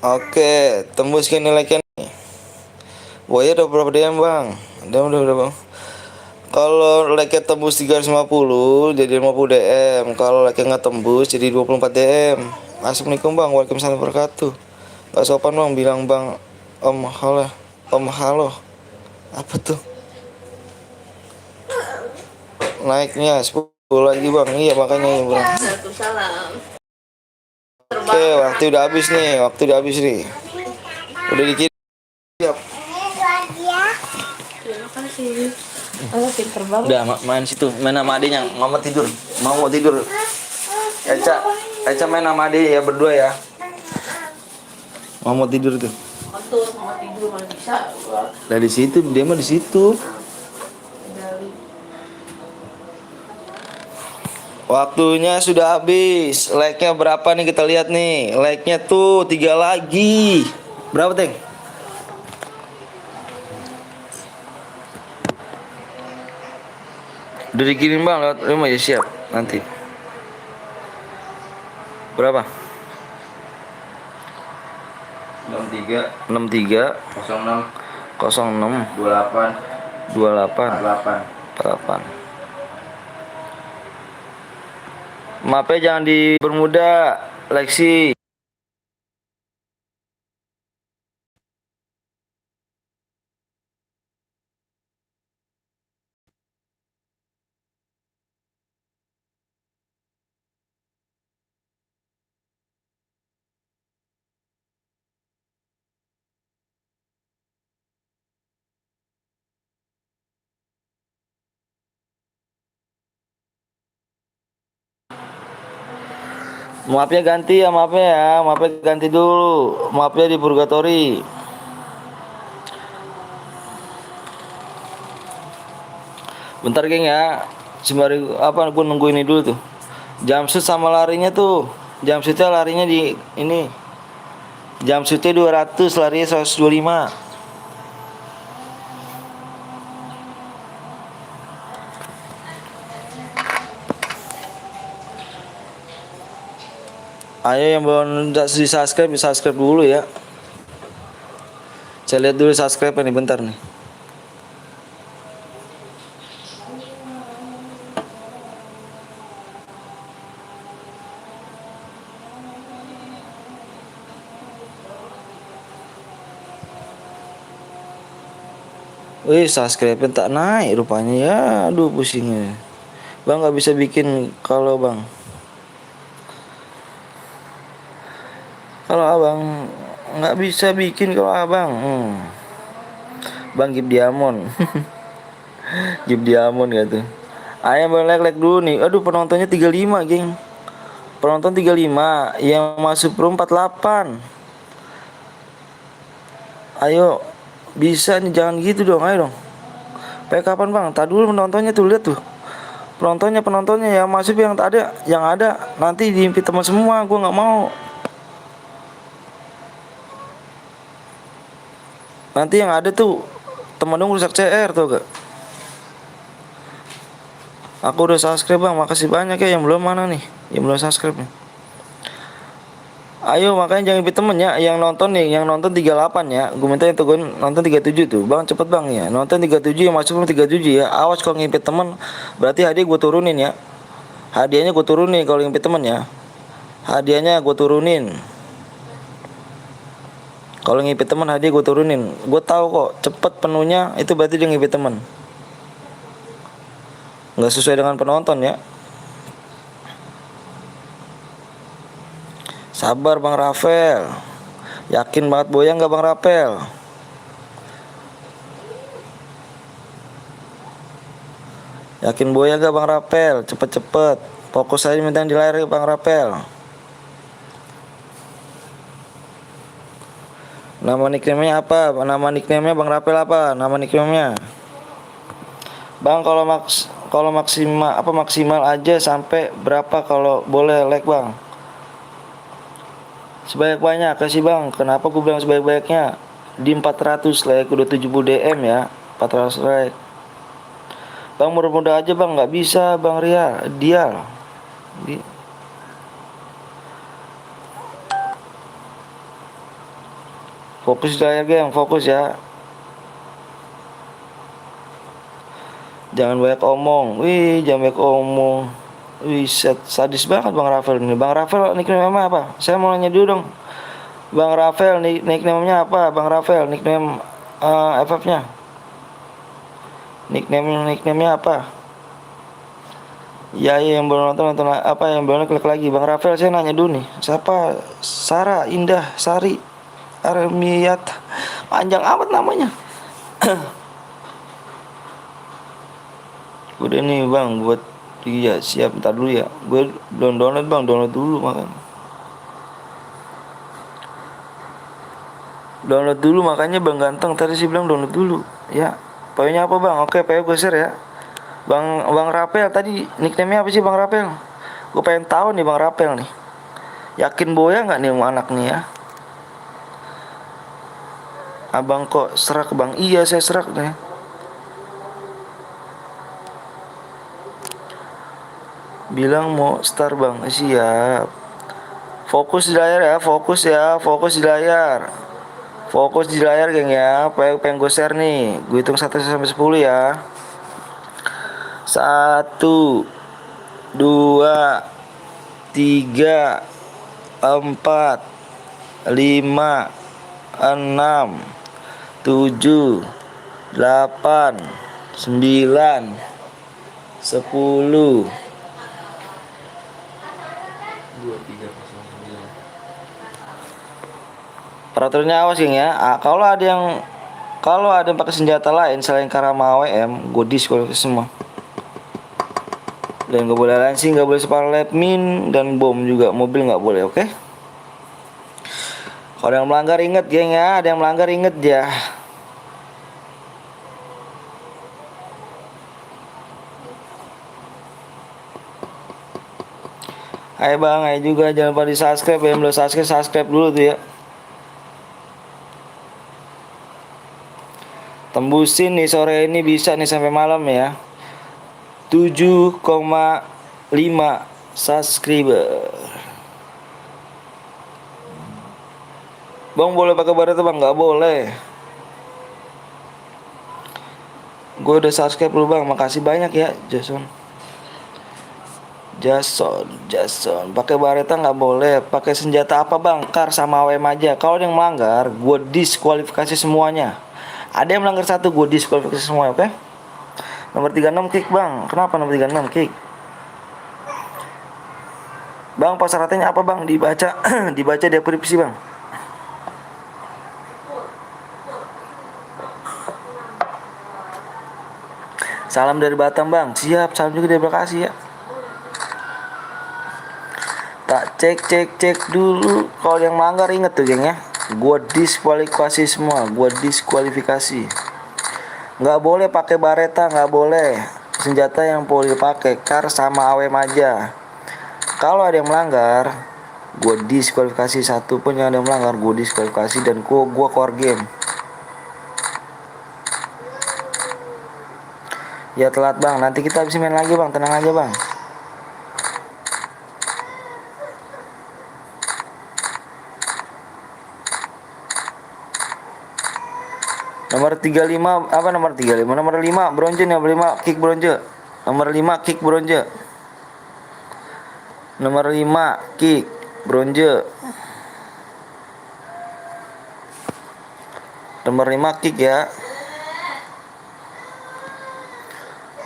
Oke, tembus ke like-nya nih. Boya udah berapa DM Bang? Udah Bang. Kalau like-nya tembus 350 jadi 50 DM. Kalau like-nya nggak tembus jadi 24 DM. Assalamualaikum Bang, waalaikumsalam wabarakatuh. Gak sopan Bang bilang Bang Om halo. Apa tuh? Naiknya 10 lagi Bang. Iya makanya ya Bang. Oke, waktu udah habis nih. Udah dikirim. Siap. Terima kasih. Pinter banget. Udah main situ, main sama adiknya. Mau tidur. Eca main sama adik ya berdua ya. Mau tidur tuh. Betul, mau tidur mana bisa. Dari situ, dia mah di situ. Waktunya sudah habis. Like-nya berapa nih kita lihat nih. Like-nya tuh 3 lagi. Berapa, Teng? Udah dikirim Bang lewat rumah ya, siap nanti. Berapa? 63 63 06 06 28 28 Maafnya jangan dipermudah, Lexi. Maafnya ganti ya, maafnya ganti dulu, maafnya di purgatori. Bentar geng ya, sembari apa gue nunggu ini dulu tuh. Jumpsuit sama larinya tuh, jumpsuitnya larinya di ini, jumpsuitnya 200, larinya 125. Ayo yang belum di subscribe, di subscribe dulu ya. Saya lihat dulu subscribe nih bentar nih. Wih, subscribe tak naik rupanya ya. Aduh pusingnya. Bang nggak bisa bikin kalau bang. Kalau abang nggak bisa bikin kalau abang. Bang Gib Diamond. Gib Diamond gitu. Ayam boleh like dulu nih. Aduh penontonnya 35 geng. Penonton 35, yang masuk pro 48. Ayo, bisa nih, jangan gitu dong, ayo dong. Sampai kapan bang? Tadi dulu penontonnya tuh, lihat tuh. Penontonnya yang masuk yang ada nanti diimpit teman semua, gue nggak mau. Nanti yang ada tuh temen dong rusak CR tuh gak. Aku udah subscribe bang, makasih banyak ya. Yang belum mana nih? Yang belum subscribe nih. Ayo makanya jangan impit temen ya. Yang nonton nih, yang nonton 38 ya. Gue minta itu gue nonton 37 tuh. Bang cepet bang ya. Nonton 37 yang masuk 37 ya. Awas kalau ngimpit temen, berarti hadiah gue turunin ya. Hadiahnya gue turunin kalau ngimpit temen ya. Hadiahnya gue turunin. Kalau ngipit teman hadiah gue turunin. Gue tahu kok cepet penuhnya itu berarti dia ngipit teman. Nggak sesuai dengan penonton ya. Sabar Bang Rafael. Yakin banget boya nggak Bang Rafael? Yakin boya nggak Bang Rafael? Cepet-cepet. Fokus aja minta di layar Bang Rafael. Nama nickname-nya apa? Nama nickname-nya Bang Rapel apa? Nama nickname-nya. Bang kalau maksimal aja sampai berapa kalau boleh like Bang? Sebanyak-banyak kasih Bang. Kenapa gue bilang sebanyak-banyaknya? Di 400 like udah 70 DM ya. 400 like. Bang mudah-mudah aja Bang, nggak bisa Bang Ria. Dia. Fokus di layar geng, fokus ya. Jangan banyak omong. Wih, jangan banyak omong. Wih, sadis banget Bang Rafael ini. Bang Rafael nickname-nya apa? Saya mau nanya dulu dong. Bang Rafael nickname-nya apa? Bang Rafael nickname FF-nya. Nickname-nya apa? Ya, yang belum nonton apa yang belum klik lagi. Bang Rafael saya nanya dulu nih. Siapa? Sarah Indah Sari Armiat, panjang amat namanya. Udah nih Bang buat iya siap, ntar dulu ya. Gue belum download Bang, download dulu makanya. Download dulu makanya Bang Ganteng tadi sih bilang download dulu. Ya. PO-nya apa Bang? Oke, PO gue share ya. Bang Rapel tadi nickname-nya apa sih Bang Rapel? Gue pengen tahu nih Bang Rapel nih. Yakin boya nggak nih anak nih ya? Abang kok serak Bang? Iya saya serak nih. Bilang mau start Bang. Siap. Fokus di layar ya, fokus ya, fokus di layar. Fokus di layar geng ya. Pengen gue share nih. Gue hitung 1 sampai 10 ya. 1 2 3 4 5 6 7 8 9 10. Peraturannya awas geng ya. Kalau ada yang pakai senjata lain selain Karama WM, gue diskul semua. Dan nggak boleh lansing, nggak boleh separlet min, dan bom juga mobil nggak boleh, oke? Kalau yang melanggar inget geng ya, ada yang melanggar inget ya. Hai bang, hai juga, jangan lupa di subscribe ya, yang belum subscribe, subscribe dulu tuh ya. Tembusin nih sore ini bisa nih sampai malam ya. 7,5 subscriber. Bang boleh pakai baret bang? Nggak boleh. Gue udah subscribe lu bang, makasih banyak ya Jason. Jason, pakai bareta nggak boleh. Pakai senjata apa bang? Kar sama AWM aja. Kalau ada yang melanggar, gue diskualifikasi semuanya. Ada yang melanggar satu, gue diskualifikasi semua, oke? Nomor 36 kick bang. Kenapa nomor 36 kick? Bang persyaratannya apa bang? Dibaca dibaca di deskripsi bang. Salam dari Batam bang. Siap, salam juga dari Bekasi ya. Tak cek dulu. Kalau yang melanggar inget tuh geng ya, gua diskualifikasi semua. Gua diskualifikasi. Nggak boleh pakai bareta, nggak boleh. Senjata yang boleh pakai kar sama AWM aja. Kalau ada yang melanggar, gua diskualifikasi. Satu pun yang ada yang melanggar, gua diskualifikasi dan gua core game. Ya telat bang, nanti kita bisa main lagi bang, tenang aja bang. Nomor 35 apa nomor 35? Nomor 5 bronze nih, nomor 5 kick bronze. Nomor 5 kick bronze. Nomor 5 kick bronze. Nomor 5 kick ya.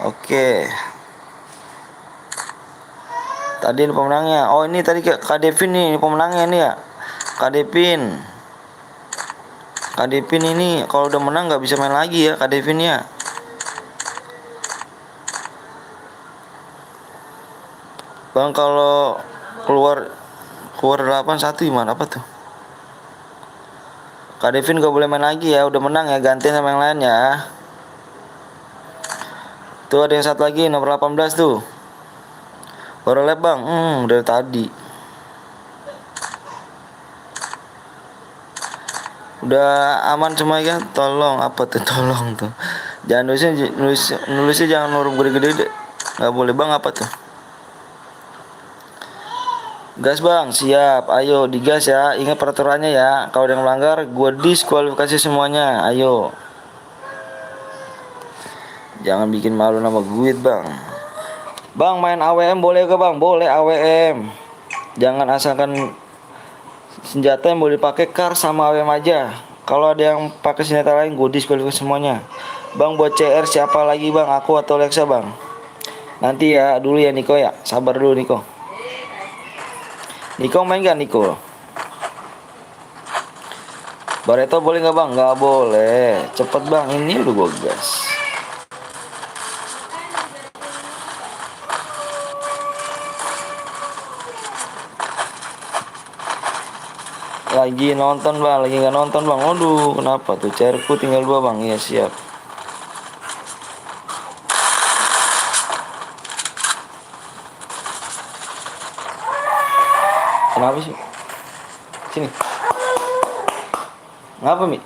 Oke. Tadi ini pemenangnya. Oh ini tadi Kak Devin nih pemenangnya nih ya. Kak Devin ini kalau udah menang nggak bisa main lagi ya Kak Devin ya. Bang kalau keluar 81 gimana apa tuh? Kak Devin gak boleh main lagi ya, udah menang ya, gantian sama yang lain ya. Tuh ada yang satu lagi nomor 18 tuh. Baru lab bang, dari tadi. Udah aman semua ya, tolong apa tuh tolong tuh. Jangan nulisnya jangan huruf gede-gede deh. Nggak boleh bang apa tuh. Gas bang, siap. Ayo digas ya. Ingat peraturannya ya. Kalau ada yang melanggar, gue diskualifikasi semuanya. Ayo. Jangan bikin malu nama gue bang. Bang main AWM boleh ke bang? Boleh AWM. Jangan asalkan senjata yang boleh pakai kar sama AWM aja. Kalau ada yang pakai senjata lain, gue diskualifikasi semuanya. Bang buat CR siapa lagi bang? Aku atau Lexa bang? Nanti ya dulu ya Niko ya. Sabar dulu Niko. Niko main gak Niko? Barreto boleh nggak bang? Nggak boleh. Cepet bang, ini udah gue gas. Lagi nonton bang, lagi nggak nonton bang. Aduh, kenapa tuh? Cairku tinggal 2 bang. Iya siap. Kenapa sih? Sini. Ngapa Mi?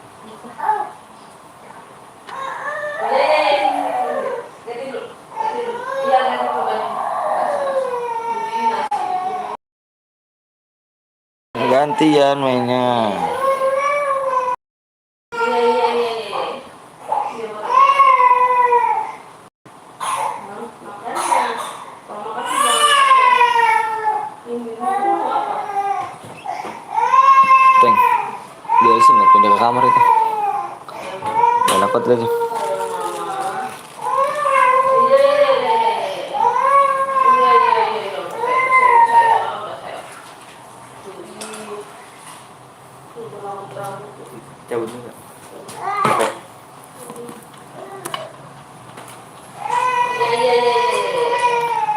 Gantian mainnya. Teng, biarin nggak pindah ke kamar itu. Gak dapat lagi. Cabut juga.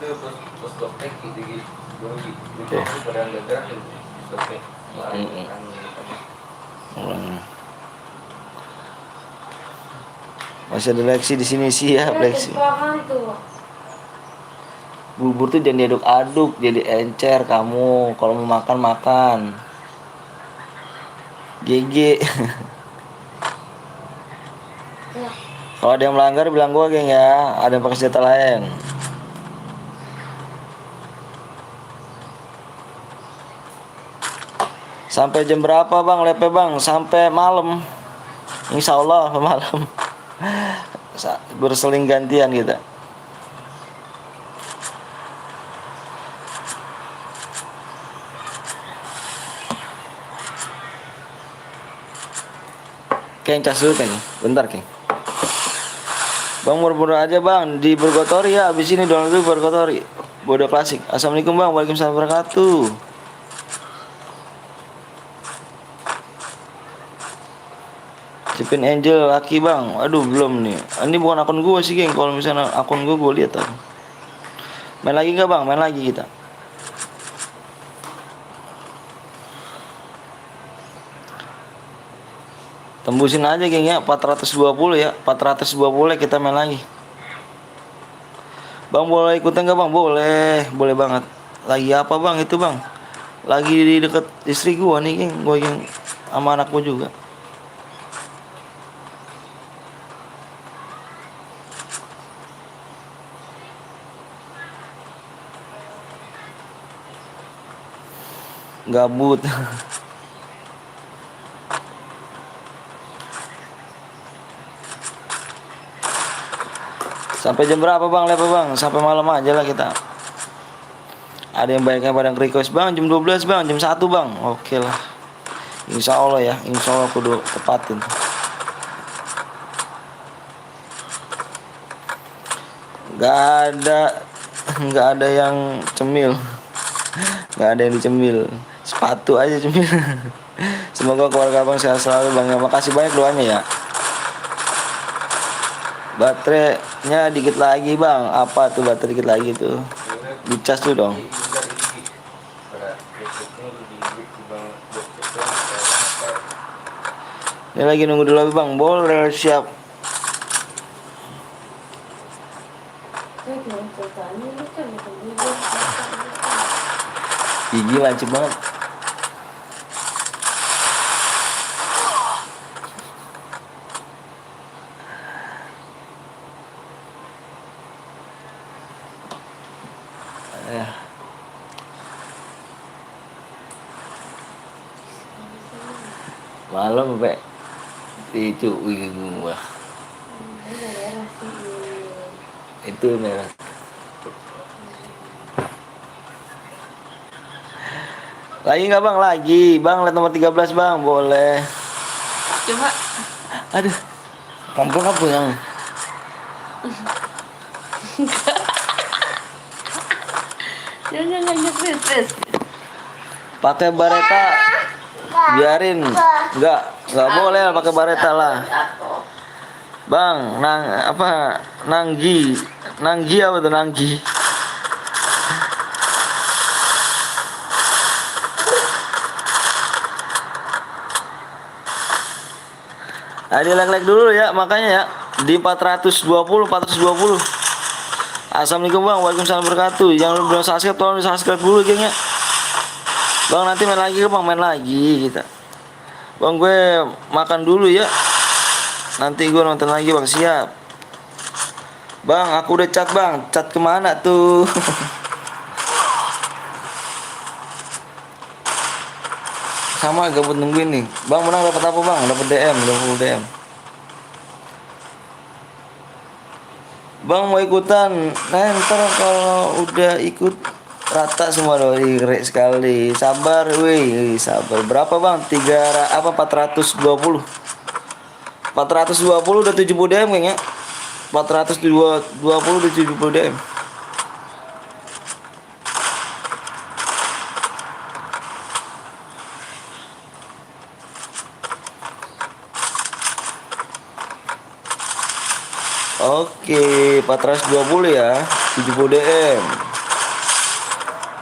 Itu pas doktek gitu. Oke. Pada nggak gerak itu doktek. Masih ada Lexi di sini, siap Lexi. Bubur tuh jangan diaduk-aduk, jadi encer kamu. Kalau mau makan makan. GG. Kalau ada yang melanggar bilang gua, geng ya. Ada yang pakai senjata lain. Sampai jam berapa bang? Lepe bang? Sampai malam. Insya Allah sampai malam. Berseling gantian kita. Keng cas dulu Keng. Bentar Keng. Bang murmur aja bang di Burgotori ya. Abis ini download dulu Burgotori. Bodoh klasik. Assalamualaikum bang. Waalaikumsalam warahmatullahi wabarakatuh. Cipin Angel laki bang. Aduh belum nih. Ini bukan akun gue sih geng. Kalau misalnya akun gue lihat tuh. Main lagi nggak bang? Main lagi kita. Tembusin aja geng ya 420 ya. 420 kita main lagi. Bang boleh ikutan nggak bang? Boleh. Boleh banget. Lagi apa bang itu bang? Lagi di deket istri gua nih geng. Gua yang sama anak gua juga. Gabut. Sampai jam berapa bang? Lepe bang? Sampai malam aja lah kita. Ada yang banyak yang pada request bang jam 12 bang, jam 1 bang. Oke lah. Insya Allah ya, insya Allah kudu tepatin. Gak ada yang cemil. Gak ada yang dicemil. Sepatu aja cemil. Semoga keluarga bang sehat selalu bang. Makasih banyak doanya ya. Baterainya dikit lagi bang. Apa tuh baterai dikit lagi tuh? Dicas tuh dong. Ini lagi nunggu dulu bang. Boleh siap. Gigi lancip banget. Malam sampai itu gua. Itu merah. Lagi nggak bang? Lagi bang, lihat nomor 13 bang, boleh. Coba. Aduh, kampung apa yang? Jangan nyepres. Pakai bareta, biarin. Nggak boleh pakai bareta lah. Bang, Nanggi apa tuh Nanggi? Di like dulu ya, makanya ya di 420. Assalamualaikum bang, waalaikumsalam wabarakatuh. Yang belum subscribe tolong di subscribe dulu geng ya. Bang nanti main lagi bang, main lagi kita. Bang gue makan dulu ya. Nanti gue nonton lagi bang, siap. Bang aku udah chat bang, chat kemana tuh? Sama gabut nungguin nih. Bang menang dapat apa bang? Dapat DM. Bang mau ikutan? Nah ntar kalau udah ikut rata semua doi, keren sekali. Sabar, wih, sabar. Berapa bang? 420. 420 udah 70 DM kayaknya. 420 udah 70 DM. Oke, 420 ya, 70 DM.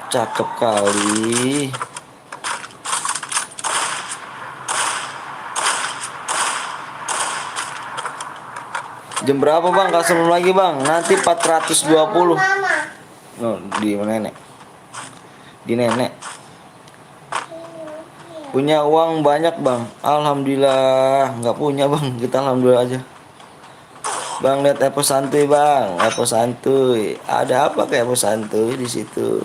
Cakep kali. Jam berapa bang? Custom lagi bang. Nanti 420. No, di nenek. Di nenek. Punya uang banyak bang? Alhamdulillah. Nggak punya bang. Kita alhamdulillah aja. Bang lihat Epo Santuy bang. Epo Santuy. Ada apa kayak Epo Santuy di situ?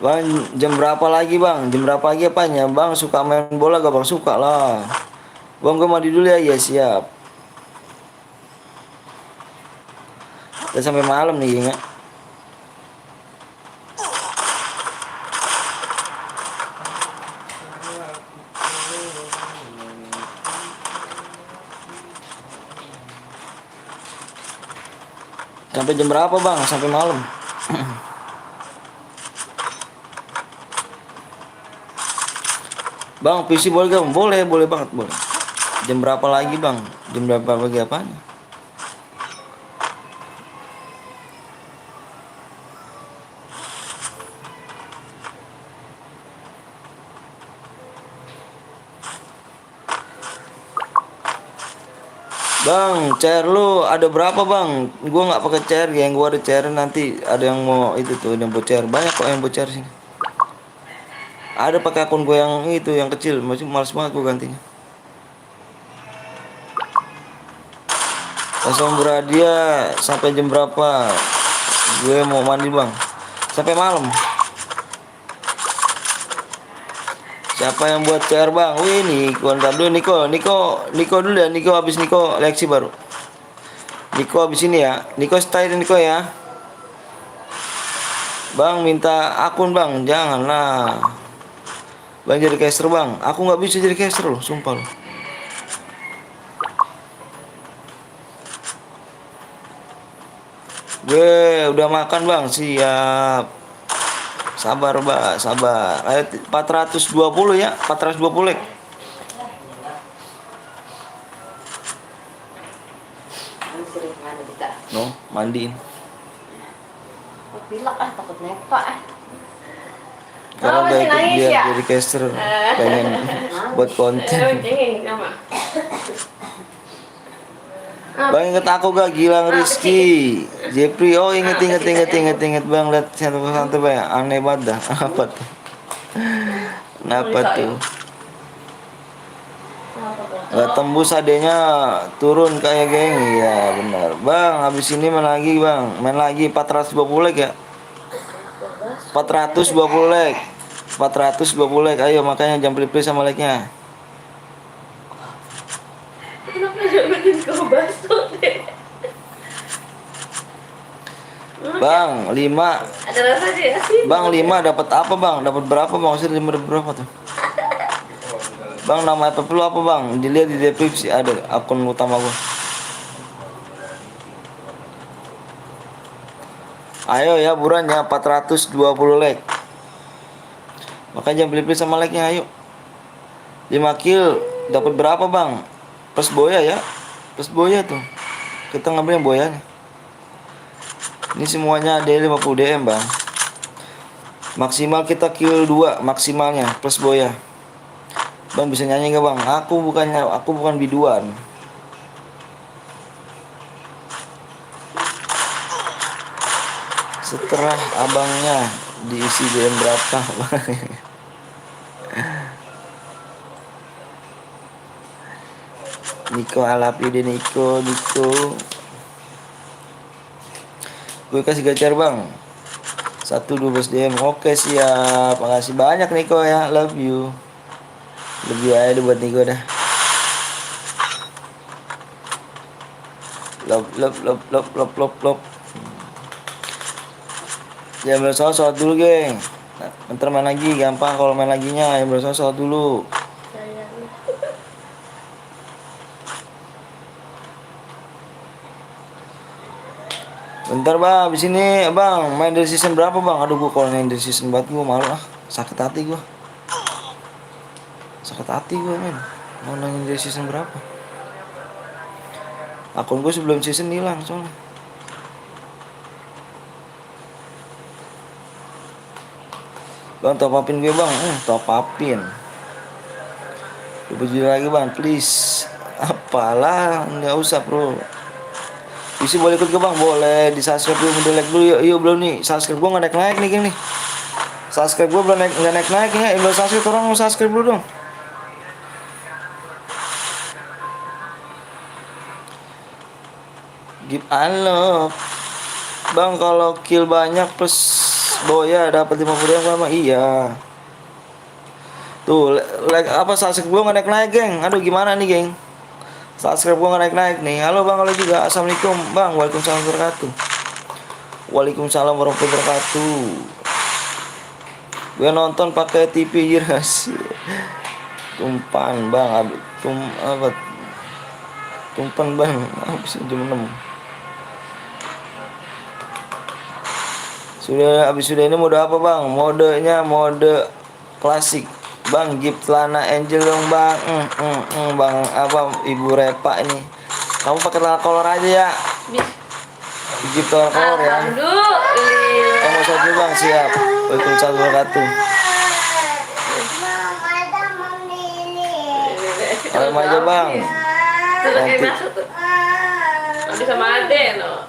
Bang jam berapa lagi bang? Jam berapa lagi apanya? Bang suka main bola gak bang? Suka lah. Bang gue mandi dulu ya. Iya siap. Udah sampai malam nih kayaknya. Sampai jam berapa bang? Sampai malam. Bang PC boleh gak? Boleh banget boleh. Jam berapa lagi bang? Jam berapa lagi apanya? Bang, chair lu ada berapa bang? Gua nggak pakai chair, yang gua ada chair nanti ada yang mau itu tuh yang buat chair. Banyak kok yang buat chair sini. Ada pakai akun gue yang itu yang kecil, masih males banget gua gantinya. Langsung beradia sampai jam berapa? Gue mau mandi bang. Sampai malam. Siapa yang buat chair bang? Wih Niko, ntar dulu Niko dulu ya. Niko habis Niko Lexi baru. Niko habis ini ya. Niko style Niko ya. Bang minta akun bang, janganlah. Bang jadi caster bang. Aku nggak bisa jadi caster loh, sumpah loh. Gue udah makan bang, siap. Sabar mbak, sabar. Ayo 420 ya, 420 like. No, mandiin. Pilak ah, takut nepak ah. Karena udah ikut nangis biar ya? jadi caster, pengen buat konten. Bang inget aku gak? Gilang Rizky Jepri. Oh inget bang. Lihat santai bang. Aneh banget dah. Apa tuh? Kenapa tuh? Gak tembus adanya turun kayak geng. Iya benar bang. Habis ini main lagi bang. Main lagi 420 like ya. 420 like. 420 like. Ayo makanya jangan pilih sama like nya. Kenapa dapetin kau basah deh? Bang 5. Ada rasa sih ya? Bang 5 dapat apa bang? Dapat berapa bang? Maksudnya 5 dapat berapa tuh? Bang nama apa perlu apa bang? Dilihat di deskripsi ada akun utama gua. Ayo ya buruannya 420 like. Makanya jangan pilih sama like-nya ayo. 5 kill dapat berapa bang? Plus boya ya. Plus boya tuh. Kita ngambil yang boyanya. Ini semuanya ada 50 DM bang. Maksimal kita kill 2 maksimalnya plus boya. Bang bisa nyanyi nggak bang? Aku bukan biduan. Setelah abangnya diisi DM berapa? Niko Alapi deh Niko. Gue kasih gacor bang 1-12 DM. Oke siap. Makasih banyak Niko ya. Love you. Lebih aja buat Niko dah. Love. Jangan bersosot dulu geng. Ntar main lagi gampang kalau main laginya. Yang bersosot dulu. Bentar bang, abis ini bang main dari season berapa bang? Aduh gua kalau main dari season banget gua malu ah. Sakit hati gua men. Mau nanya dari season berapa? Akun gua sebelum season hilang soalnya. Bang top upin gue bang. Top upin. 20 lagi bang, please. Apalah, nggak usah bro. Isi boleh ikut ke bang, boleh di subscribe dulu, di like dulu. Yuk belum nih, subscribe gue nggak naik nih gini. Subscribe gue belum nggak naik ya. Belum subscribe, orang mau subscribe dulu dong. Give unlock. Bang kalau kill banyak plus boya dapat 50 sama iya. Tuh, like apa subscribe gue nggak naik geng. Aduh gimana nih geng? Subscribe gue nggak naik nih. Halo bang, halo juga. Assalamualaikum bang. Waalaikumsalam warahmatullahi wabarakatuh. Waalaikumsalam warahmatullahi wabarakatuh. Gue nonton pakai TV jelas. Tumpan bang, tumpan bang. Habis jam 6. Sudah ini mode apa bang? Modenya mode klasik. Bang, gift celana angel dong bang. Bang apa Ibu Repa ini? Kamu pakai celana kolor aja ya. Gift celana kolor ya. Kamu satu bang siap. Waalaikumsalam warahmatullahi wabarakatuh. Ayo aja bang. Nanti. Nanti sama Ade no.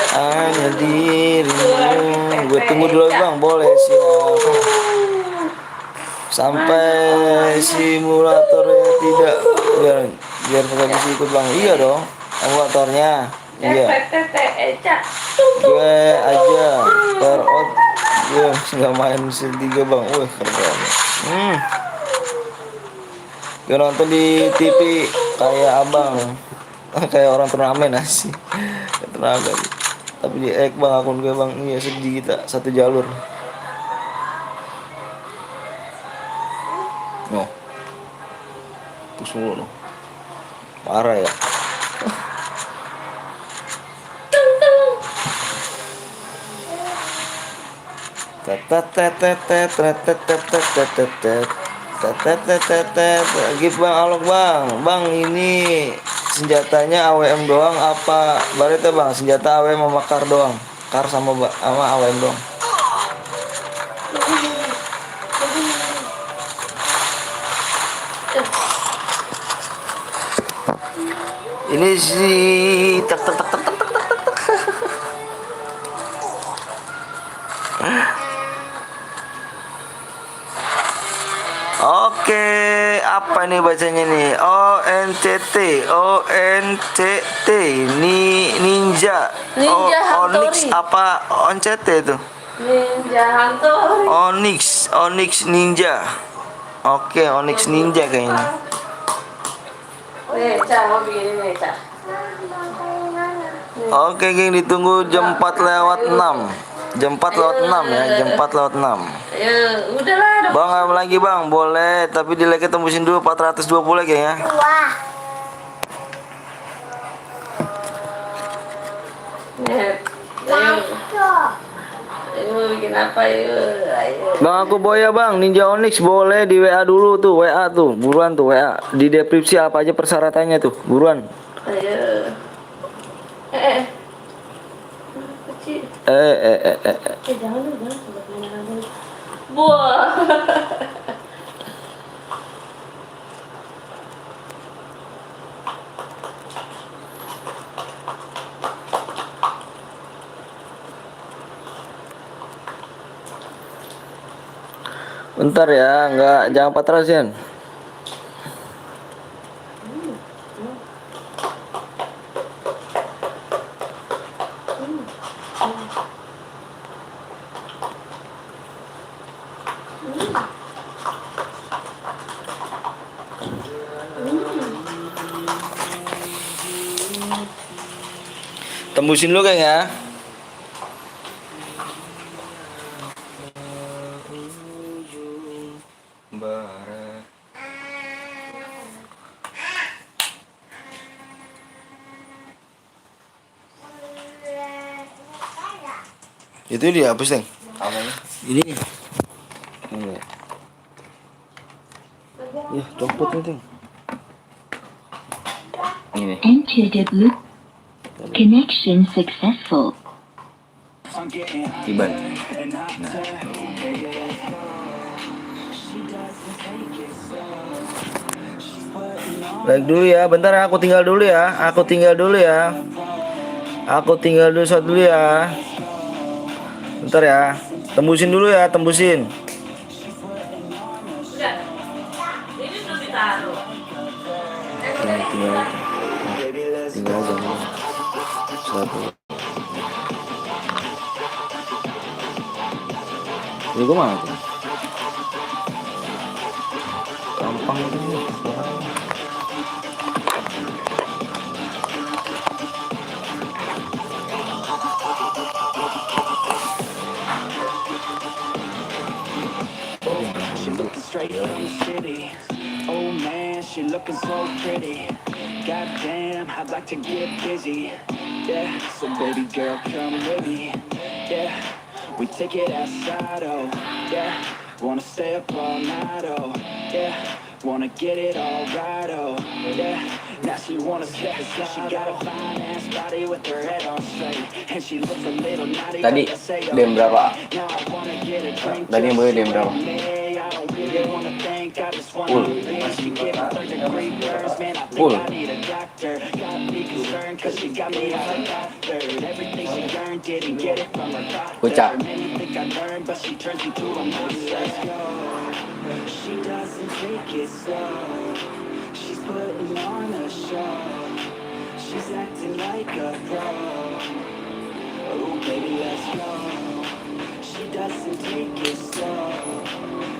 Hanya dirimu. Gue tunggu dulu bang, boleh siap. Sampai simulatornya tidak biar bisa ikut bang. Iya dong, simulatornya. Iya. Gue aja out. Gue nggak main mesin 3 bang. Wih keren. Gue nonton di TV kayak abang. Kayak orang turnamen asik. Tenaga. Tapi di bang akun gue bang. Iya sedih kita satu jalur. No. Terus mulu no. Parah ya. Give bang alok bang. Bang ini senjatanya AWM doang apa barita bang? Senjata AWM sama kar doang. Kar sama AWM doang. Ini si tak. Oke, apa ini bacanya nih? ONCT Ninja Onyx apa ONCT itu? Ninja Hunter. Onyx Ninja. Oke, Onyx Ninja kayaknya. Mau bikin ini Oke, geng ditunggu jam 4:06. Jam 4:06 ya, jam 4:06. Ya, udahlah. Bang, apa lagi bang? Boleh, tapi di like tembusin dulu 420 kayaknya. Wah. Ayo bikin apa yuk? Ayo. Bang aku boya bang, Ninja Onyx boleh di WA dulu tuh, WA tuh, buruan tuh WA. Di deskripsi apa aja persyaratannya tuh, buruan. Ayo. Kecil. Jangan lu, sebab mainan dulu. Buah. Bentar ya, jangan patrasin. Tembusin dulu kan ya. Barat. Itu dia hapus Teng. Apanya? Ini. Ini. Ya, copot nih Teng. Ini. Enter the boot. Connection successful. Tiban. Like dulu ya, bentar ya, aku tinggal dulu ya. Aku tinggal dulu ya. Aku tinggal dulu shot dulu ya. Bentar ya. Tembusin dulu ya, tembusin. Udah. Ini belum ditaruh. Tinggal aja. Satu. Ini gue mana tuh? Gampang itu. She looking straight from the city. Oh man, she looking so pretty. Goddamn, I'd like to get busy. Yeah, so baby girl, come with me. Yeah, we take it outside, oh. Yeah, wanna stay up all night, oh. Yeah, wanna get it all right, oh. Yeah, now she wanna step aside. She got a fine ass body with her head on straight, and she looks a little naughty. Tadi but I say, oh, dem berapa? now I wanna get a drink. Tadi yang boleh dem berapa? I don't really wanna think, I just wanna live. She gave me third degree burns, man, I think I need a doctor. Got me concerned, cause she got me out of doctor. Everything she earned, didn't get it from her doctor. Kocak. Many think I learned, but she turns into a monster. Let's go. She doesn't take it slow. She's putting on a show. She's acting like a pro. Oh, baby, let's go. She doesn't take it slow.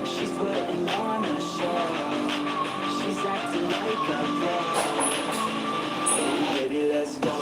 She's putting on a show. She's acting like a pro. Oh, baby, let's go.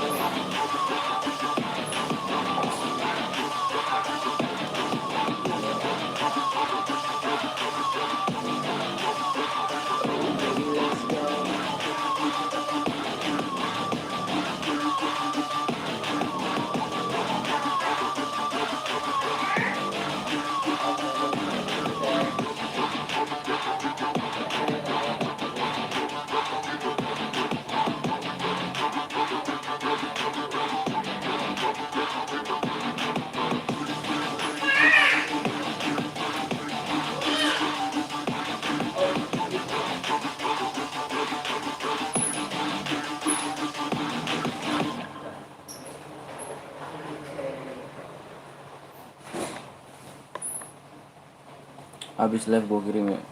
Habis live gue kirim ya.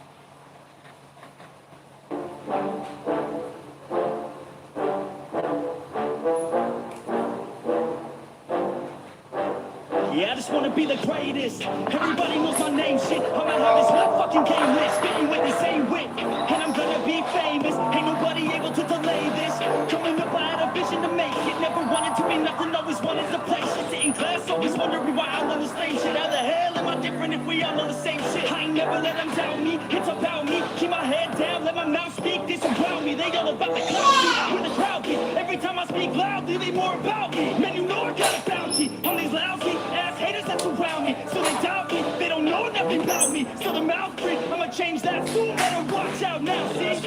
Yeah, I just wanna be the greatest. Everybody knows my name, shit. I'ma have this whole fucking game list, spitting with the same wit, and I'm gonna be famous. Ain't nobody able to delay this. Coming up, I had a vision to make it. Never wanted to be nothing, always wanted to play shit. Sit in class, always wondering why I love the same shit. How the hell am I different if we all on the same shit? I ain't never let them doubt me. It's about me. Keep my head down, let my mouth speak. This around me, they all about the clout me. With the crowd get. Every time I speak loudly, they more about me. Man, you know I got a bounty on these lousy ass haters that surround me. So they doubt me, they don't know nothing about me. So the mouth free, I'ma change that soon. Better watch out now, see?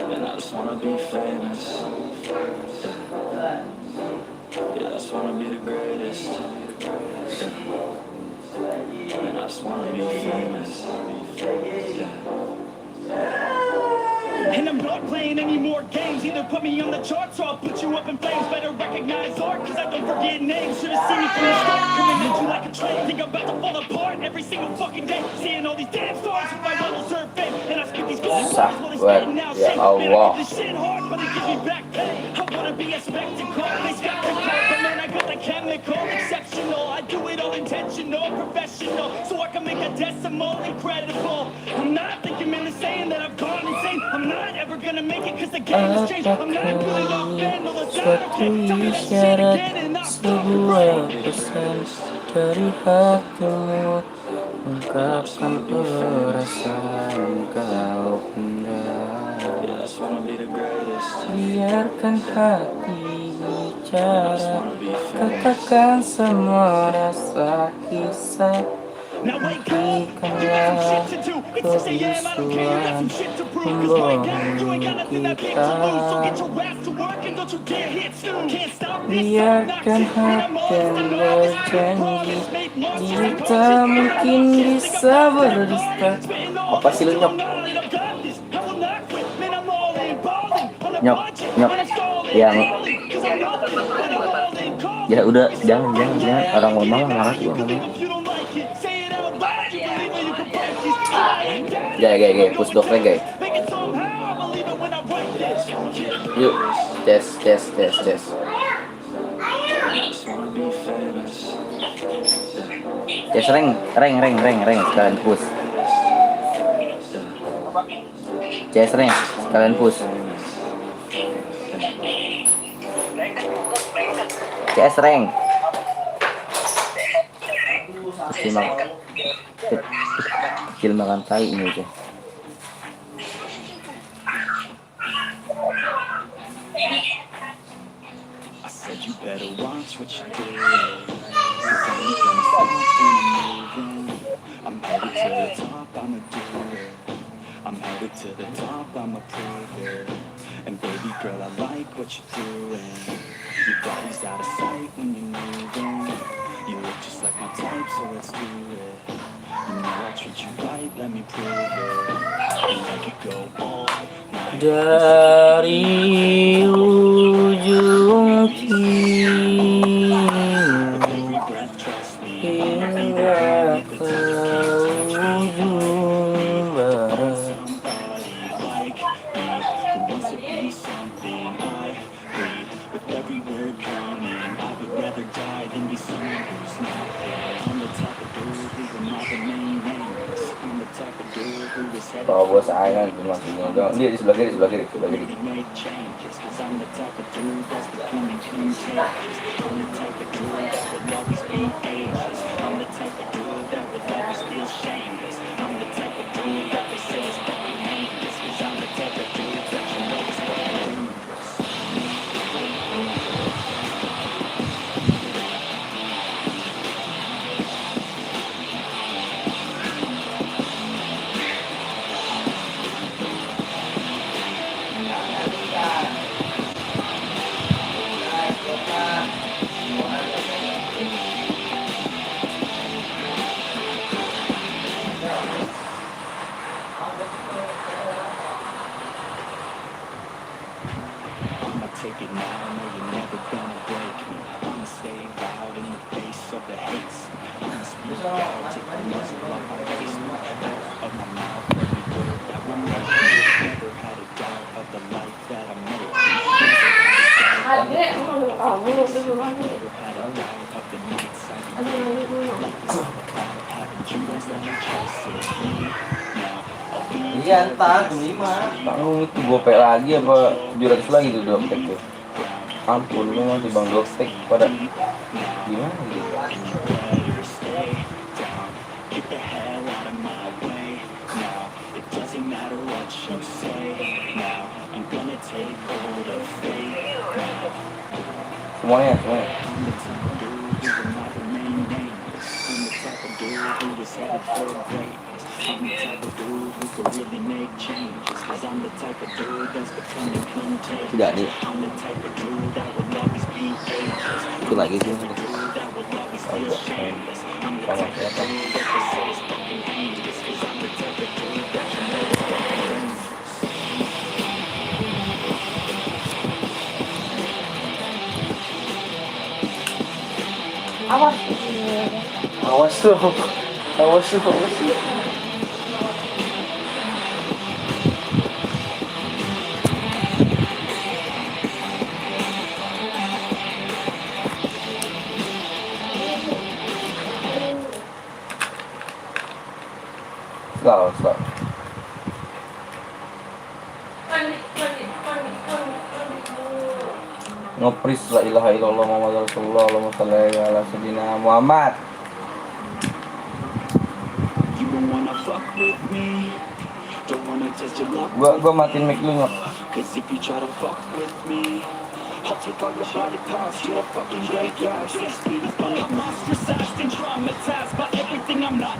And I just wanna be famous. Yeah, I just wanna be the greatest. And I just wanna be famous. And I'm not playing any more games. Either put me on the charts or I'll put you up in flames. Better recognize art, cause I don't forget names. Should've seen me from the start, coming at you like a train. Think I'm about to fall apart every single fucking day. Seeing all these damn stars with my well deserved fame. And I skip these gold stars while they spitting out shit. Man, I do this shit hard, but it gives me back pay. I wanna be a spectacle, they spectacle. But man, I got the chemical, exceptional. I do it all intentional, professional. So I can make a decimal incredible. I'm not thinking, man, saying that I've gone insane. I'm not ever gonna make it cause the game has changed. I'm not really off fan, all the time. Okay, tell me that shit again and I'll stop the rain. Pesan dari hatimu, ungkapkan perasaan kau pendam. Biarkan hati bicara, katakan semua rasa kisah Now wake up, you got some shit to do. It's 6 a.m., I don't care, you got some shit to prove. 'Cause right now, you ain't got nothing that big to lose. So get your ass to work and don't you dare hit snooze. Can't stop this, I'm not Biarkan sitting on hati the yang promise. berjanji Make more kita mungkin bisa berdusta. Apa sih lu nyok? Nyok, nyok. Yang ya udah jangan orang ngomong marah juga ngomong. Gay, push dognya gay. Yuk, tes. Tes reng, sekalian push. Tes reng, sekalian push. CS reng. Kecil makan tai ini aja. I said you better watch what you do. 'Cause I ain't gonna stop when I'm moving. I'm headed to the top, I'ma do it. I'm headed to the top, I'ma prove it. And baby girl, I like what you're doing. Your body's out of sight when you're moving. You look just like my type, so let's do it. You know I'll treat you right, let me prove it. And make it go all night. Dari ujung timur Every breath, trust me. hingga ke ujung barat. Somebody like me who wants to be something I breathe. With every word coming, I would rather die than be someone who's not there. I'm the type of dude who will not remain nameless. I'm the type of dude who is headed Kalau bos saya cuma dia di sebelah kiri. to make changes. 'Cause I'm the type of dude that's becoming contagious. I'm the type of dude that will always be ageless. I'm the type of dude that will always feel shameless. I'm the type of dude that they say is fucking heinous. 'Cause I'm the type of dude that you know is fucking dangerous. I'ma take it now, no you're never gonna break me. I'ma stay loud in the face of the hates. I'ma speak out, take the muzzle off my face. Of my mouth, every word that will make me. Never had a doubt of the life that I'm making. Adek, kamu dulu lagi. Never had a doubt of the nights I having dreams that are chasing me. Now I'll be Iya entar 5. Tanggung itu gopek lagi apa 700 lagi tuh dopek tuh. Ampun lu masih bang dopek pada gimana gitu. better stay down. Get the hell out of my way now. It doesn't matter what you say now. I'm gonna take hold of fate now. Semuanya. I'm the type of dude who will not remain nameless. I'm the type of dude who is headed for greatness. I'm the type of dude who could really make changes. 'Cause I'm the type of dude that's becoming contagious. Tidak nih. I'm the type of dude that will always be ageless. Itu lagi sih. That will always feel shameless. I'm the type of dude that they say is fucking dangerous. 'Cause I'm the type of dude that you know is fucking dangerous. Awas tuh. Slow. Ngepris la ilaha illallah Muhammad Rasulullah Allahumma shalli ala sayyidina Muhammad. You don't wanna fuck with me. Don't wanna test your luck. Gua matiin mic lu Nyok. 'Cause if you try to fuck with me, I'll take all your body parts, you're a fucking graveyard. Just be I'm ostracized and traumatized by everything I'm not.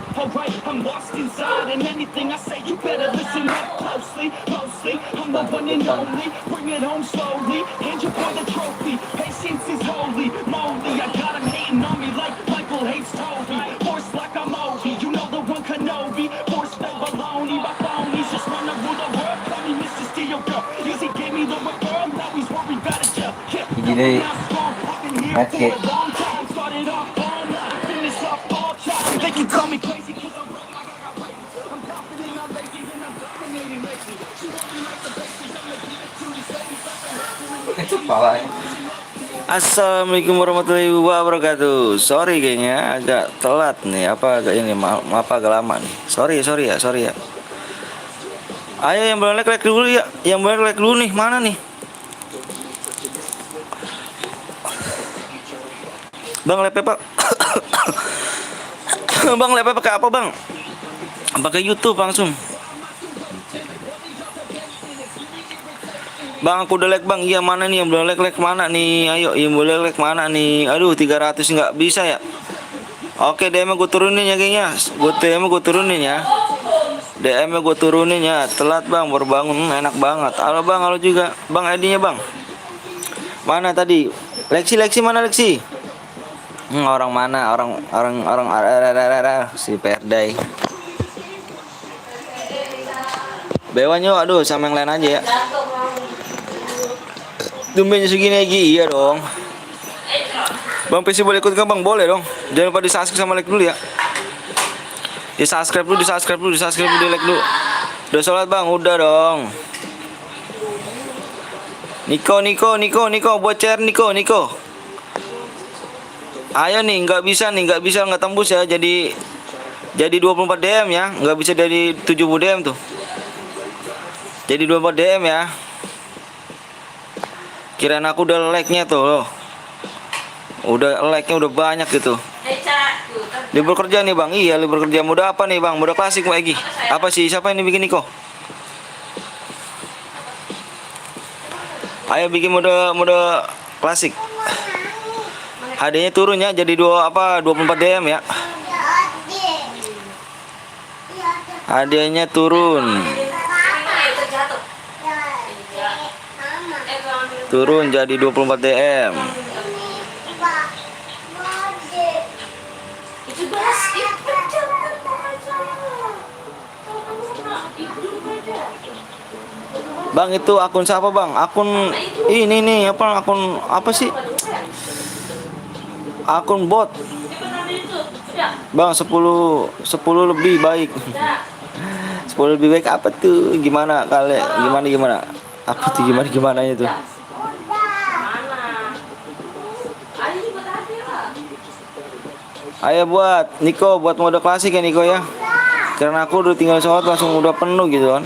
inside, and anything I say, you better listen up closely. Mostly, I'm the one and only. Bring it home slowly. Hand your boy the trophy. Patience is holy moly. I got him hating on me like Michael hates Toby. Force like I'm Obi. You know the one Kenobi. Force fed baloney. My phonies just wanna rule the world. Call me Mr. Steel Girl. Easy gave me the referral. Now he's worried about a job. Jadi match game. They can call me crazy 'cause I'm wrong. I'm confident, I'm lazy, and I'm dominating lately. Kepala. Assalamualaikum warahmatullahi wabarakatuh. Sorry kayaknya agak telat nih. Apa agak ini? Maaf agak lama nih. Sorry ya. Ayo yang boleh like dulu ya. Yang boleh like dulu nih. Mana nih? Bang lepe pak. Bang lepe pakai apa bang? Pakai YouTube langsung. Bang aku udah like bang. Iya mana nih yang belum like mana nih? Ayo yang boleh like mana nih? Aduh 300 nggak bisa ya. Oke DM gue turunin ya kayaknya. DM gue turunin ya. DM gue turunin ya. Telat bang baru bangun enak banget. Halo bang halo juga. Bang ID-nya bang. Mana tadi? Leksi mana Leksi? Orang mana? Orang si Perday. Bewanyo aduh sama yang lain aja ya. Tumbennya segini lagi, iya dong. Bang PC boleh ikut kan bang? Boleh dong. Jangan lupa di subscribe sama like dulu ya. Di subscribe dulu, di like dulu. Udah sholat bang? Udah dong. Niko, buat share Niko. Ayo nih, nggak bisa nggak tembus ya. Jadi 24 DM ya, nggak bisa dari 70 DM tuh. Jadi 24 DM ya. Kirain aku udah like-nya tuh loh. Udah like-nya udah banyak gitu. Libur kerja nih bang. Iya libur kerja. Mode apa nih bang? Mode klasik lagi. Apa sih? Siapa ini bikin Niko? Ayo bikin mode klasik. HD-nya turun ya. Jadi 24 DM ya. HD-nya turun. Turun jadi 24 DM. Bang itu akun siapa bang? Akun ini nih akun apa sih? Akun bot. Bang 10 lebih baik. 10 lebih baik apa tuh? Gimana kalian? Gimana? Apa tuh gimana itu? Ayo buat Niko, buat mode klasik ya Niko ya. Karena aku udah tinggal sholat langsung udah penuh gitu kan.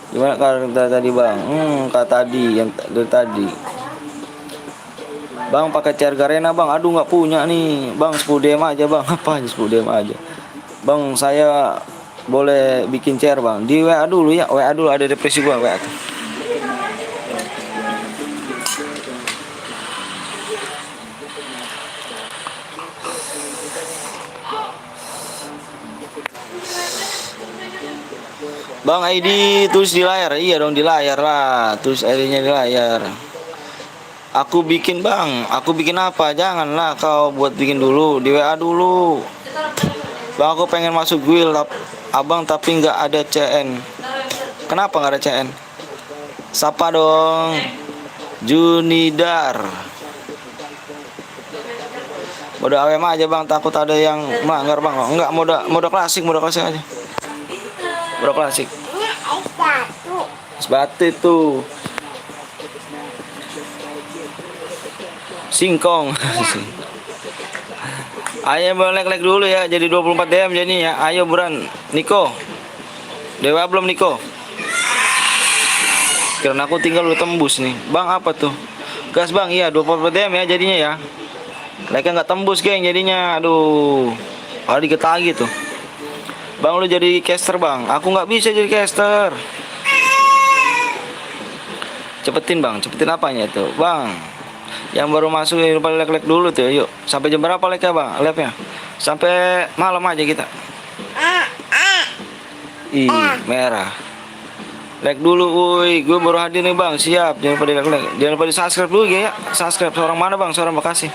Gimana kata tadi bang? Kata tadi yang dari tadi. Bang pakai CR Garena bang. Aduh nggak punya nih. Bang 10 DM aja bang. Apa aja 10 DM aja. Bang saya boleh bikin CR bang. Di WA dulu ya. WA dulu ada depresi gua WA tuh. Bang ID tulis di layar. Iya dong di layar lah. Tulis ID-nya di layar. Aku bikin bang. Aku bikin apa? Janganlah kau buat bikin dulu. Di WA dulu. Bang aku pengen masuk guild abang tapi nggak ada CN. Kenapa nggak ada CN? Sapa dong. Junidar. Mode AWM aja bang. Takut ada yang melanggar bang. Enggak mode klasik aja. Mode klasik. Sebatu itu. Singkong. Ayo boleh like dulu ya. Jadi 24 DM jadi ya. Ayo buran Niko. Dewa belum Niko. Karena aku tinggal udah tembus nih. Bang apa tuh? Gas bang. Iya 24 DM ya jadinya ya. Like-nya nggak tembus geng jadinya. Aduh. Kalau diketagi tuh. Bang lu jadi caster bang. Aku nggak bisa jadi caster. Cepetin bang. Cepetin apanya itu bang. Yang baru masuk lupa like dulu tuh. Yuk. Sampai jam berapa like ya bang? Live-nya. Sampai malam aja kita. Ih, merah. Like dulu, woi. Gue baru hadir nih bang. Siap. Jangan lupa di like. Jangan lupa di subscribe dulu ya. Subscribe. Seorang mana bang? Seorang Bekasi.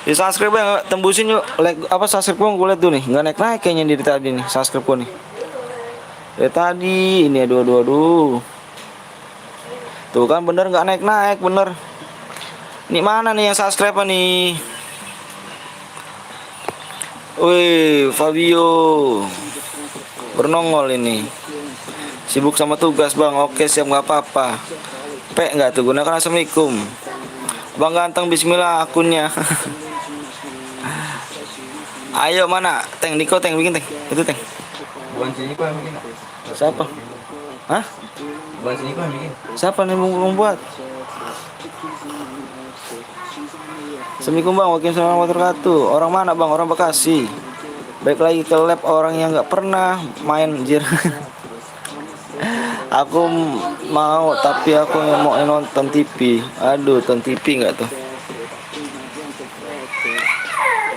Di subscribe bang. Tembusin yuk. Like apa subscribe gue liat dulu nih. Nggak naik kayaknya dari tadi nih. Subscribe gue nih. Dari tadi. Ini aduh. Tuh kan bener nggak naik bener. Ini mana nih yang subscribe nih? Wih, Fabio bernongol ini. Sibuk sama tugas bang. Oke siap nggak apa-apa. Nggak tuh gunakan assalamualaikum. Bang ganteng bismillah akunnya. Ayo mana? Teng Niko Teng bikin Teng. Itu Teng. Bukan sini kok yang bikin. Siapa? Hah? Bukan sini kok yang bikin. Siapa nih membuat? Assalamualaikum bang, waalaikumsalam warahmatullahi wabarakatuh. Orang mana bang? Orang Bekasi. Baik lagi ke lab orang yang nggak pernah main jir. Aku mau tapi aku mau nonton TV. Aduh, nonton TV nggak tuh?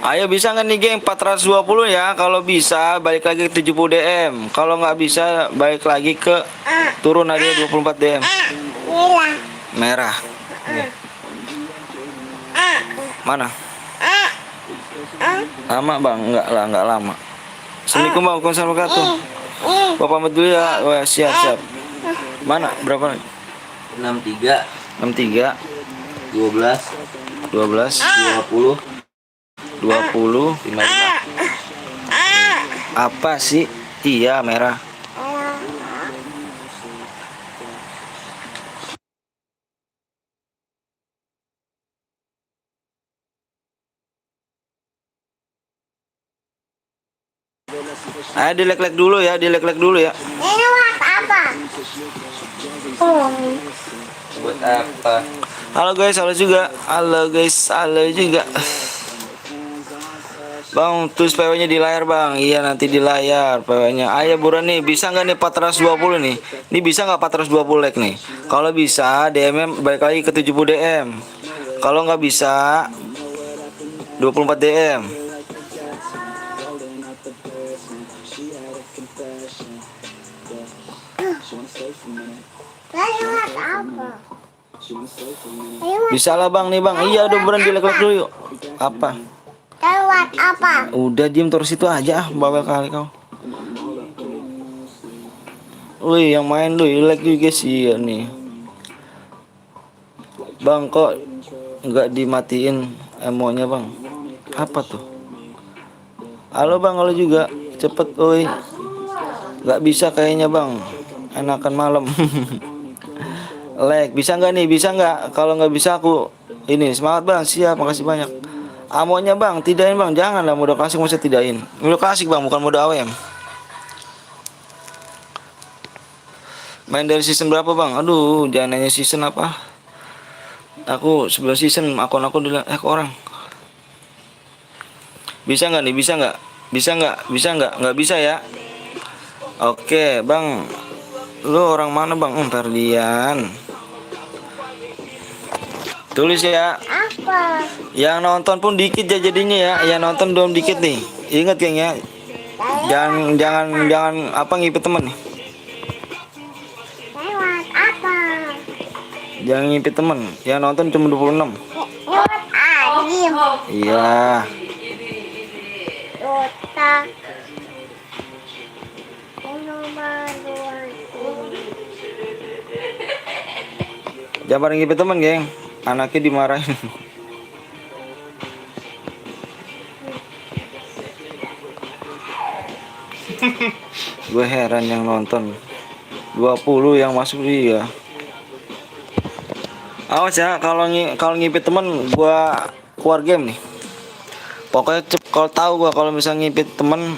Ayo bisa nggak nih geng 420 ya? Kalau bisa balik lagi ke 70 DM. Kalau nggak bisa balik lagi ke turun aja 24 DM. Merah. Mana? Lama bang? Enggak lama. Assalamualaikum bang, waalaikumsalam warahmatullahi wabarakatuh. Bapak pamit dulu ya. Wah, siap. Mana? Berapa lagi? 63 63 12 12 20 20 Apa sih? Iya, merah. Ayo di like dulu ya, di like dulu ya. Ini buat apa? buat apa? Halo guys, halo juga. Bang, terus PW-nya di layar bang. Iya nanti di layar PW-nya. Ayo buruan nih, bisa nggak nih 420 nih? Ini bisa nggak 420 like nih? Kalau bisa DM balik lagi ke 70 DM. Kalau nggak bisa 24 DM. Ini buat apa? Bisa lah bang nih bang. Iya udah buruan di like dulu yuk. Apa? Ini buat apa? Udah diem terus itu aja ah, bawel kali kau. Wih, yang main lu like juga sih ya nih. Bang kok nggak dimatiin emonya bang? Apa tuh? Halo bang, halo juga. Cepet, woi. Nggak bisa kayaknya bang. Enakan malam. Like, bisa nggak nih? Bisa nggak? Kalau nggak bisa aku ini semangat bang. Siap, makasih banyak. Amonya bang, tidain bang. Janganlah mode klasik masa tidain. Mode klasik bang, bukan mode AWM. Main dari season berapa bang? Aduh, jangan nanya season apa. Aku 11 season, akun aku ke orang. Bisa nggak nih? Bisa nggak? Bisa nggak? Bisa nggak? Nggak bisa ya? Oke bang. Lu orang mana bang? Ferdian. Tulis ya. Apa? Yang nonton pun dikit ya jadinya ya. Yang nonton belum dikit nih. Ingat geng ya. Jangan apa ngipet temen nih. Ini buat apa? Jangan ngipet temen. Yang nonton cuma 26. Ini buat Adim. Iya. Otak. Nomor 2. Jangan pada ngipet temen geng. Anaknya dimarahin. Gue heran yang nonton 20 yang masuk dia. Awas ya kalau ngipet temen gua keluar game nih. Pokoknya kalau tahu gua kalau misalnya ngipet temen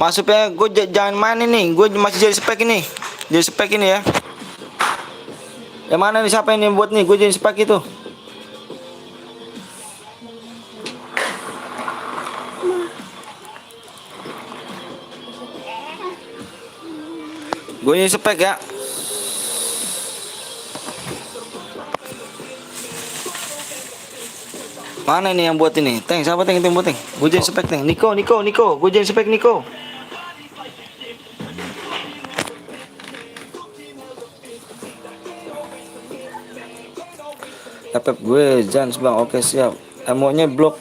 masuknya gue jangan main ini. Gue masih jadi spek ini. Jadi spek ini ya. Yang mana nih siapa ini yang buat nih? Gue jadi spek itu. Gue jadi spek ya. Mana ini yang buat ini? Teng, siapa Teng itu yang buat Teng? Gue jadi spek Teng. Niko. Gue jadi spek Niko. FF gue Jans bang. Oke siap. Emonya blok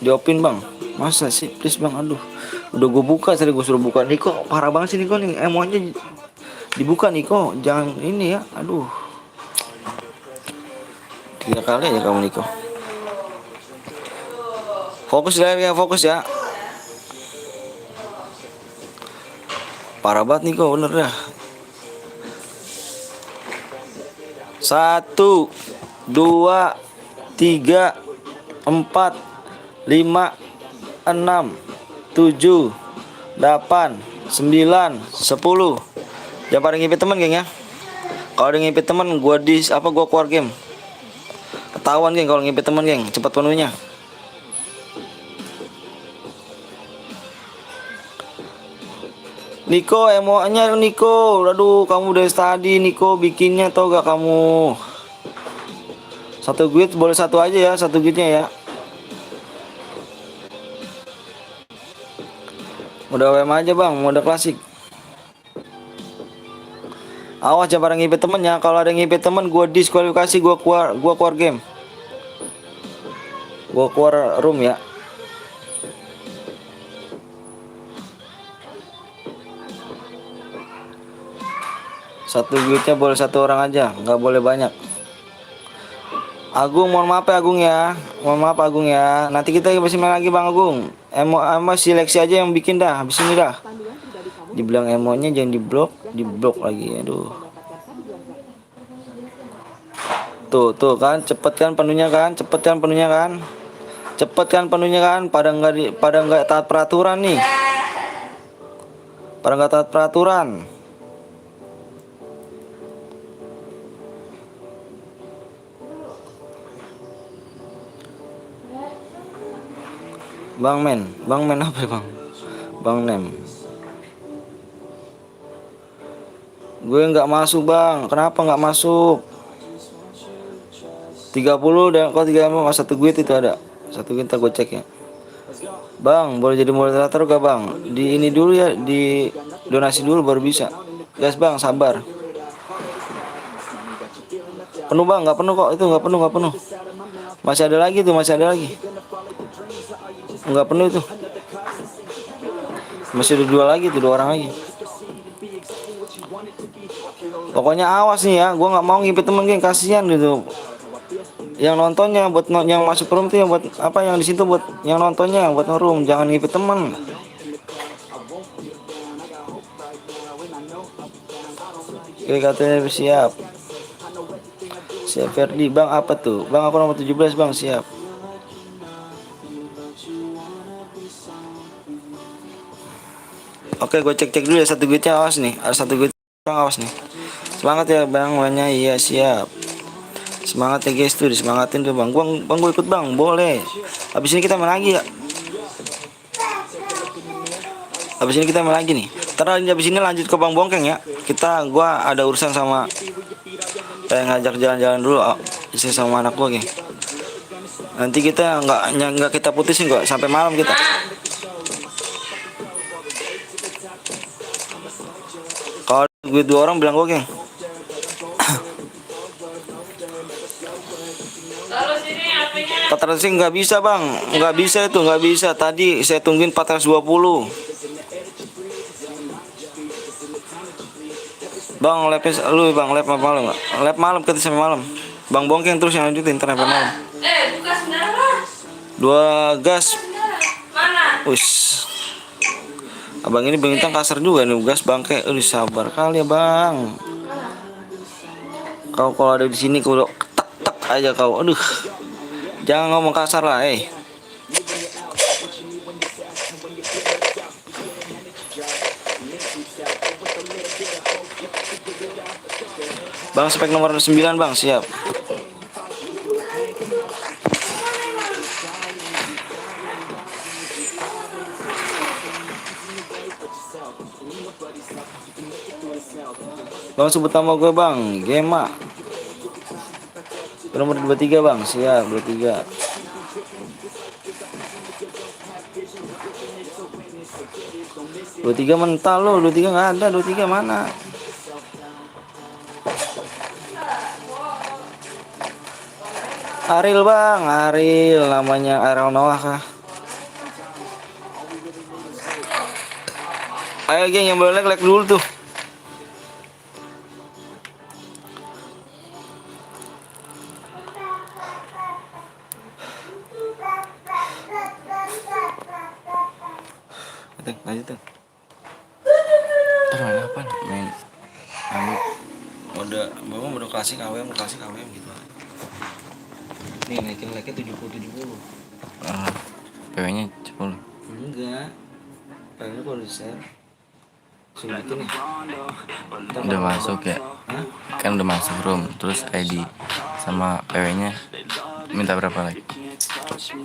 diopin bang. Masa sih, please bang. Aduh, udah gue buka tadi, gue suruh buka. Niko parah banget sih Niko nih, emonya dibuka Niko, jangan ini ya. Aduh, 3 kali aja kamu Niko. Fokus ya, fokus ya. Parah banget Niko, bener dah. 1, 2, 3, 4, 5, 6, 7, 8, 9, 10. Jangan pada ngipit temen geng ya. Kalau ada ngipit temen gua gua keluar game. Ketahuan geng kalau ngipit temen geng, cepat penuhnya. Niko, emonya Niko. Aduh, kamu dari tadi Niko bikinnya tau gak kamu? Satu guide boleh satu aja ya, satu guide-nya ya. Udah WM aja bang, mode klasik. Awas jangan pada ngipit temennya. Kalau ada ngipit temen, gue diskualifikasi, gue keluar game. Gue keluar room ya. Satu guide-nya boleh satu orang aja, nggak boleh banyak. Agung, mohon maaf ya Agung ya. Mohon maaf Agung ya. Nanti kita masih main lagi Bang Agung. Emo seleksi aja yang bikin dah. Habis ini dah. Dibilang emonya jangan diblok lagi. Aduh. Tuh kan, cepet kan penuhnya kan? Cepet kan penuhnya kan? Cepet kan penuhnya kan? Pada nggak taat peraturan nih. Pada nggak taat peraturan. Bang Men apa ya bang? Bang Nem. Gue nggak masuk bang. Kenapa nggak masuk? 30 dan kok 30 satu guide itu ada. Satu guide gue cek ya. Bang, boleh jadi moderator gak bang? Di ini dulu ya, di donasi dulu baru bisa. Guys bang, sabar. Penuh bang, nggak penuh kok itu, nggak penuh. Masih ada lagi tuh, nggak penuh itu. Masih ada 2 lagi tuh, 2 orang lagi. Pokoknya awas nih ya, gua nggak mau ngipit temen geng, kasihan gitu. Yang nontonnya buat yang masuk room tuh yang buat apa, yang di situ buat yang nontonnya buat room, jangan ngipit temen. Oke, katanya siap. Siap Ferdi, bang apa tuh? Bang aku nomor 17 bang, siap. Oke, gue cek dulu ya, satu guide-nya awas nih. Ada satu guide bang, awas nih. Semangat ya bang, banyak iya siap. Semangat ya guys tuh, disemangatin tuh bang. Bang gue ikut bang, boleh. Habis ini kita main lagi ya. Habis ini kita main lagi nih. Ntar habis ini lanjut ke Bang Bongkeng ya. Gua ada urusan sama ngajak jalan-jalan dulu istri sama anak gua geng. Nanti kita nggak kita putusin kok sampai malam kita. Kalau gue 2 orang bilang gua geng. Terus sih nggak bisa bang, nggak bisa. Tadi saya tungguin 420. Bang, lab malam nggak? Lab malam kita sampai malam. Bang Bongkeng terus yang lanjutin sampai malam. Buka sebenarnya. 2 gas. Mana? Ush. Abang ini bintang kasar juga nih, gas bangke. Sabar kali ya bang. Kau kalau ada di sini kau tek aja kau. Aduh. Jangan ngomong kasar lah, Bang, spek nomor 9 bang, siap. Bang, sebut nama gue bang, Gema. Nomor 23 bang, siap 23. Dua tiga mental lo, 23 nggak ada, 23 mana? Ariel bang, Ariel namanya Ariel Noah kah? Ayo geng yang boleh like dulu tuh. Lanjut tuh. Main apa? Main mode bawa klasik AWM gitu. Nih naikin like-nya 70. PW-nya 10. Enggak. PW kalau di-share sulitin nih. Udah masuk ya? Hah? Kan udah masuk room, terus ID sama PW-nya minta berapa lagi? Gak usah,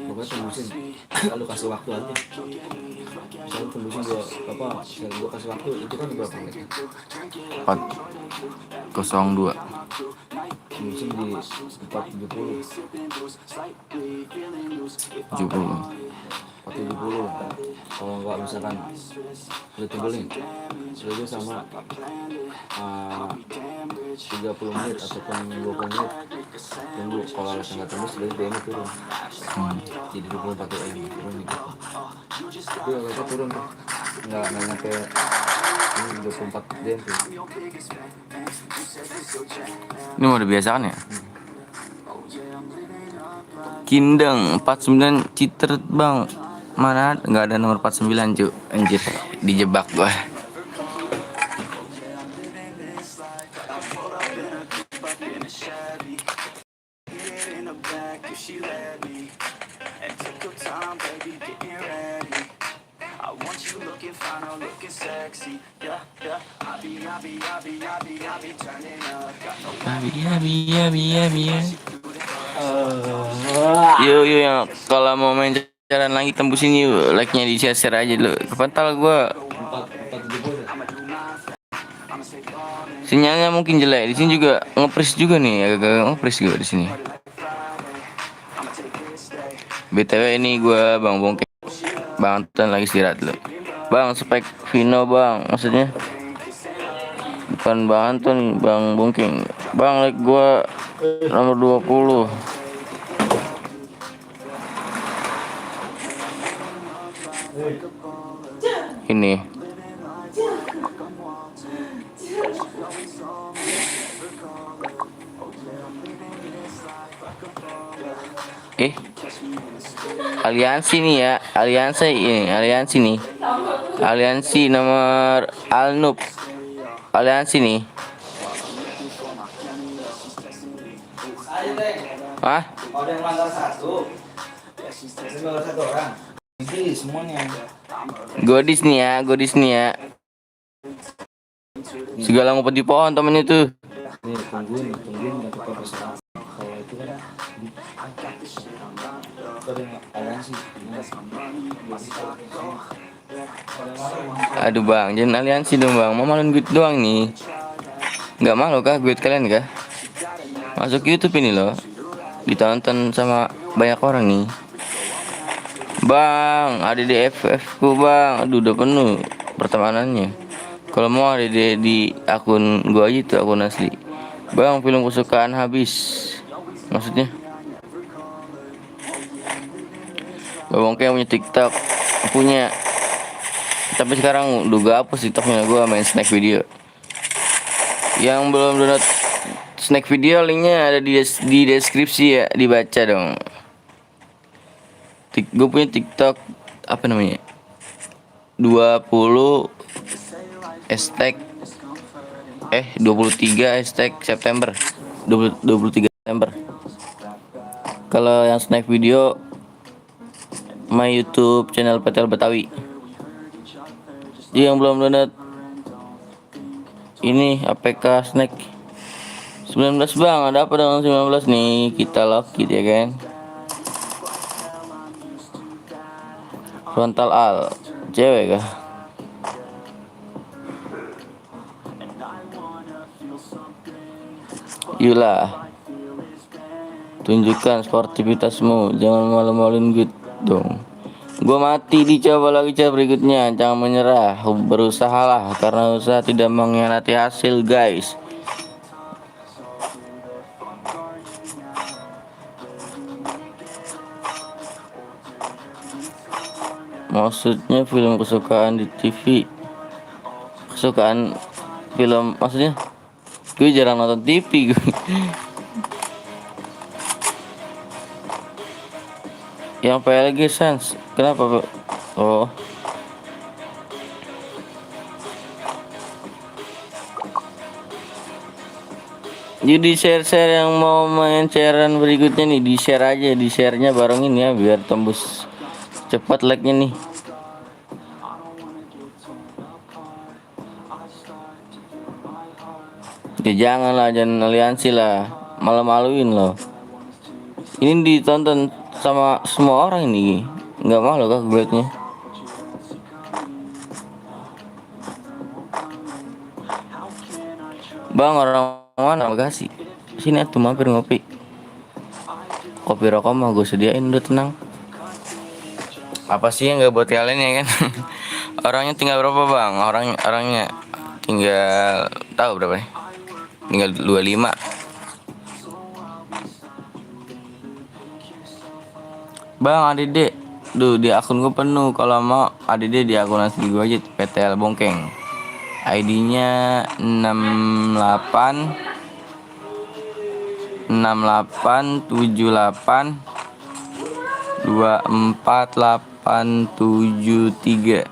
pokoknya tembusin. Lalu kasih waktu aja. Misalnya tembusin gua kasih waktu itu kan berapa like? 402. Tembusin di 470. 70. 470. Kalau nggak misalkan udah tebelin, setuju sama 30 menit ataupun 20 menit. Tunggu kalau ada nggak tembus dari DM turun. Jadi 24 DM turun gitu. Tapi kalau turun tuh nggak nyampe ini 24 DM tuh. Ini mau dibiasakan ya? Kindeng 49 Citret bang. Mana nggak ada nomor 49 cu. Anjir, dijebak gua. Yuk yang kalau mau main jalan lagi tembusin yuk, like-nya di share aja dulu. Kepantal gua. 470. Sinyalnya mungkin jelek. Di sini juga nge-freeze juga nih, agak-agak nge-freeze juga di sini. BTW ini gua Bang Bongke. Bang Anton lagi istirahat dulu. Bang spek Vino bang, maksudnya bukan Bang Anton, Bang Bongking. Bang like gua nomor 20. Ini aliansi nih ya, aliansi nih, aliansi nomor Alnub, aliansi nih. Hah? Ada yang melanggar satu orang. Ini semuanya. Godis nih ya. Segala ngumpet di pohon temennya tuh. Nih tungguin nggak tukar pesan. Kalau itu kan ada yang aliansi. Aduh bang, jangan aliansi dong bang. Mau maluin gue doang nih. Nggak malu kah gue kalian kah? Masuk YouTube ini loh, ditonton sama banyak orang nih. Bang, ada di FF ku bang. Aduh udah penuh pertemanannya. Kalau mau ada di akun gua aja tuh, akun asli. Bang, film kesukaan habis. Maksudnya Bang kayak punya TikTok. Punya. Tapi sekarang udah gak hapus TikToknya, gua main snack video. Yang belum download snack video, linknya ada di deskripsi ya, dibaca dong. Gue punya TikTok apa namanya? 20 hashtag 23 hashtag September 23 September. Kalau yang snack video my YouTube channel PTL Betawi. Yang belum download ini APK snack 19 bang, ada apa dengan 19 nih? Kita lockit ya kan. Frontal al cewek kah? Yulah, tunjukkan sportivitasmu, jangan malu-maluin gue dong. Gua mati, dicoba lagi cara berikutnya. Jangan menyerah, berusahalah, karena usaha tidak mengkhianati hasil guys. Maksudnya film kesukaan di TV. Kesukaan film maksudnya? Gue jarang nonton TV gue. Yang PLG Sans. Kenapa, Pak? Oh. Jadi share-share yang mau main sharean berikutnya nih, di-share aja, di-share-nya barengin ya biar tembus cepat like-nya nih. Ya janganlah, jangan aliansi lah, malu-maluin loh. Ini ditonton sama semua orang ini, nggak malu kah gue-nya? Bang, orang mana Bekasi? Sini atuh mampir ngopi. Kopi rokok mah gue sediain, udah tenang. Apa sih yang nggak buat kalian ya kan? Orangnya tinggal berapa bang? Orangnya tinggal tahu berapa nih? Tinggal 25. Bang ADD, duh di akun gue penuh. Kalau mau ADD di akun asli gue aja, PTL Bongkeng. ID-nya 68 78 24873.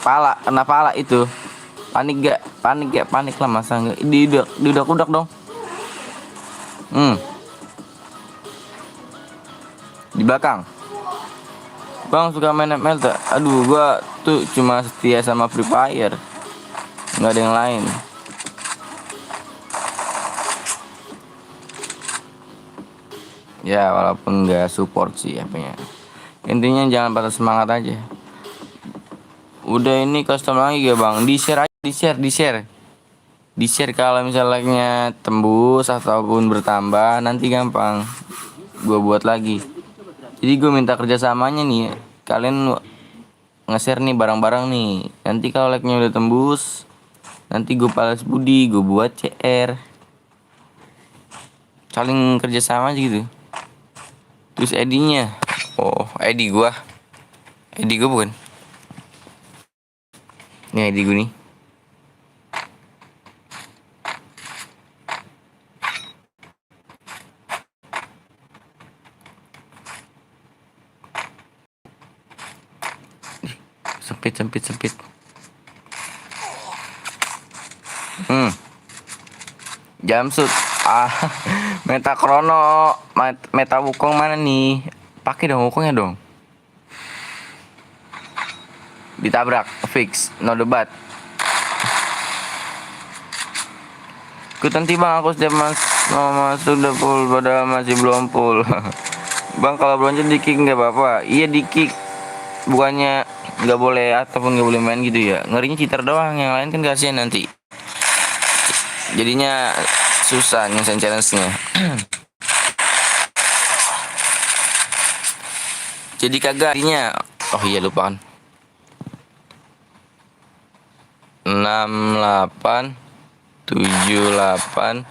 Pala, kena pala itu. Panik gak? Panik lah, masa enggak diudak-udak dong. Di belakang. Bang suka main ML tak? Aduh, gua tuh cuma setia sama Free Fire. Nggak ada yang lain. Ya walaupun nggak support sih apanya. Intinya jangan patah semangat aja. Udah ini custom lagi ya bang. Di-share aja, di-share kalau misalnya tembus ataupun bertambah nanti gampang gue buat lagi. Jadi gue minta kerjasamanya nih, kalian nge-share nih barang-barang nih. Nanti kalau like-nya udah tembus, nanti gue balas budi, gue buat CR. Saling kerjasama aja gitu. Terus ID-nya, ID gue bukan. Ini ID gue nih. Sempit. Jamsut. Meta Krono, Meta Wukong mana nih? Pakai dong Wukongnya dong. Ditabrak, fix, no debat. Ikutan bang, aku setiap mau masuk udah full, padahal masih belum full. Bang kalau belanja di kick nggak apa-apa. Iya di kick, bukannya nggak boleh ataupun nggak boleh main gitu ya. Ngerinya cheater doang, yang lain kan kasihan nanti. Jadinya susah nyelesain challenge-nya. Jadi kagak artinya. Oh iya lupa kan. 68 78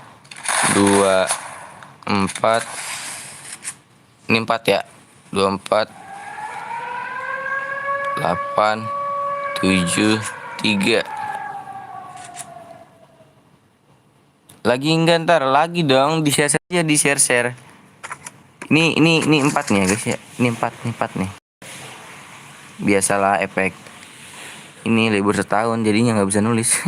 24. Ini 4 ya. 24 8 7 3. Lagi enggak, ntar lagi dong, di-share aja, di-share. Ini 4 nih ya guys ya. Ini 4 nih. Biasalah efek. Ini libur setahun jadinya nggak bisa nulis.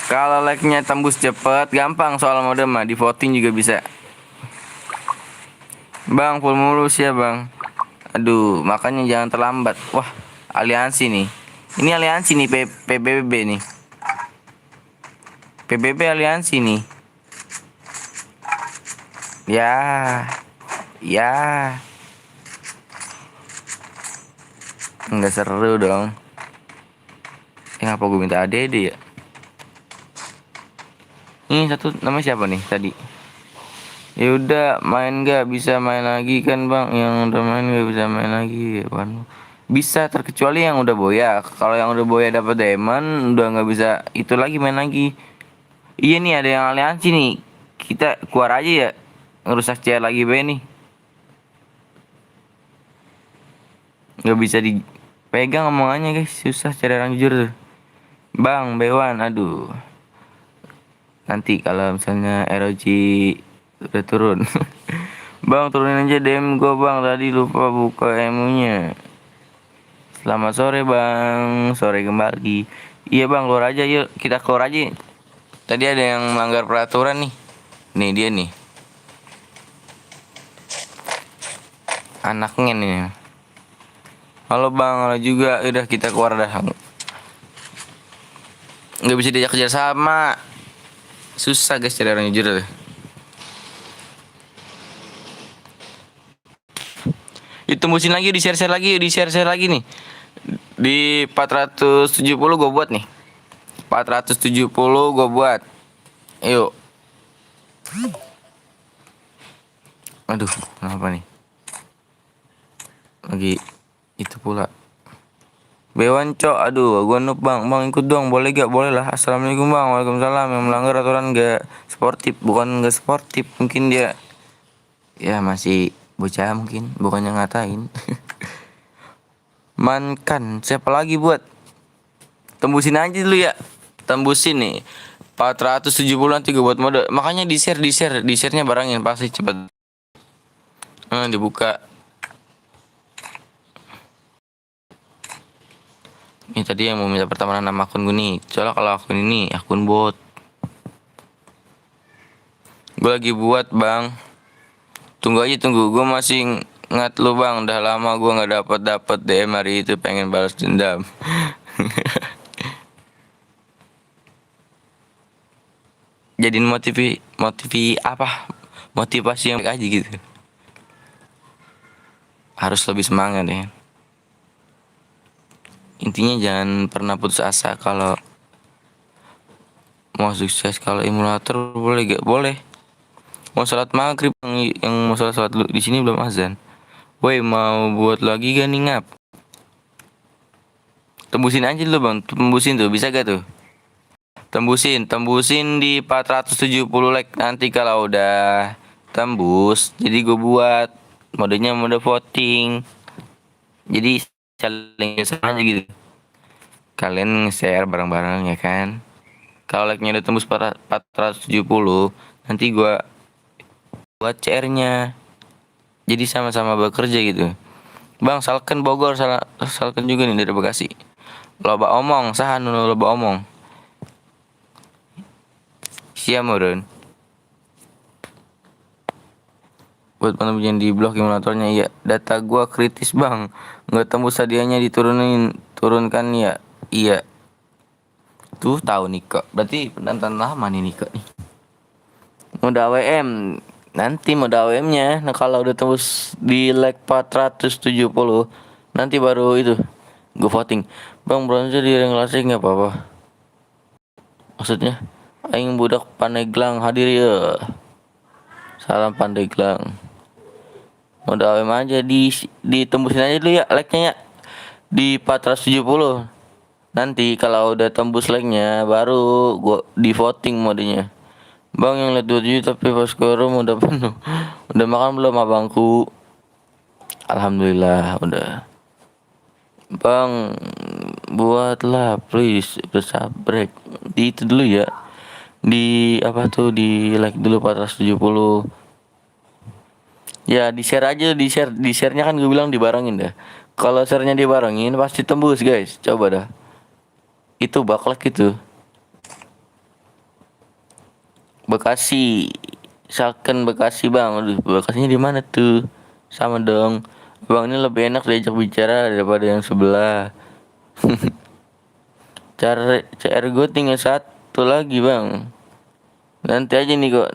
Kalau like-nya tembus cepet, gampang soal mode mah, di voting juga bisa. Bang full mulus ya bang. Aduh, makanya jangan terlambat. Wah, aliansi nih. Ini aliansi nih, PBB nih. PBB aliansi nih. Ya. Nggak seru dong. Ngapa gue minta ADD ya? Ini satu namanya siapa nih tadi? Ya udah main nggak bisa main lagi kan bang? Yang udah main nggak bisa main lagi kan? Bisa terkecuali yang udah boya. Kalau yang udah boya dapat diamond udah nggak bisa itu lagi main lagi. Iya nih ada yang aliansi nih. Kita keluar aja ya. Ngerusak CR lagi be nih. nggak bisa dipegang omongannya guys, susah cari orang jujur tuh. Bang Bewan, aduh, nanti kalau misalnya ROG udah turun. Bang turunin aja DM gua bang, tadi lupa buka emu-nya. Selamat sore bang, sore kembali. Iya bang, keluar aja yuk, kita keluar aja. Tadi ada yang melanggar peraturan nih. Nih dia nih. Anaknya nih. Halo bang, halo juga. Udah kita keluar dah. Nggak bisa diajak kerja sama. Susah guys cari orang jujur tuh. Ditembusin lagi, di share lagi, di share lagi nih. Di 470 gue buat nih. 470 gue buat. Yuk. Aduh, kenapa nih? Lagi itu pula. Bewan cok, aduh, gua noob bang, ikut dong, boleh gak? Boleh lah. Assalamualaikum bang, waalaikumsalam. Yang melanggar aturan gak sportif, bukan gak sportif, mungkin dia ya masih bocah mungkin, bukannya ngatain. Mankan, siapa lagi buat? Tembusin aja dulu ya, tembusin nih. 470 nanti gue buat mode. Makanya di share-nya barangin pasti cepet. Dibuka. Ini tadi yang mau minta pertemanan nama akun gue nih. Soalnya kalau akun ini akun bot. Gue lagi buat bang. Tunggu aja tunggu. Gue masih ngat lu bang. Udah lama gue nggak dapet DM hari itu, pengen balas dendam. Jadiin motivasi yang baik aja gitu. Harus lebih semangat ya. Intinya jangan pernah putus asa kalau mau sukses. Kalau emulator boleh gak? Boleh. Mau sholat maghrib, yang mau sholat dulu di sini belum azan. Woi, mau buat lagi gak nih ngap? Tembusin aja dulu bang, tembusin tuh, bisa gak tuh? Tembusin di 470 like. Nanti kalau udah tembus, jadi gue buat modenya mode voting. Jadi saling sama aja gitu. Kalian share bareng-bareng ya kan. Kalau like-nya udah tembus 470, nanti gua buat CR-nya. Jadi sama-sama bekerja gitu. Bang, Salken Bogor, Salken juga nih dari Bekasi. Loba omong, sahan loba omong. Siap meren. Buat penunjukan di blok emulatornya ya. Data gua kritis bang, nggak tembus hadiahnya turunkan ya. Iya. Tuh tahu nih kok. Berarti penonton lama nih kok nih. Mode AWM. Nanti mode AWM-nya. Nah kalau udah tembus di like 470, nanti baru itu gue voting. Bang bronze di ring klasik nggak apa-apa. Maksudnya? Aing budak Pandeglang hadir ya. Salam Pandeglang. Mode AWM aja ditembusin aja dulu ya like-nya ya. Di 470. Nanti kalau udah tembus like-nya baru gua di voting modenya. Bang yang lihat 27 tapi pas ke room udah penuh. Udah makan belum abangku? Alhamdulillah udah. Bang buatlah please bersabrek. Di itu dulu ya. Di apa tuh, di like dulu 470. Ya di share aja, di share-nya kan gue bilang dibarengin dah. Kalau share-nya dibarengin pasti tembus guys. Coba dah. Itu baklek itu. Bekasi, Salken Bekasi bang. Aduh, Bekasinya di mana tuh? Sama dong. Bang ini lebih enak diajak bicara daripada yang sebelah. Cara CR gue tinggal satu lagi bang. Nanti aja nih kok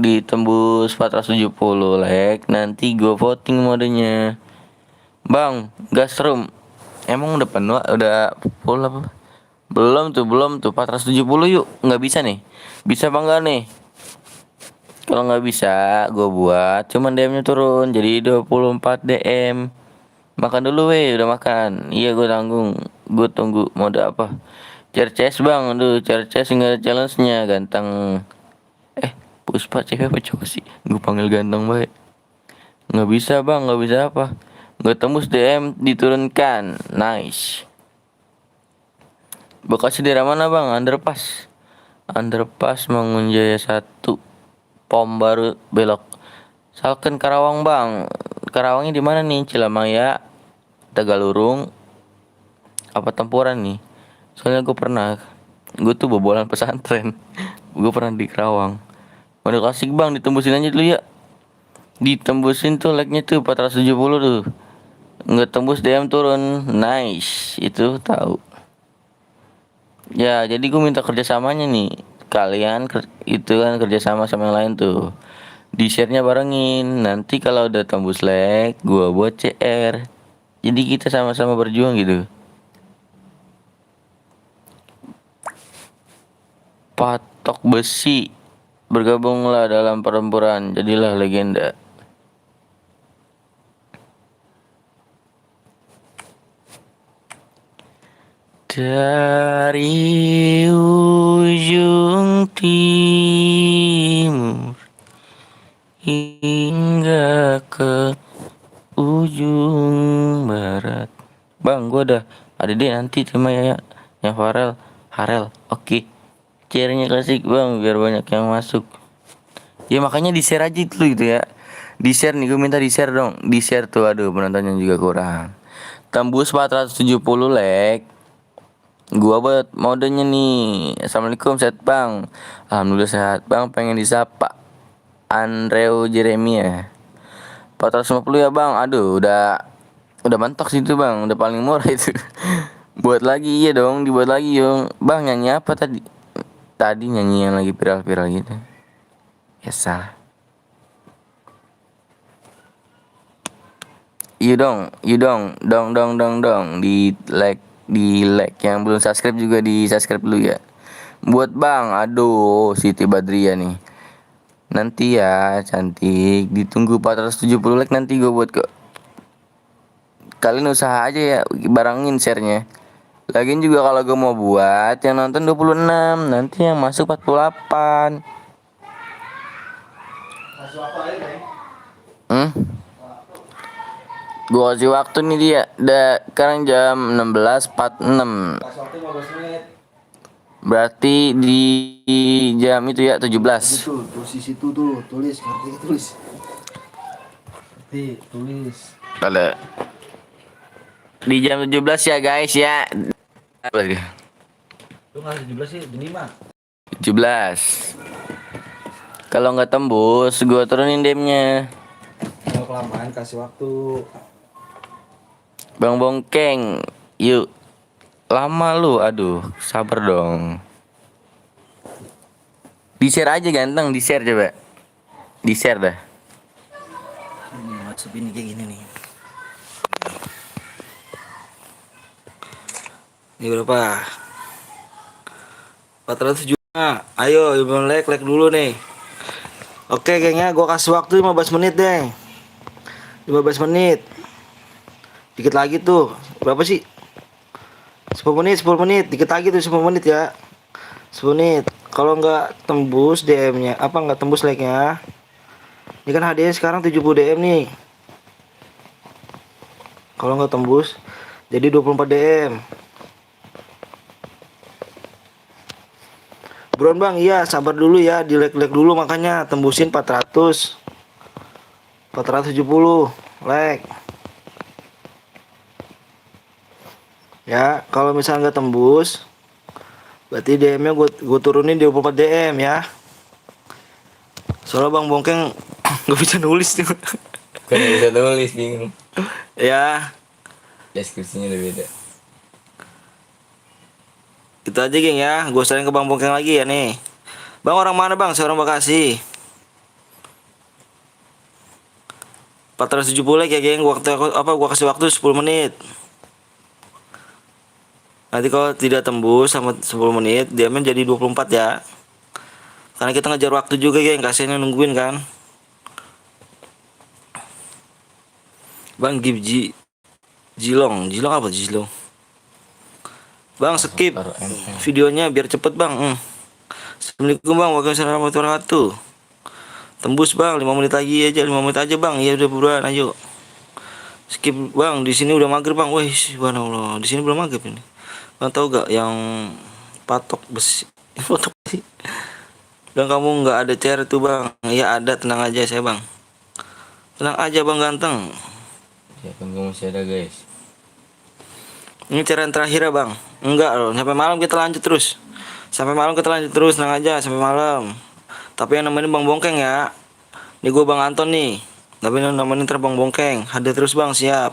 ditembus 470 like, nanti gue voting modenya. Bang, gas room. Emang udah penuh, udah full apa? Belum tuh 470 yuk. Nggak bisa nih. Bisa apa enggak nih? Kalau nggak bisa, gue buat. Cuman DM-nya turun jadi 24 DM. Makan dulu weh, udah makan. Iya gue tanggung. Gue tunggu mode apa? Cerces bang, aduh cerces nggak ada challenge-nya, ganteng. Puspa cewek apa cowok sih? Gue panggil ganteng baik. Nggak bisa bang, nggak bisa apa? Gak tembus DM diturunkan. Nice. Bekasi daerah mana bang? Underpass. Underpass Mangunjaya 1. Pom baru belok. Salken Karawang bang. Karawangnya di mana nih? Cilamaya, Tegalurung, apa Tempuran nih? Soalnya gue tuh bobolan pesantren. Gue pernah di Karawang. Udah klasik bang, ditembusin aja dulu ya. Ditembusin tuh like-nya tuh 470 tuh. Nggak tembus DM turun. Nice, itu tahu. Ya, jadi gue minta kerjasamanya nih. Kalian itu kan kerjasama sama yang lain tuh. Di share-nya barengin. Nanti kalau udah tembus like, gue buat CR. Jadi kita sama-sama berjuang gitu. Patok besi, bergabunglah dalam pertempuran, jadilah legenda. Dari ujung timur hingga ke ujung barat. Bang, gua udah ada deh nanti terima ya. Yang Harel, oke. Share-nya klasik bang, biar banyak yang masuk. Ya makanya di-share aja dulu gitu ya. Di-share nih, gue minta di-share dong. Di-share tuh, aduh penontonnya juga kurang. Tembus 470 like. Gua buat modenya nih. Assalamualaikum, sehat bang. Alhamdulillah sehat bang, pengen disapa Andreu Jeremia. 450 ya bang. Aduh, udah mentok sih itu bang, udah paling murah itu. Buat lagi, iya dong, dibuat lagi dong. Bang, nyanyi apa tadi? Tadi nyanyi yang lagi viral-viral gitu. Ya salah. You dong, dong. Di like yang belum subscribe juga di subscribe dulu ya. Buat bang, aduh Siti Badria nih. Nanti ya cantik, ditunggu 470 like nanti gue buat kok. Kalian usaha aja ya, barengin share-nya. Lagian juga kalau gue mau buat yang nonton 26, nanti yang masuk 48. Gue kasih waktu nih dia. Sekarang jam 16.46. Berarti di jam itu ya 17. Itu posisi itu tuh tulis, ngerti tulis. Tulis. Ada. Di jam 17 ya guys ya. Lu ngasih 17 sih, gini mah. 17. Kalau nggak tembus, gue turunin DM-nya. Kalau kelamaan kasih waktu. Bang Bongkeng, yuk. Lama lu, aduh, sabar dong. Di-share aja ganteng, di-share coba. Di-share dah. WhatsApp ini kayak gini nih. Ini berapa? 400 juta. Ayo, belum like dulu nih. Oke, gengnya gua kasih waktu 15 menit deh. 15 menit. Dikit lagi tuh. Berapa sih? 10 menit. Dikit lagi tuh 10 menit ya. 10 menit. Kalau nggak tembus DM-nya, nggak tembus like-nya. Ini kan hadiahnya sekarang 70 DM nih. Kalau nggak tembus, jadi 24 DM. Buruan bang, iya sabar dulu ya, di like dulu makanya tembusin 470 like. Ya, kalau misalnya nggak tembus, berarti DM-nya gue turunin di 24 DM ya. Soalnya bang Bongkeng nggak bisa nulis nih. Kan bisa tulis bingung. Ya, Deskripsinya udah beda. itu aja geng ya. Gue sering ke bang Bongkeng lagi ya nih. Bang orang mana bang? Saya orang Bekasi. 470 like ya geng. Gua kasih waktu 10 menit. Nanti kalau tidak tembus sama 10 menit, dia menjadi 24 ya. Karena kita ngejar waktu juga geng, kasihan nungguin kan. Bang Gibji Jilong apa Jilong? Bang skip videonya biar cepet bang. Assalamualaikum bang, waalaikumsalam warahmatullahi wabarakatuh. Tembus bang, 5 menit lagi aja, 5 menit aja bang. Iya udah buruan, ayo. Skip bang, di sini udah maghrib bang. Wih, subhanallah, di sini belum maghrib ini. Bang tahu gak yang patok besi? Patok besi. Dan kamu nggak ada CR tuh bang? Ya ada, tenang aja saya bang. Tenang aja bang ganteng. Ya kan gue masih ada guys. Ini CR yang terakhir ya bang? Enggak loh, sampai malam kita lanjut terus. Sampai malam kita lanjut terus, tenang aja sampai malam. Tapi yang nemenin bang Bongkeng ya. Ini gue bang Anton nih. Tapi yang nemenin ntar bang Bongkeng. Hadir terus bang, siap.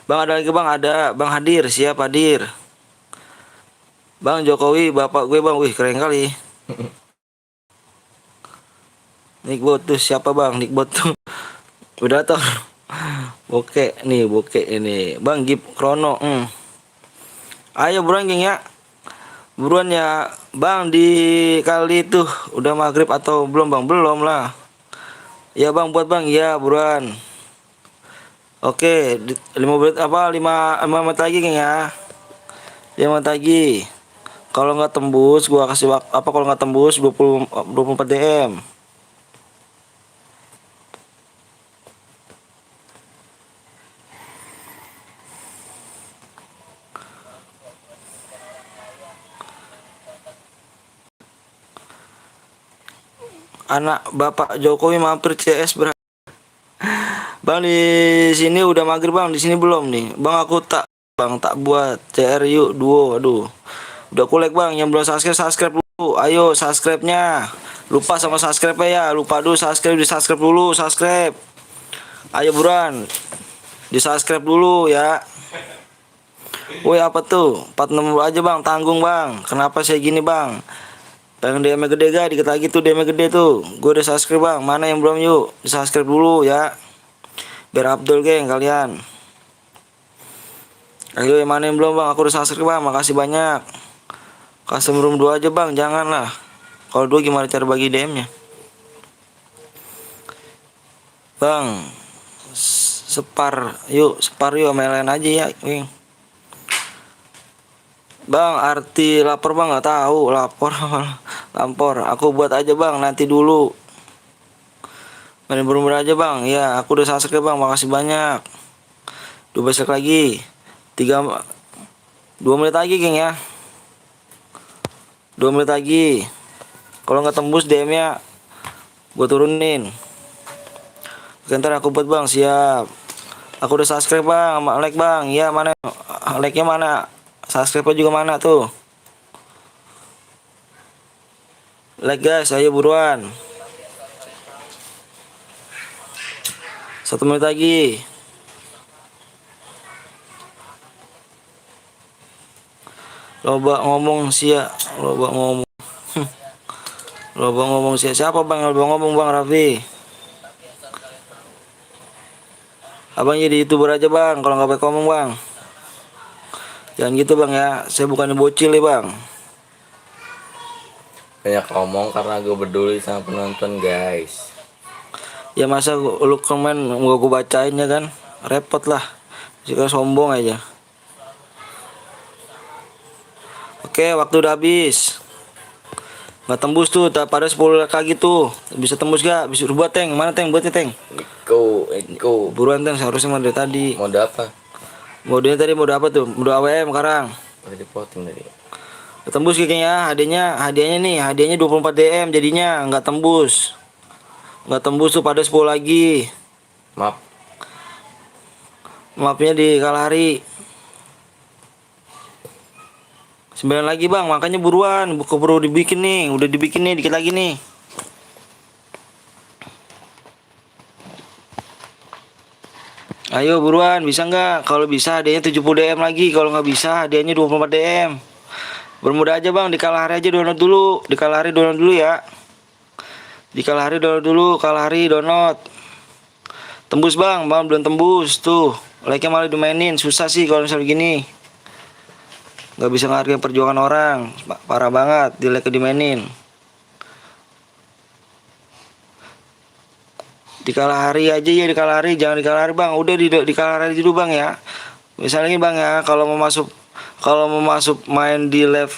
Bang ada lagi bang, ada bang hadir, siap hadir. Bang Jokowi, bapak gue bang, wih keren kali. Nickbot tuh siapa bang? Nickbot tuh Predator. Bokek nih, bokek ini. Bang Gip Krono. Ayo buruan geng ya. Buruan ya. Bang di kali itu udah maghrib atau belum bang? Belum lah. Ya bang buat bang, ya buruan. Oke, 5 menit apa 5 menit lagi geng ya. 5 menit lagi. Kalau nggak tembus gua kasih apa kalau nggak tembus 24 DM. Anak Bapak Jokowi mampir CS Bang di sini udah maghrib bang, di sini belum nih. Bang aku tak buat CR yuk duo. Aduh. Udah kulek bang, yang belum subscribe dulu. Ayo subscribe-nya. Lupa sama subscribe ya. Lupa dulu subscribe dulu, subscribe. Ayo buruan. Di subscribe dulu ya. Woi apa tuh? 46 aja bang, tanggung bang. Kenapa saya gini bang? Pengen DM gede gak? Dikit lagi tuh DM gede tuh. Gue udah subscribe bang. Mana yang belum yuk? Di subscribe dulu ya. Biar Abdul geng kalian. Ayo yang mana yang belum bang? Aku udah subscribe bang. Makasih banyak. Custom room 2 aja bang. Janganlah. Kalau 2 gimana cara bagi DM nya? Bang separ yuk sama lain aja ya geng. Bang arti lapor bang nggak tahu lampor aku buat aja bang nanti dulu main bener aja bang ya aku udah subscribe bang makasih banyak 12 lagi 2 menit lagi geng ya 2 menit lagi kalau nggak tembus DM nya gue turunin. Oke, ntar aku buat bang siap aku udah subscribe bang sama like bang ya mana like nya mana subscribe juga mana tuh? Like guys, ayo buruan. 1 menit lagi. Loba ngomong sia, loba ngomong. Loba ngomong sia. Siapa bang? Loba ngomong bang Raffi. Abang jadi YouTuber aja bang, kalau nggak pakai ngomong bang. Jangan gitu bang ya, saya bukan bocil ya bang. Banyak ngomong karena gue peduli sama penonton guys. Ya masa lu komen gak gue bacain ya kan, repot lah. Jika sombong aja. Oke waktu udah habis. Nggak tembus tuh, pada 10 lagi tuh. Bisa tembus gak? Bisa buat Teng, mana Teng? Buatnya Teng. Eko. Buruan Teng, seharusnya dari tadi. Mode apa? Modenya tadi mode apa tuh? Mode AWM sekarang. Udah dipotong tadi. Tembus kayaknya hadiahnya 24 DM jadinya nggak tembus tuh pada 10 lagi. Maafnya di Kalahari 9 lagi bang, makanya buruan perlu dibikin nih, udah dibikin nih dikit lagi nih. Ayo buruan, bisa nggak? Kalau bisa hadiahnya 70 DM lagi, kalau nggak bisa hadiahnya 24 DM. Bermudah aja bang, di Kalahari aja download dulu. Di Kalahari download dulu ya. Di Kalahari download dulu, Kalahari download. Tembus bang, belum tembus tuh. Like-nya malah dimainin, susah sih kalau misalnya gini. Gak bisa ngehargain perjuangan orang, parah banget, di like dimainin. Di Kalahari aja ya, di Kalahari, jangan di Kalahari bang. Udah di Kalahari dulu bang ya. Misalnya ini bang ya, kalau mau masuk main di live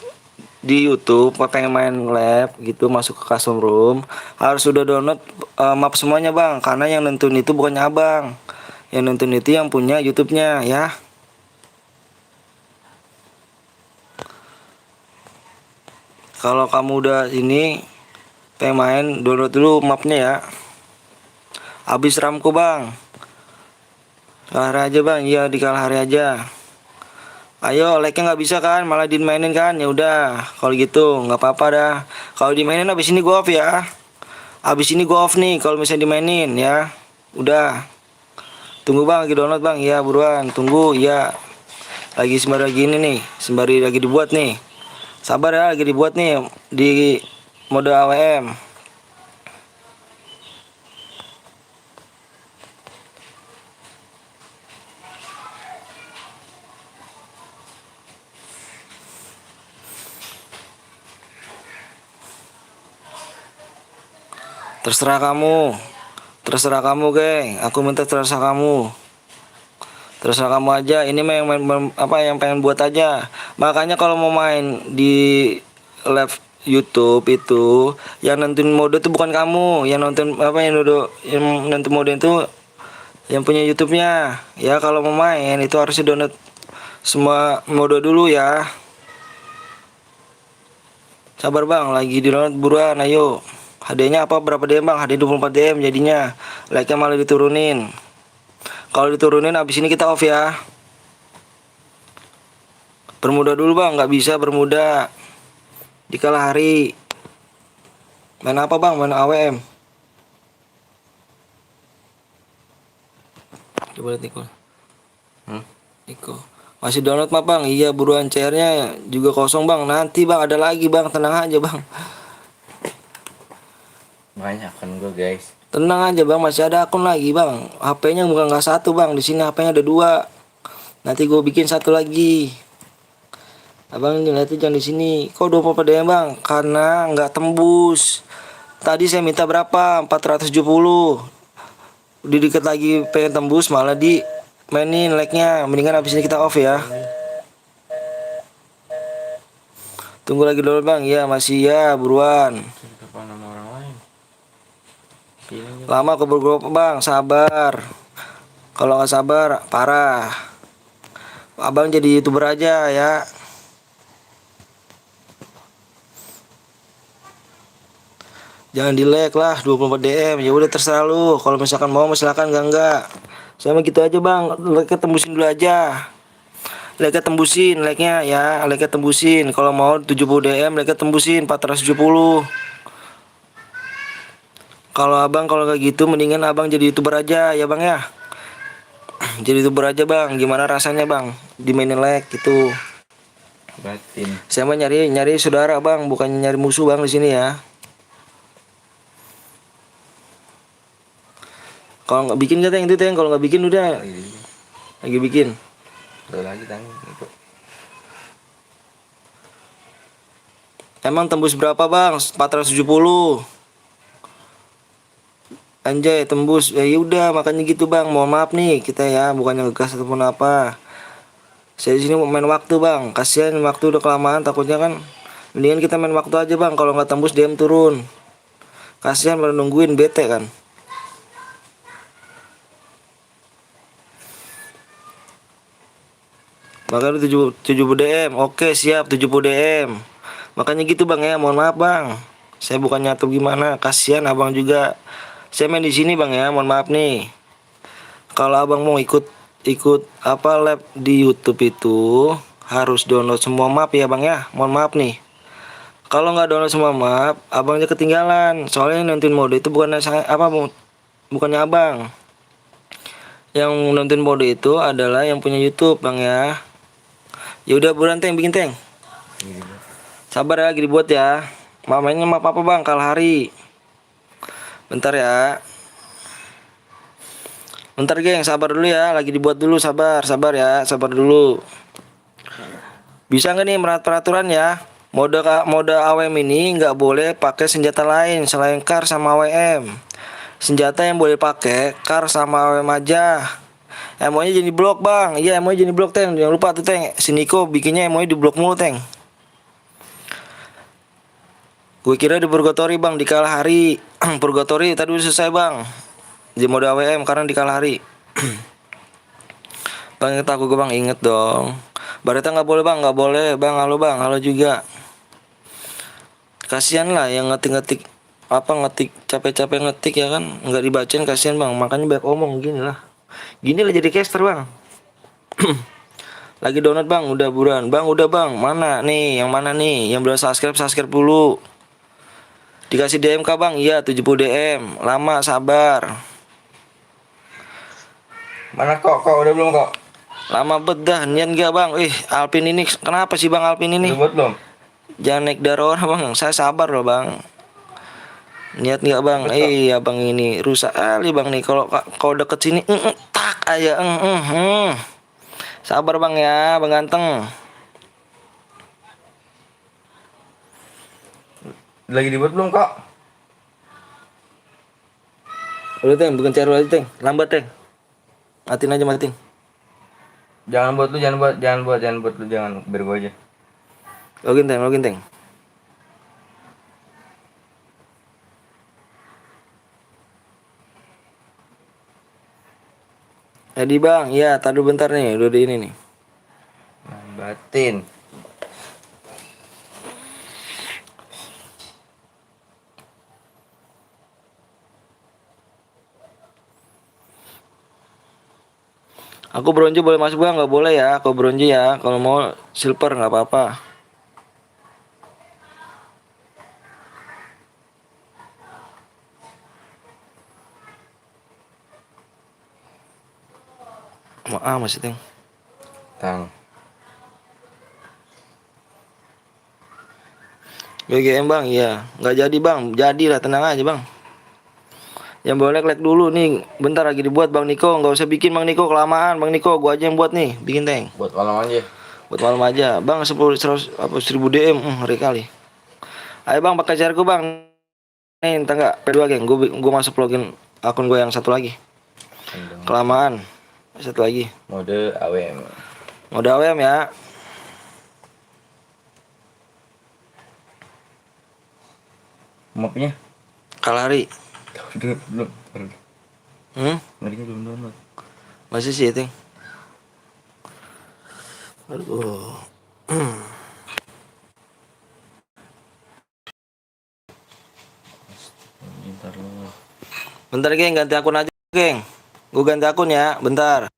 di YouTube, pengen main live gitu, masuk ke custom room, harus sudah download map semuanya bang, karena yang nentuin itu bukannya abang, Yang nonton itu yang punya YouTube-nya ya. Kalau kamu udah ini pengen main, download dulu mapnya ya. Habis ramku bang. Kalah hari aja bang, iya di kalah hari aja. Ayo, like-nya nggak bisa kan, malah dimainin kan, ya udah. Kalau gitu nggak apa-apa dah. Kalau dimainin abis ini gua off ya. Abis ini gua off nih, kalau misalnya dimainin ya. Udah. Tunggu bang, lagi download bang, ya buruan. Tunggu, ya. Lagi sembari gini nih, sembari lagi dibuat nih. Sabar ya, lagi dibuat nih di mode AWM. Terserah kamu geng, aku minta terserah kamu. Terserah kamu aja, ini mah yang yang pengen buat aja. Makanya kalau mau main di live YouTube itu, yang nonton mode itu bukan kamu, yang nonton yang nonton mode itu yang punya YouTube-nya. Ya kalau mau main itu harus download semua mode dulu ya. Sabar bang, lagi di download buruan, ayo. Hadiahnya apa, berapa DM bang? Hadiah 24 DM jadinya. Like-nya malah diturunin. Kalau diturunin abis ini kita off ya. Bermuda dulu bang, nggak bisa bermuda di kalah hari. Main apa bang? Main AWM. Coba lihat Niko. Niko masih download mah bang? Iya buruan, CR-nya juga kosong bang. Nanti bang ada lagi bang, tenang aja bang. Banyak kan gue guys. Tenang aja bang, masih ada akun lagi bang. HP-nya bukan nggak satu bang, di sini HP-nya ada 2. Nanti gue bikin satu lagi. Abang lihat jangan di sini. Kok 24 DM bang? Karena nggak tembus. Tadi saya minta berapa? 470. Udah dikit lagi pengen tembus, malah di mainin like-nya. Mendingan habis ini kita off ya. Tunggu lagi dulu bang. Ya masih ya, buruan. Lama keburu bang, sabar. Kalau nggak sabar, parah. Abang jadi YouTuber aja ya. Jangan di like lah, 24 DM. Ya udah terserah lu. Kalau misalkan mau silakan, enggak. Saya mah gitu aja bang. Like-nya tembusin dulu aja. Like-nya tembusin, like-nya ya, like-nya tembusin. Kalau mau 70 DM, like-nya tembusin 470. Kalau abang kalau kayak gitu mendingan abang jadi YouTuber aja ya bang ya. Jadi YouTuber aja bang. Gimana rasanya bang? Dimainin like gitu. Batin. Saya mah nyari saudara bang, bukan nyari musuh bang di sini ya. Kalau nggak bikin kata yang itu teng, kalau nggak bikin udah lagi bikin. Udah lagi tang. Emang tembus berapa bang? 470. Anjay tembus. Ya udah makanya gitu bang. Mohon maaf nih kita ya, bukannya ngegas ataupun apa. Saya di sini mau main waktu bang. Kasihan waktu udah kelamaan, takutnya kan. Mendingan kita main waktu aja bang. Kalau nggak tembus DM turun. Kasihan pada nungguin, bete kan. Makanya 70 DM. Oke siap 70 DM. Makanya gitu bang ya. Mohon maaf bang. Saya bukan nyatu gimana. Kasihan abang juga. Saya main di sini bang ya, mohon maaf nih. Kalau abang mau ikut apa live di YouTube itu harus download semua map ya bang ya, mohon maaf nih. Kalau nggak download semua map, abangnya ketinggalan. Soalnya nonton mode itu bukannya bukannya abang. Yang nonton mode itu adalah yang punya YouTube bang ya. Ya udah buruan teng, bikin teng. Sabar ya, lagi dibuat ya. Mainnya map apa bang? Kalah hari. Bentar ya. Bentar geng, sabar dulu ya. Lagi dibuat dulu, sabar ya, sabar dulu. Bisa nggak nih peraturan ya? Mode AWM ini nggak boleh pakai senjata lain selain CAR sama AWM. Senjata yang boleh pakai CAR sama AWM aja. Emonya jadi blok bang. Iya emonya jadi blok teng. Jangan lupa tuh teng. Si Niko bikinnya emonya di blok mulu teng. Gue kira di Purgatory bang, di kalah hari. Purgatory tadi udah selesai bang. Di mode AWM karena di kalah hari. Bang inget aku bang, inget dong. Bareta nggak boleh bang, nggak boleh bang. Halo juga. Kasihan lah yang ngetik capek-capek ngetik ya kan, nggak dibacain, kasihan bang. Makanya banyak omong gini lah. Gini lah jadi caster bang. Lagi download bang, udah buruan bang, udah bang. Mana nih, yang mana nih? Yang belum subscribe dulu. Dikasih DM kah bang? Iya 70 DM. Lama sabar. Mana kok udah belum kok? Lama bedah, niat gak bang? Alpin ini kenapa sih bang Alpin ini? Udah buat belum? Jangan naik darah orang bang, saya sabar loh bang. Niat nggak bang? Iya bang ini rusak kali bang nih. Kalau deket sini, tak aja. Sabar bang ya, bang ganteng. Lagi dibuat belum kok? Udah teng, bukan cari lagi teng, lambat teng. Matiin aja matiin. Jangan buat lu, jangan buat lu, jangan biar gua aja. Login teng. Edi bang, iya tadi bentar nih, udah di ini nih. Batin. Aku bronze boleh masuk bang? Nggak boleh ya, aku bronze ya. Kalau mau silver nggak apa-apa. Masih teng. Tang. BGM bang, iya. Nggak jadi bang, jadilah tenang aja bang. Yang boleh like dulu nih, bentar lagi dibuat bang Niko. Nggak usah bikin bang Niko, kelamaan bang Niko. Gua aja yang buat nih, bikin teng. Buat malam aja. Buat malam aja, bang 10 100 apa 1000 DM, ngeri kali. Ayo bang pakai share bang. Nih, entah nggak P2 geng, gua masuk login akun gua yang satu lagi. Kelamaan. Satu lagi. Mode AWM. Mode AWM ya. Mapnya? Kalari. Belum. Ngerinya belum download. Masih sih, Ting. Aduh. Bentar, geng, ganti akun aja, geng. Gue ganti akun ya, bentar.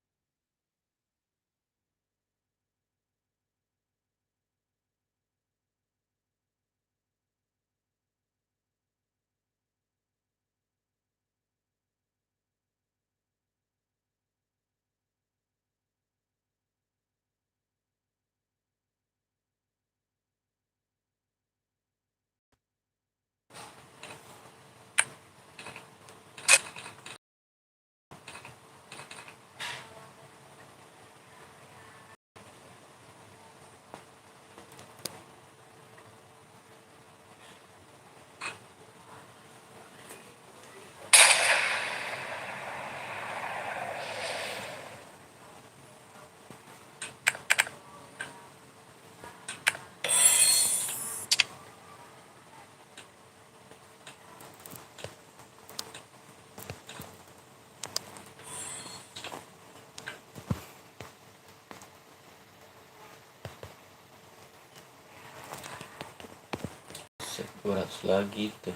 Set 200 lagi tuh.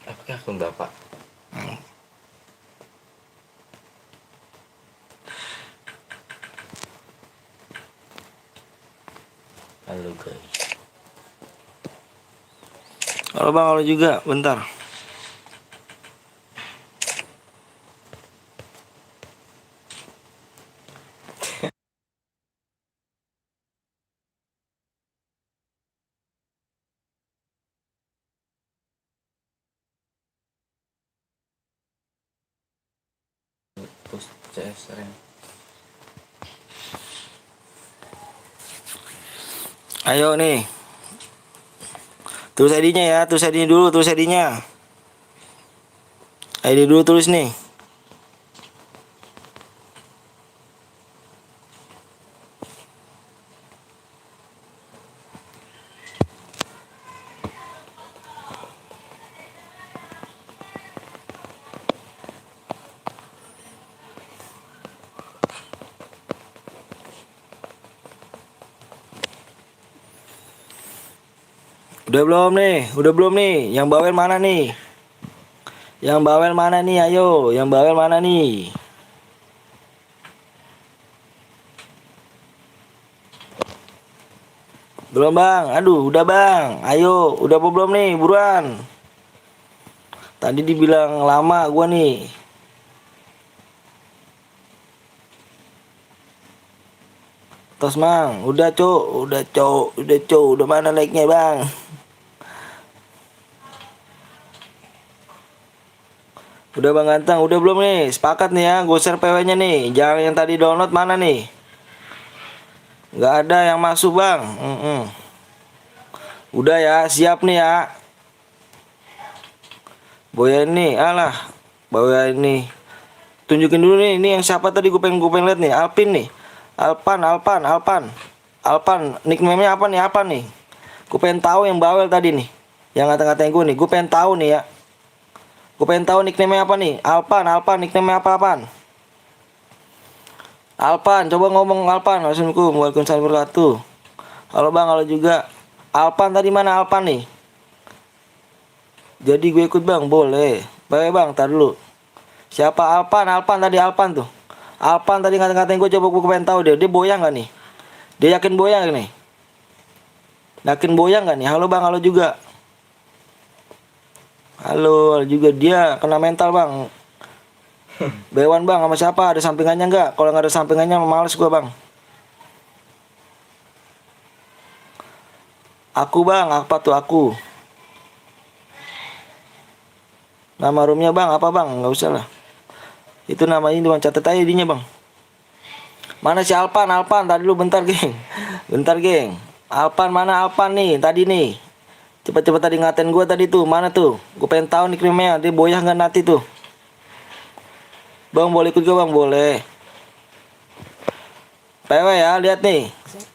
Apakah akun bapak? Halo guys. Halo bang, halo juga, bentar. Post CS rank. Ayo nih. Tulis ID-nya ya, tulis ID dulu, tulis ID-nya. ID dulu tulis nih. Udah belum nih? Udah belum nih? Yang bawel mana nih? Yang bawel mana nih? Ayo, yang bawel mana nih? Belum bang, aduh udah bang. Ayo, udah apa belum nih? Buruan. Tadi dibilang lama gua nih. Tos mang, udah cok, udah mana like-nya bang? Udah bang ganteng, udah belum nih? Sepakat nih ya, gue share PW-nya nih. Jangan yang tadi download mana nih? Nggak ada yang masuk bang. Udah ya, siap nih ya. Boya ini, alah, Boya ini. Tunjukin dulu nih, ini yang siapa tadi gue pengen lihat nih, Alpin nih. Alpan, nickname-nya apa nih? Gue pengen tahu yang bawel tadi nih. Yang ngata-ngatain gue nih, gue pengen tahu nih ya. Gue pengen tahu nickname-nya apa nih? Alpan, nickname-nya apaan? Alpan, coba ngomong Alpan. Assalamualaikum warahmatullahi wabarakatuh. Halo bang, halo juga. Alpan tadi mana Alpan nih? Jadi gue ikut bang, boleh. Baik bang, tar dulu. Siapa Alpan tuh. Alpan tadi ngata-ngatain gue, coba gue pengen tahu dia boyang gak nih? Dia yakin boyang gak nih? Yakin boyang gak nih? Halo bang, halo juga. Halo juga, dia kena mental bang. Bewan bang, sama siapa? Ada sampingannya nggak? Kalau nggak ada sampingannya males gue bang. Aku bang, apa tuh aku? Nama roomnya bang, apa bang? Nggak usah lah. Itu namanya cuma catat aja dinya bang. Mana si Alpan? Tadi lu bentar geng. Alpan mana Alpan nih? Tadi nih. Cepet-cepet tadi ngatain gue tadi tuh. Mana tuh? Gue pengen tahu nih krimnya. Dia boyah nggak nanti tuh? Bang boleh ikut gue bang? Boleh. PW ya, lihat nih.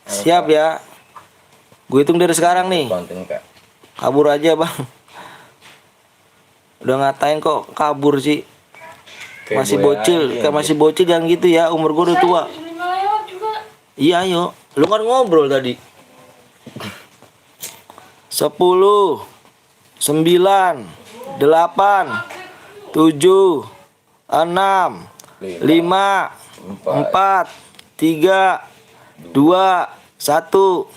Siap ya. Gue hitung dari sekarang nih. Kabur aja bang. Udah ngatain kok kabur sih. Masih bocil, kayak masih bocil jangan gitu ya. Umur gue udah tua. Iya ayo. Lu kan ngobrol tadi. 10 9 8 7 6 5 4 3 2 1.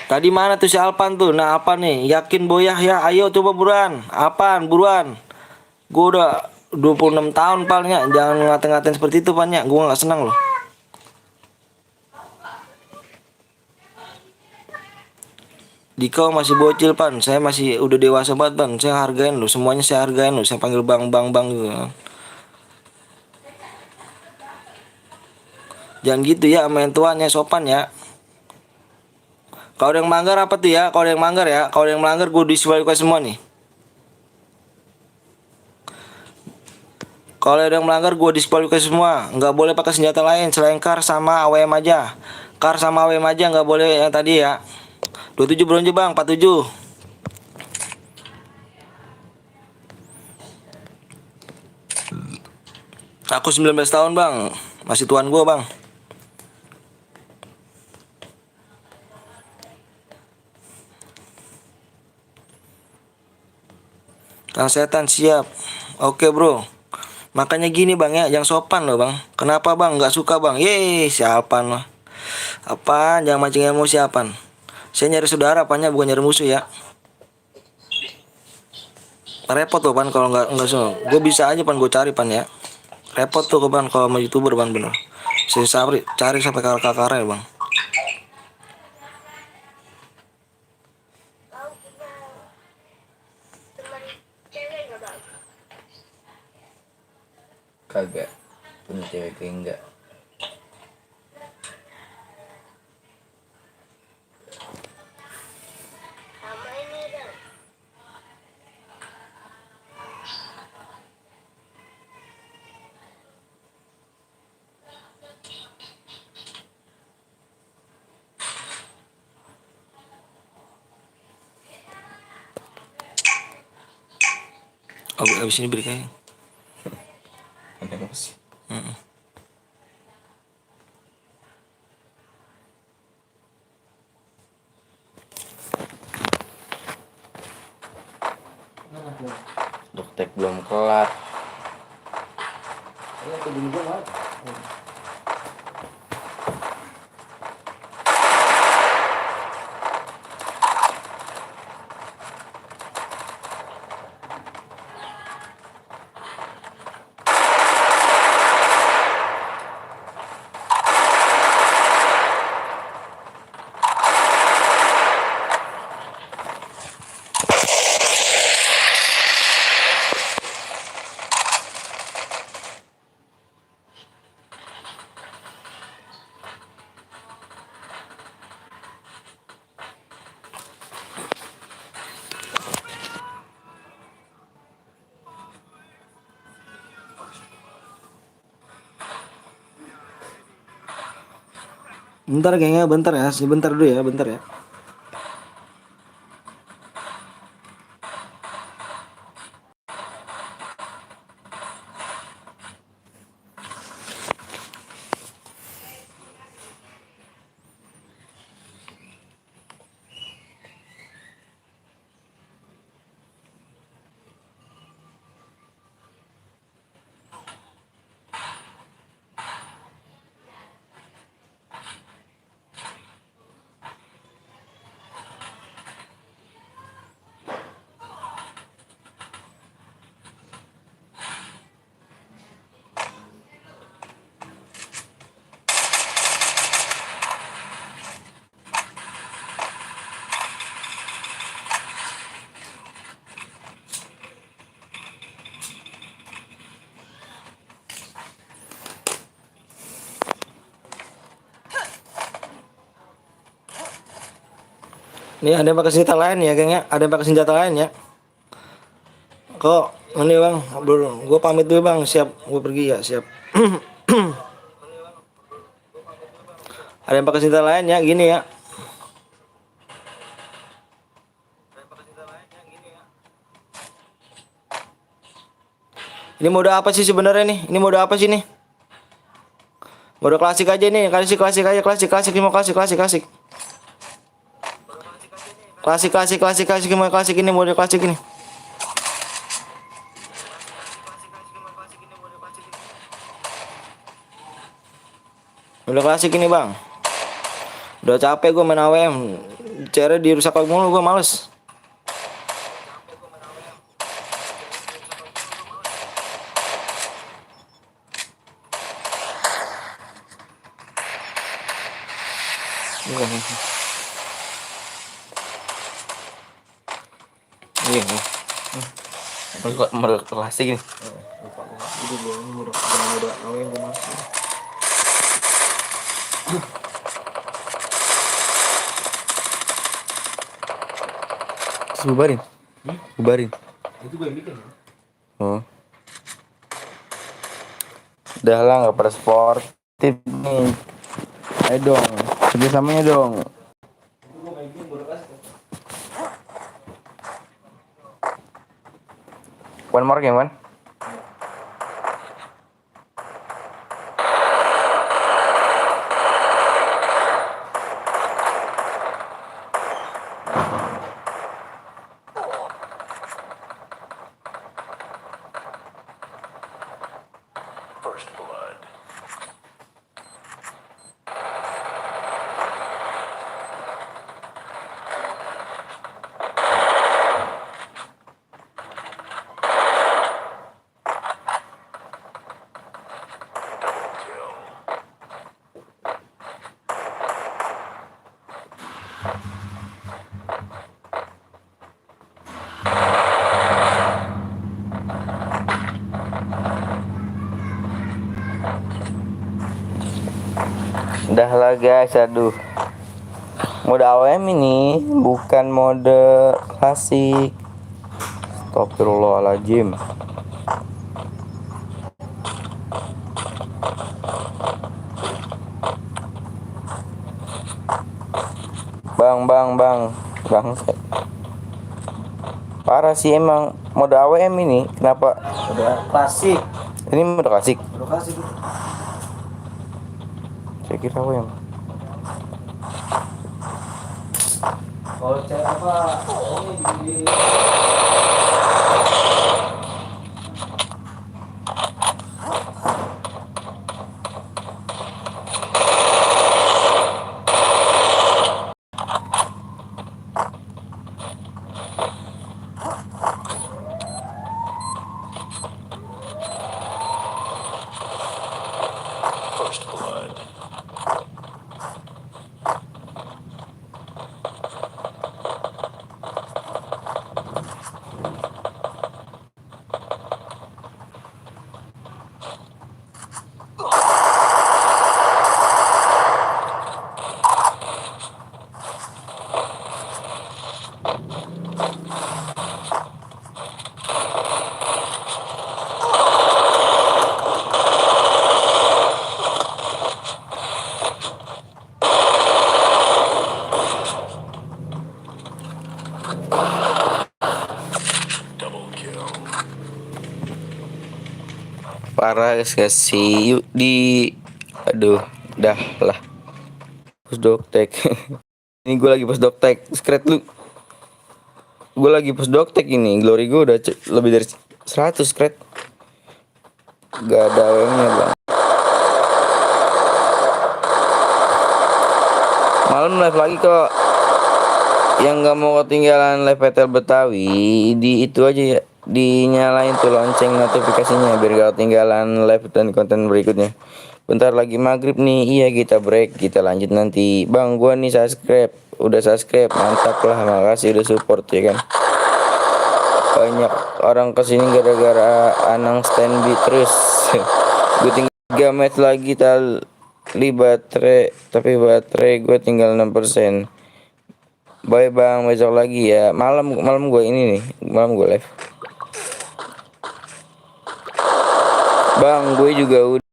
Tadi mana tuh si Alpan tuh? Nah apa nih? Yakin boyah ya? Ayo coba buruan. Apaan? Buruan. Gue udah 26 tahun palnya. Jangan ngatain-ngatain seperti itu palnya. Gue gak senang loh. Dikau masih bocil pan. Saya masih udah dewasa banget pan. Saya hargain lo. Semuanya saya hargain lo. Saya panggil bang gitu. Jangan gitu ya sama yang tuanya, sopan ya. Kalau yang melanggar apa tuh ya? Kalau yang melanggar gue diskualifikasi semua nih. Kalau ada yang melanggar gue diskualifikasi semua. Nggak boleh pakai senjata lain selain kar sama AWM aja. Kar sama AWM aja nggak boleh yang tadi ya. 27 bronze bang, 47. Aku 19 tahun bang. Masih tuan gue bang. Kang Setan siap. Oke bro. Makanya gini bang ya, yang sopan loh bang. Kenapa bang? Nggak suka bang? Si Alpan loh. Apaan? Jangan mancing emosi Alpan. Saya nyari saudara apanya, bukan nyari musuh ya. Repot tuh pan kalau nggak so. Gue bisa aja pan gue cari pan ya. Repot tuh pan kalau sama YouTuber pan bener. Saya cari sampai kakak ya bang. Kagak punya cewek enggak. Abis ini berikan. Emosi. Kelar. Ini aku bini gua mah. Bentar kayaknya, bentar ya, sebentar dulu ya, bentar ya. Nih ada yang pakai senjata lain ya, kayaknya ada yang pakai senjata lain ya. Kok ini bang, gue pamit dulu bang, siap, gue pergi ya, siap. Ada yang pakai senjata lain ya, gini ya. Ini mode apa sih sebenarnya nih? Ini mode apa sih nih? Mode klasik aja nih, klasik aja, klasik, ini mau klasik. Klasik, mau klasik ini, mode klasik ini. Mode klasik ini bang. Udah capek gue main AWM, cara dirusak mulu, gue males. Iya. Mode klasik ini. Terus bubarin. Itu gue yang bikin. Oh. Udah lah, nggak pada sportif nih. Ayo dong, kerjasamanya dong. One more game kan? Udah lah guys, aduh. Mode AWM ini bukan mode klasik. Astagfirullahaladzim. Bang. Parah sih emang mode AWM ini. Kenapa? Udah klasik. Ini mode klasik. Udah klasik. Saya kira AWM. Kalau cek apa? Ini di parah guys, kasih yuk di aduh dah lah post doktek. Ini gue lagi post doktek skret lu, gue lagi post doktek ini glory gue udah lebih dari 100 skret, gak ada WM-nya bang. Malam live lagi kok. Yang gak mau ketinggalan live PTL Betawi, di itu aja ya, dinyalain tuh lonceng notifikasinya biar gak ketinggalan live dan konten berikutnya. Bentar lagi maghrib nih, iya kita break, kita lanjut nanti. Bang gua nih subscribe, udah subscribe, mantap lah, makasih udah support ya kan. Banyak orang kesini gara-gara Anang standby terus. Gue tinggal 3 match lagi tali baterai, tapi baterai gue tinggal 6%. Bye bang, besok lagi ya. Malam gue ini nih, malam gue live. Bang, gue juga udah.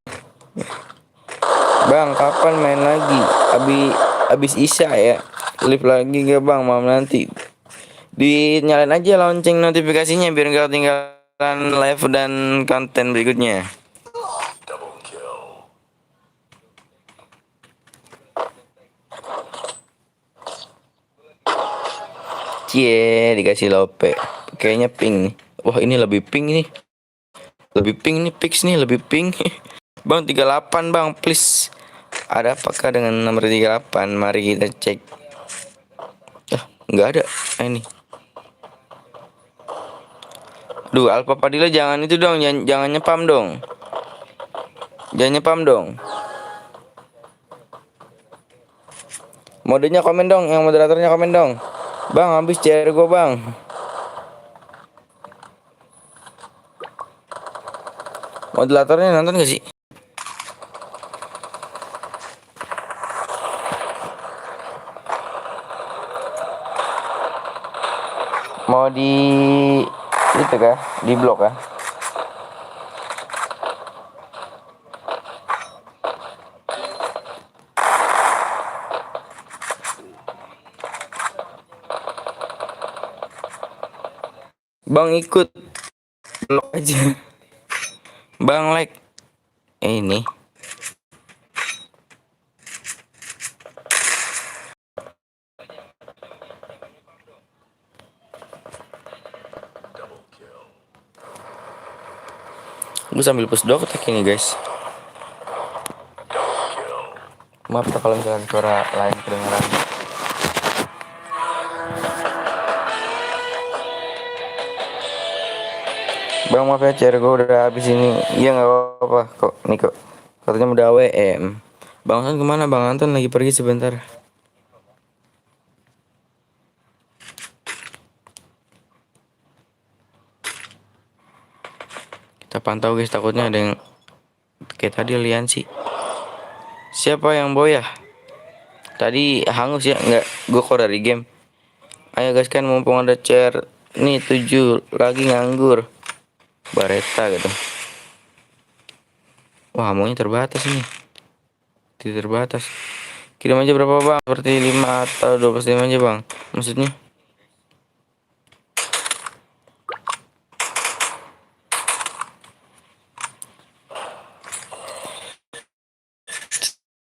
Bang, kapan main lagi? Abis Isya ya. Live lagi gak bang, malam nanti. Dinyalain aja lonceng notifikasinya biar gak ketinggalan live dan konten berikutnya. Cie, dikasih lope. Kayaknya pink nih. Wah, ini lebih pink nih. Lebih pink nih, pix nih, lebih pink. Bang 38 bang, please. Ada apakah dengan nomor 38? Mari kita cek. Nggak ada. Ini. Duh, Alpha Padilla jangan itu dong, jangan nyepam dong. Jangan nyepam dong. Modenya komen dong, yang moderatornya komen dong. Bang, habis CR gue bang. Moderatornya nonton gak sih? Mau di itu kah? Di blok kah? Bang ikut blok aja. Bang like ini. Gue sambil push doktek ini guys. Maaf kalau misalkan suara lain kedengeran. Bang maaf ya CR gue udah habis ini. Iya gak apa-apa kok nih kok. Katanya udah WM. Bang Anton kemana? Bang Anton lagi pergi sebentar. Kita pantau guys, takutnya ada yang kayak tadi aliansi. Siapa yang boyah? Tadi hangus ya? Enggak, gue kok dari game. Ayo guys kan mumpung ada CR. Nih 7 lagi nganggur. Bareta gitu. Wah maunya terbatas ini. Tidak terbatas. Kirim aja berapa bang? Seperti 5 atau 25 aja bang. Maksudnya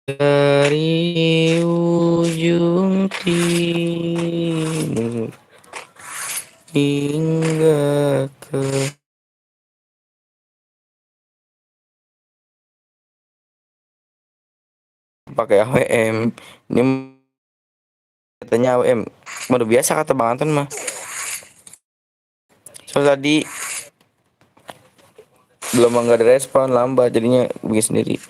dari ujung timur hingga ke pakai AWM. Ini katanya AWM baru biasa kata Bang Anton mah. So tadi belum nggak ada respon, lambat jadinya bikin sendiri.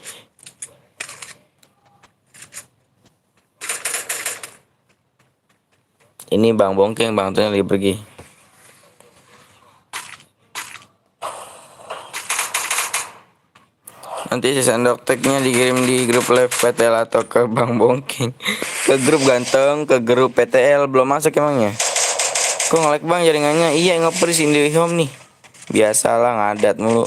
Ini Bang Bongkeng, Bang Antonnya lagi pergi. Nanti sisa dokteknya dikirim di grup live PTL atau ke Bang Bongking. Ke grup ganteng, ke grup PTL belum masuk emangnya. Kok nge-like bang jaringannya? Iya nge-freeze IndiHome nih. Biasalah ngadat mulu.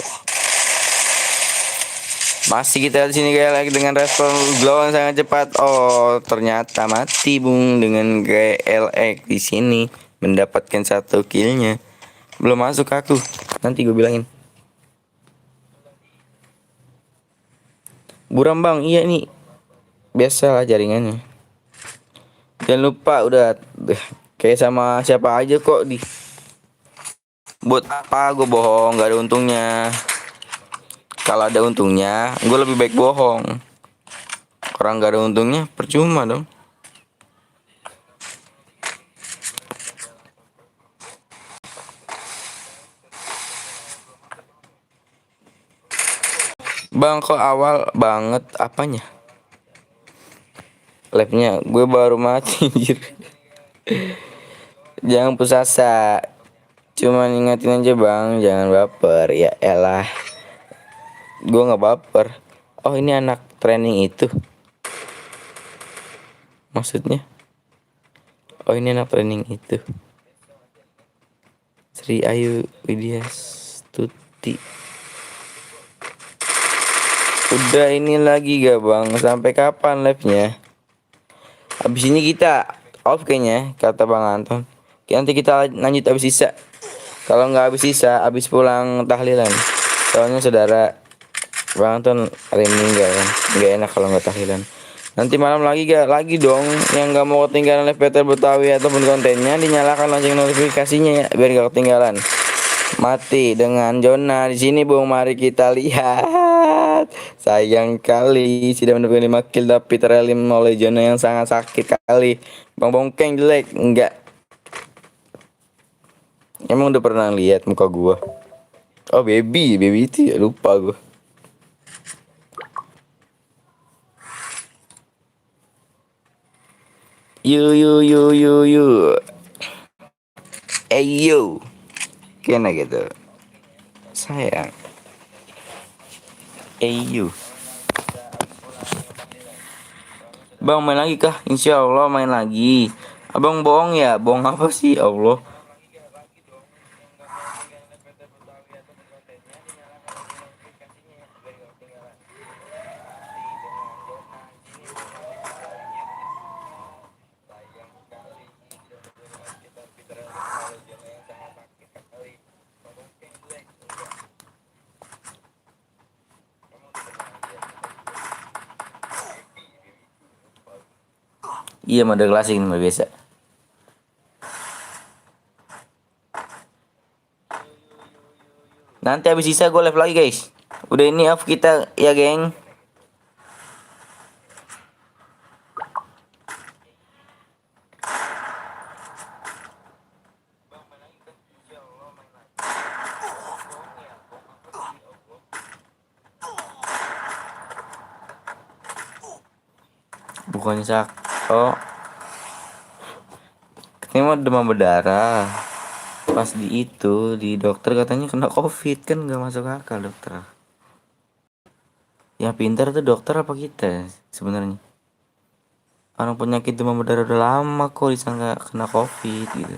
Masih kita di sini kayak lagi dengan respon glow yang sangat cepat. Oh ternyata mati bung dengan GLX di sini mendapatkan 1 killnya. Belum masuk aku. Nanti gue bilangin. Buram bang, iya nih. Biasa lah jaringannya. Jangan lupa udah kayak sama siapa aja kok di. Buat apa gue bohong? Gak ada untungnya. Kalau ada untungnya, gue lebih baik bohong. Orang gak ada untungnya, percuma dong. Bang, kok awal banget apanya? Labnya gue baru mati anjir. Jangan putus asa. Cuman ingetin aja bang, jangan baper. Ya elah. Gue gak baper. Oh ini anak training itu. Maksudnya? Oh ini anak training itu. Sri Ayu Widya Stuti. Udah ini lagi gak bang? Sampai kapan live-nya? Abis ini kita off kayaknya, kata Bang Anton. Nanti kita lanjut abis sisa. Kalau nggak abis sisa, abis pulang tahlilan. Soalnya saudara Bang Anton ada yang meninggal kan. Nggak enak kalau nggak tahlilan. Nanti malam lagi gak? Lagi dong. Yang nggak mau ketinggalan live Peter Betawi ataupun kontennya, dinyalakan lonceng notifikasinya ya, biar nggak ketinggalan. Mati dengan Jona di sini Bung, mari kita lihat. Sayang kali sudah mendapatkan 5 kill tapi terelim oleh Jona yang sangat sakit kali. Bang Bongkeng jelek enggak? Emang udah pernah lihat muka gua? Oh baby itu ya, lupa gua. Yo. Yo. Kena gitu. Sayang. Ayu. Bang main lagi kah? Insya Allah main lagi. Abang bohong ya? Bohong apa sih Allah? Iya mode klasik mah biasa. Nanti habis sisa gue live lagi guys. Udah ini off kita ya geng. Bukannya oh ini mah demam berdarah. Pas di dokter katanya kena covid, kan nggak masuk akal dokter. Yang pintar tuh dokter apa kita sebenarnya? Orang penyakit demam berdarah udah lama kok disangka kena covid gitu.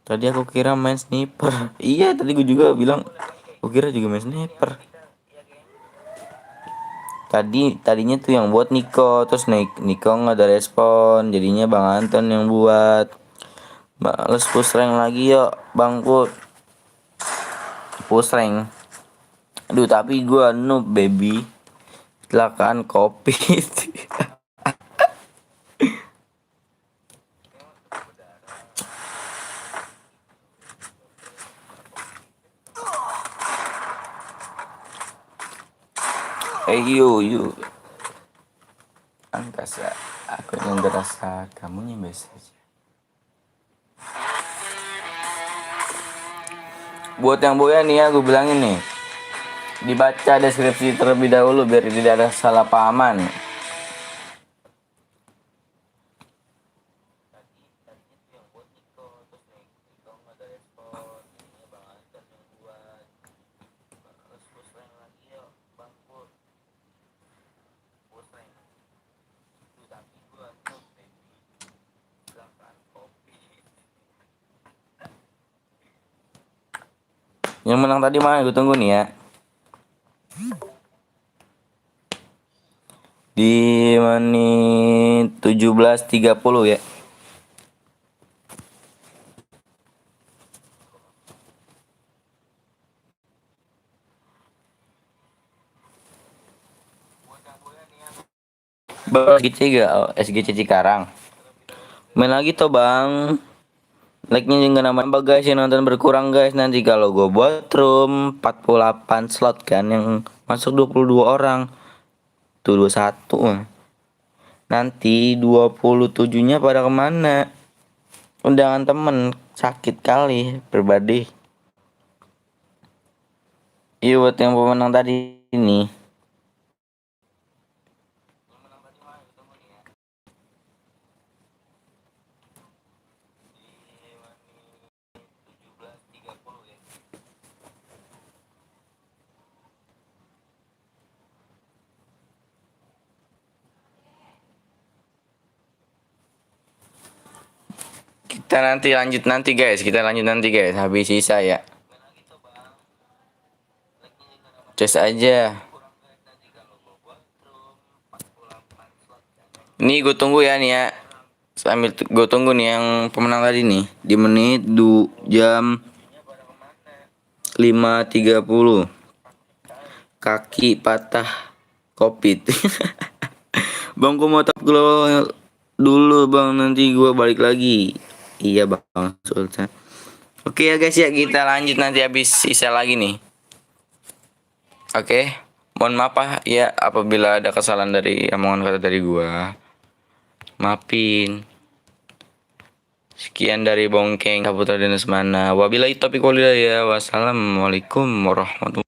Tadi aku kira main sniper. Iya tadi gue juga bilang, gue kira juga main sniper. Tadinya tuh yang buat Niko, terus Niko nggak ada respon, jadinya Bang Anton yang buat. Males push rank lagi yuk Bang Put. Push rank. Aduh tapi gua noob baby. Kecelakaan kopi. You angkasa, aku yang berasa kamu yang biasa aja. Buat yang boya nih ya, gue bilangin nih, dibaca deskripsi terlebih dahulu biar tidak ada salah pahaman. Yang menang tadi mana? Gue tunggu nih ya. Di menit 17.30 ya. Bang SG3 oh, SGC Cikarang. Main lagi toh bang. Like-nya juga nambah guys, yang nonton berkurang guys. Nanti kalau gue buat room 48 slot kan, yang masuk 22 orang. Tuh 21. Nanti 27-nya pada kemana? Undangan temen sakit kali pribadi. Iya buat yang pemenang tadi ini. Kita lanjut nanti guys, habis sisa ya. Cus aja. Ini gue tunggu ya nih ya. Sambil gue tunggu nih yang pemenang tadi nih di menit jam 5.30. Kaki patah covid. Bang, gue mau top glow dulu bang, nanti gue balik lagi. Iya bang Sultan. Oke ya guys ya, kita lanjut nanti habis sisa lagi nih. Oke, mohon maaf ya apabila ada kesalahan dari omongan kata dari gue. Maafin. Sekian dari Bongkeng Saputra Denusmana. Wabillahi taufiq walhidayah. Wassalamualaikum warahmatullahi